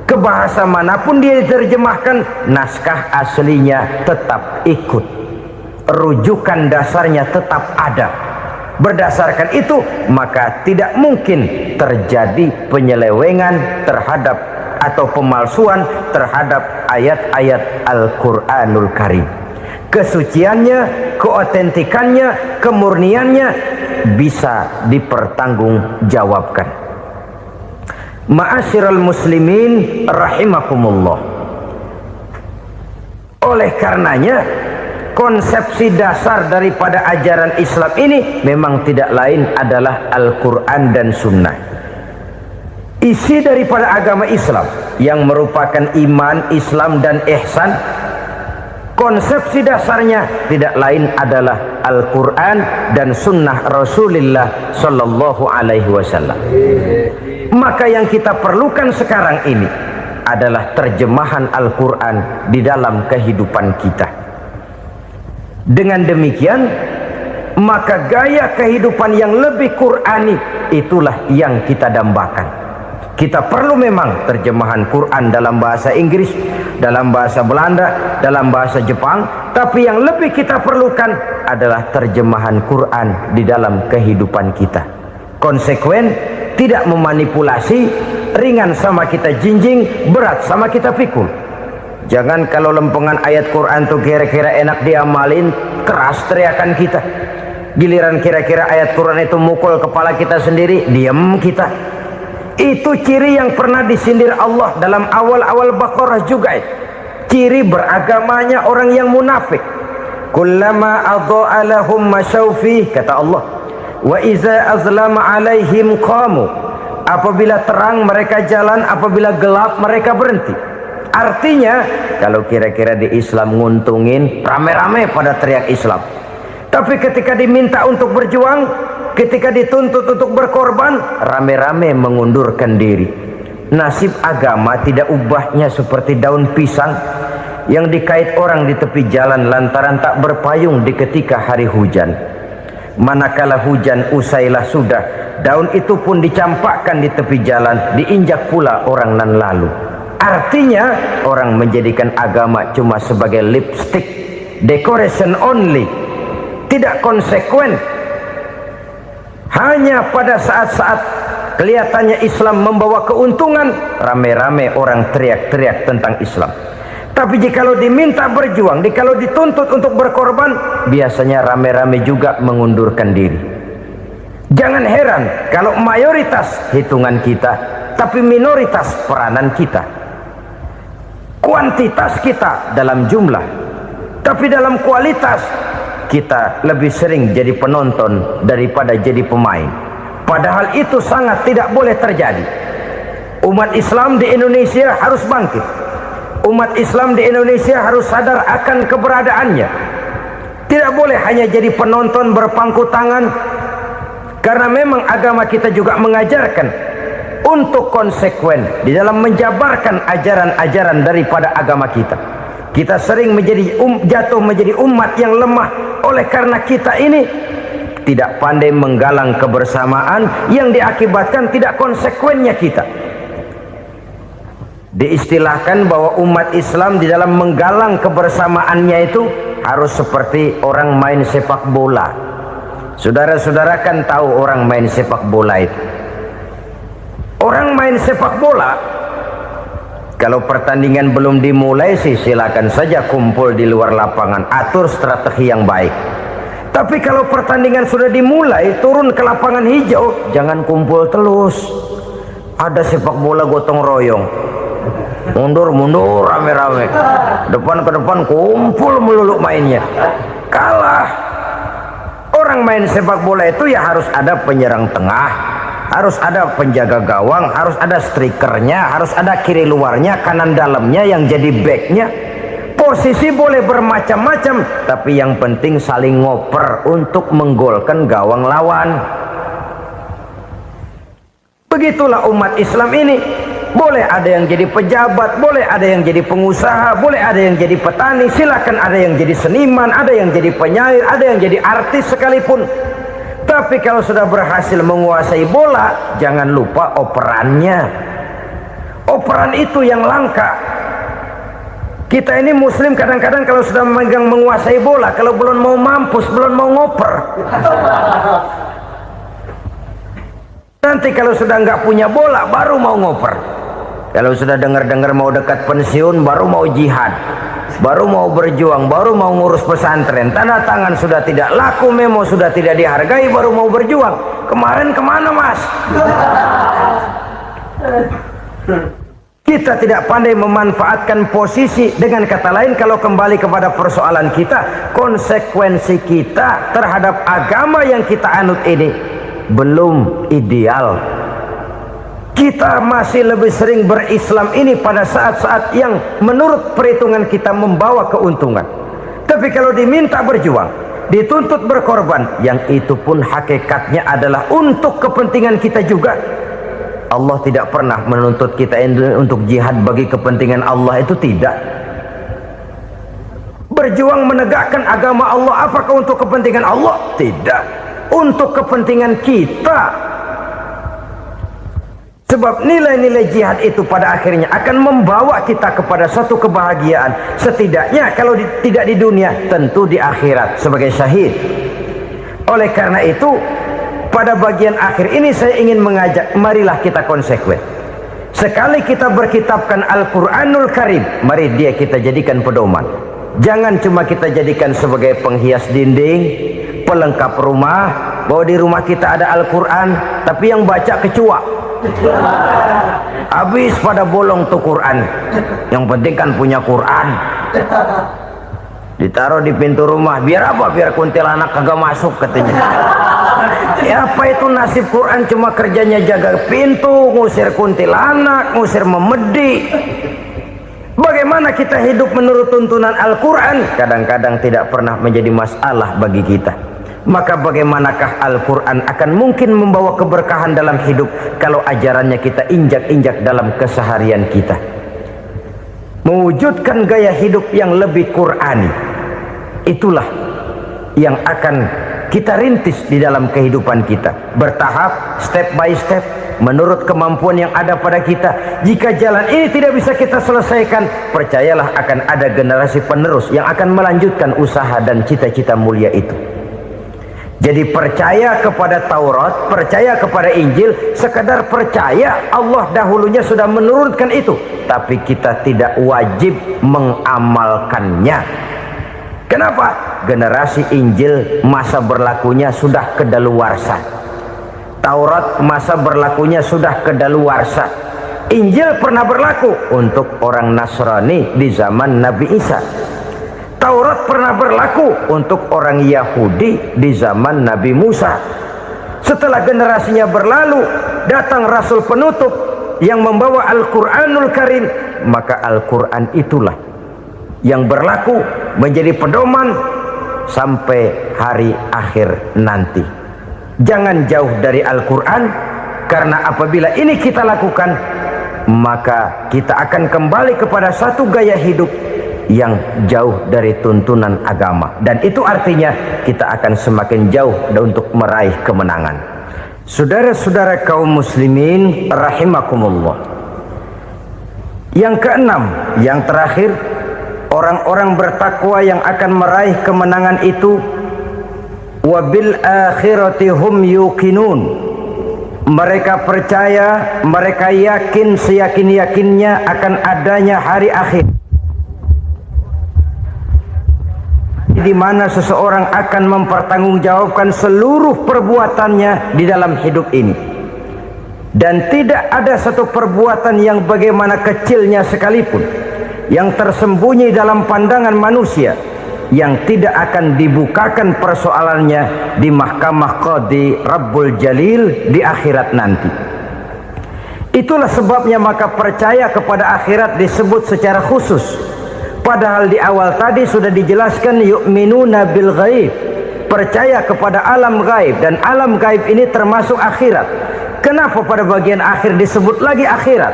Ke bahasa manapun dia diterjemahkan, naskah aslinya tetap ikut, rujukan dasarnya tetap ada. Berdasarkan itu maka tidak mungkin terjadi penyelewengan terhadap atau pemalsuan terhadap ayat-ayat Al-Quranul Karim. Kesuciannya, keotentikannya, kemurniannya bisa dipertanggungjawabkan. Ma'asyiral muslimin rahimakumullah. Oleh karenanya, konsepsi dasar daripada ajaran Islam ini memang tidak lain adalah Al-Quran dan Sunnah. Isi daripada agama Islam yang merupakan iman, Islam, dan ihsan, konsepsi dasarnya tidak lain adalah Al-Quran dan Sunnah Rasulullah Sallallahu Alaihi Wasallam. Maka yang kita perlukan sekarang ini adalah terjemahan Al-Quran di dalam kehidupan kita. Dengan demikian, maka gaya kehidupan yang lebih Qurani itulah yang kita dambakan. Kita perlu memang terjemahan Quran dalam bahasa Inggris, dalam bahasa Belanda, dalam bahasa Jepang, tapi yang lebih kita perlukan adalah terjemahan Quran di dalam kehidupan kita. Konsekuen, tidak memanipulasi, ringan sama kita jinjing, berat sama kita pikul. Jangan kalau lempengan ayat Quran tuh kira-kira enak diamalin, keras teriakan kita. Giliran kira-kira ayat Quran itu mukul kepala kita sendiri, diam kita. Itu ciri yang pernah disindir Allah dalam awal-awal Baqarah juga. Ciri beragamanya orang yang munafik. Kullama adha'a lahum masyawfih, kata Allah, wa iza azlama alaihim qamu. Apabila terang mereka jalan, apabila gelap mereka berhenti. Artinya kalau kira-kira di Islam nguntungin, rame-rame pada teriak Islam. Tapi ketika diminta untuk berjuang, ketika dituntut untuk berkorban, rame-rame mengundurkan diri. Nasib agama tidak ubahnya seperti daun pisang yang dikait orang di tepi jalan lantaran tak berpayung di ketika hari hujan. Manakala hujan usailah sudah, daun itu pun dicampakkan di tepi jalan, diinjak pula orang nan lalu. Artinya orang menjadikan agama cuma sebagai lipstick, decoration only, tidak konsekuen. Hanya pada saat-saat kelihatannya Islam membawa keuntungan, rame-rame orang teriak-teriak tentang Islam. Tapi jikalau diminta berjuang, jikalau dituntut untuk berkorban, biasanya rame-rame juga mengundurkan diri. Jangan heran kalau mayoritas hitungan kita, tapi minoritas peranan kita. Kuantitas kita dalam jumlah, tapi dalam kualitas kita lebih sering jadi penonton daripada jadi pemain. Padahal itu sangat tidak boleh terjadi. Umat Islam di Indonesia harus bangkit. Umat Islam di Indonesia harus sadar akan keberadaannya. Tidak boleh hanya jadi penonton berpangku tangan, karena memang agama kita juga mengajarkan untuk konsekuen di dalam menjabarkan ajaran-ajaran daripada agama kita. Kita sering jatuh menjadi umat yang lemah oleh karena kita ini tidak pandai menggalang kebersamaan yang diakibatkan tidak konsekuennya kita. Diistilahkan bahwa umat Islam di dalam menggalang kebersamaannya itu harus seperti orang main sepak bola. Saudara-saudara kan tahu orang main sepak bola itu. Orang main sepak bola, kalau pertandingan belum dimulai sih silakan saja kumpul di luar lapangan, atur strategi yang baik. Tapi kalau pertandingan sudah dimulai, turun ke lapangan hijau, jangan kumpul terus. Ada sepak bola gotong royong, mundur-mundur rame-rame, depan ke depan kumpul melulu mainnya. Kalah. Orang main sepak bola itu ya harus ada penyerang tengah, harus ada penjaga gawang, harus ada strikernya, harus ada kiri luarnya, kanan dalamnya yang jadi backnya. Posisi boleh bermacam-macam, tapi yang penting saling ngoper untuk menggolkan gawang lawan. Begitulah umat Islam ini. Boleh ada yang jadi pejabat, boleh ada yang jadi pengusaha, boleh ada yang jadi petani, silakan ada yang jadi seniman, ada yang jadi penyair, ada yang jadi artis sekalipun. Tapi kalau sudah berhasil menguasai bola, jangan lupa operannya. Operan itu yang langka. Kita ini muslim kadang-kadang kalau sudah memegang menguasai bola, kalau belum mau mampus, belum mau ngoper. Nanti kalau sudah nggak punya bola, baru mau ngoper. Kalau sudah dengar-dengar mau dekat pensiun, baru mau jihad, baru mau berjuang, baru mau ngurus pesantren. Tanda tangan sudah tidak laku, memo sudah tidak dihargai, baru mau berjuang. Kemarin kemana mas? Kita tidak pandai memanfaatkan posisi. Dengan kata lain, kalau kembali kepada persoalan kita, konsekuensi kita terhadap agama yang kita anut ini belum ideal. Kita masih lebih sering berislam ini pada saat-saat yang menurut perhitungan kita membawa keuntungan. Tapi kalau diminta berjuang, dituntut berkorban, yang itu pun hakikatnya adalah untuk kepentingan kita juga. Allah tidak pernah menuntut kita untuk jihad bagi kepentingan Allah, itu tidak. Berjuang menegakkan agama Allah, apakah untuk kepentingan Allah? Tidak. Untuk kepentingan kita. Sebab nilai-nilai jihad itu pada akhirnya akan membawa kita kepada satu kebahagiaan. Setidaknya kalau tidak di dunia, tentu di akhirat sebagai syahid. Oleh karena itu, pada bagian akhir ini saya ingin mengajak, marilah kita konsekuen. Sekali kita berkitabkan Al-Quranul Karim, mari dia kita jadikan pedoman. Jangan cuma kita jadikan sebagai penghias dinding, pelengkap rumah, bahwa di rumah kita ada Al-Quran, tapi yang baca kecoa. Habis pada bolong tuh Quran. Yang penting kan punya Quran. Ditaruh di pintu rumah. Biar apa? Biar kuntilanak kagak masuk katanya. Apa itu nasib Quran? Cuma kerjanya jaga pintu, ngusir kuntilanak, ngusir memedi. Bagaimana kita hidup menurut tuntunan Al-Quran? Kadang-kadang tidak pernah menjadi masalah bagi kita. Maka bagaimanakah Al-Quran akan mungkin membawa keberkahan dalam hidup kalau ajarannya kita injak-injak dalam keseharian kita? Mewujudkan gaya hidup yang lebih Qurani, itulah yang akan kita rintis di dalam kehidupan kita, bertahap, step by step, menurut kemampuan yang ada pada kita. Jika jalan ini tidak bisa kita selesaikan, percayalah akan ada generasi penerus yang akan melanjutkan usaha dan cita-cita mulia itu. Jadi percaya kepada Taurat, percaya kepada Injil, sekadar percaya Allah dahulunya sudah menurunkan itu, tapi kita tidak wajib mengamalkannya. Kenapa? Generasi Injil masa berlakunya sudah kedaluarsa. Taurat masa berlakunya sudah kedaluarsa. Injil pernah berlaku untuk orang Nasrani di zaman Nabi Isa. Taurat pernah berlaku untuk orang Yahudi di zaman Nabi Musa. Setelah generasinya berlalu, datang Rasul penutup yang membawa Al-Quranul Karim, maka Al-Quran itulah yang berlaku menjadi pedoman sampai hari akhir nanti. Jangan jauh dari Al-Quran, karena apabila ini kita lakukan, maka kita akan kembali kepada satu gaya hidup yang jauh dari tuntunan agama, dan itu artinya kita akan semakin jauh untuk meraih kemenangan. Saudara-saudara kaum muslimin rahimakumullah. Yang keenam, yang terakhir, orang-orang bertakwa yang akan meraih kemenangan itu wabil akhirati hum yuqinun. Mereka percaya, mereka yakin seyakin-yakinnya akan adanya hari akhir, di mana seseorang akan mempertanggungjawabkan seluruh perbuatannya di dalam hidup ini, dan tidak ada satu perbuatan yang bagaimana kecilnya sekalipun yang tersembunyi dalam pandangan manusia yang tidak akan dibukakan persoalannya di mahkamah Qadi Rabbul Jalil di akhirat nanti. Itulah sebabnya maka percaya kepada akhirat disebut secara khusus. Padahal di awal tadi sudah dijelaskan yu'minuna bil ghaib, percaya kepada alam gaib, dan alam gaib ini termasuk akhirat. Kenapa pada bagian akhir disebut lagi akhirat?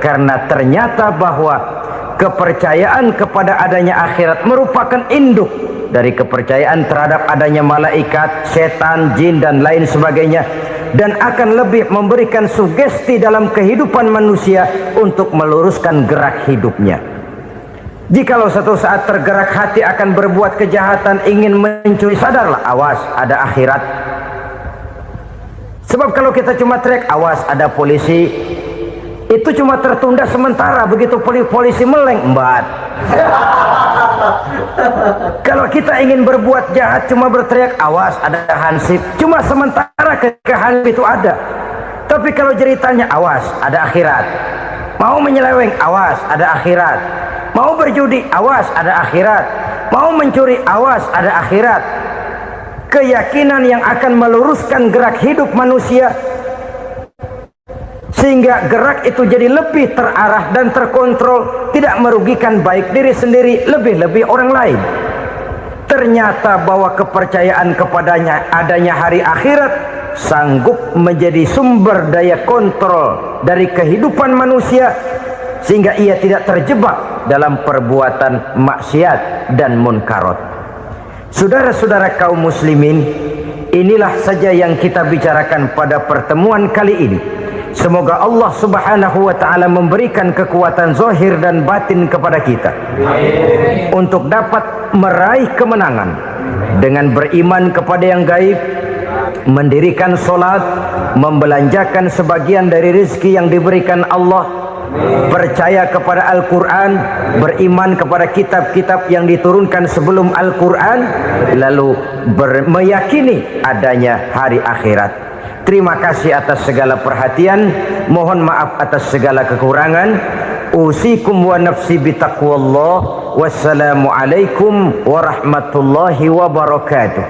Karena ternyata bahwa kepercayaan kepada adanya akhirat merupakan induk dari kepercayaan terhadap adanya malaikat, setan, jin dan lain sebagainya, dan akan lebih memberikan sugesti dalam kehidupan manusia untuk meluruskan gerak hidupnya. Jikalau satu saat tergerak hati akan berbuat kejahatan, ingin mencuri, sadarlah, awas ada akhirat. Sebab kalau kita cuma teriak awas ada polisi, itu cuma tertunda sementara. Begitu polisi meleng, embat. Kalau kita ingin berbuat jahat cuma berteriak awas ada hansip, cuma sementara ketika hansip itu ada. Tapi kalau ceritanya awas ada akhirat, mau menyeleweng awas ada akhirat, mau berjudi awas ada akhirat, mau mencuri awas ada akhirat. Keyakinan yang akan meluruskan gerak hidup manusia sehingga gerak itu jadi lebih terarah dan terkontrol, tidak merugikan baik diri sendiri, lebih-lebih orang lain. Ternyata bahwa kepercayaan kepadanya adanya hari akhirat sanggup menjadi sumber daya kontrol dari kehidupan manusia, sehingga ia tidak terjebak dalam perbuatan maksiat dan munkarat. Saudara-saudara kaum muslimin, inilah saja yang kita bicarakan pada pertemuan kali ini. Semoga Allah subhanahu wa ta'ala memberikan kekuatan zahir dan batin kepada kita untuk dapat meraih kemenangan dengan beriman kepada yang gaib, mendirikan solat, membelanjakan sebagian dari rezeki yang diberikan Allah, percaya kepada Al-Quran, beriman kepada kitab-kitab yang diturunkan sebelum Al-Quran, lalu meyakini adanya hari akhirat. Terima kasih atas segala perhatian, mohon maaf atas segala kekurangan. Usikum wa nafsi bitaqwallah. Wassalamualaikum warahmatullahi wabarakatuh.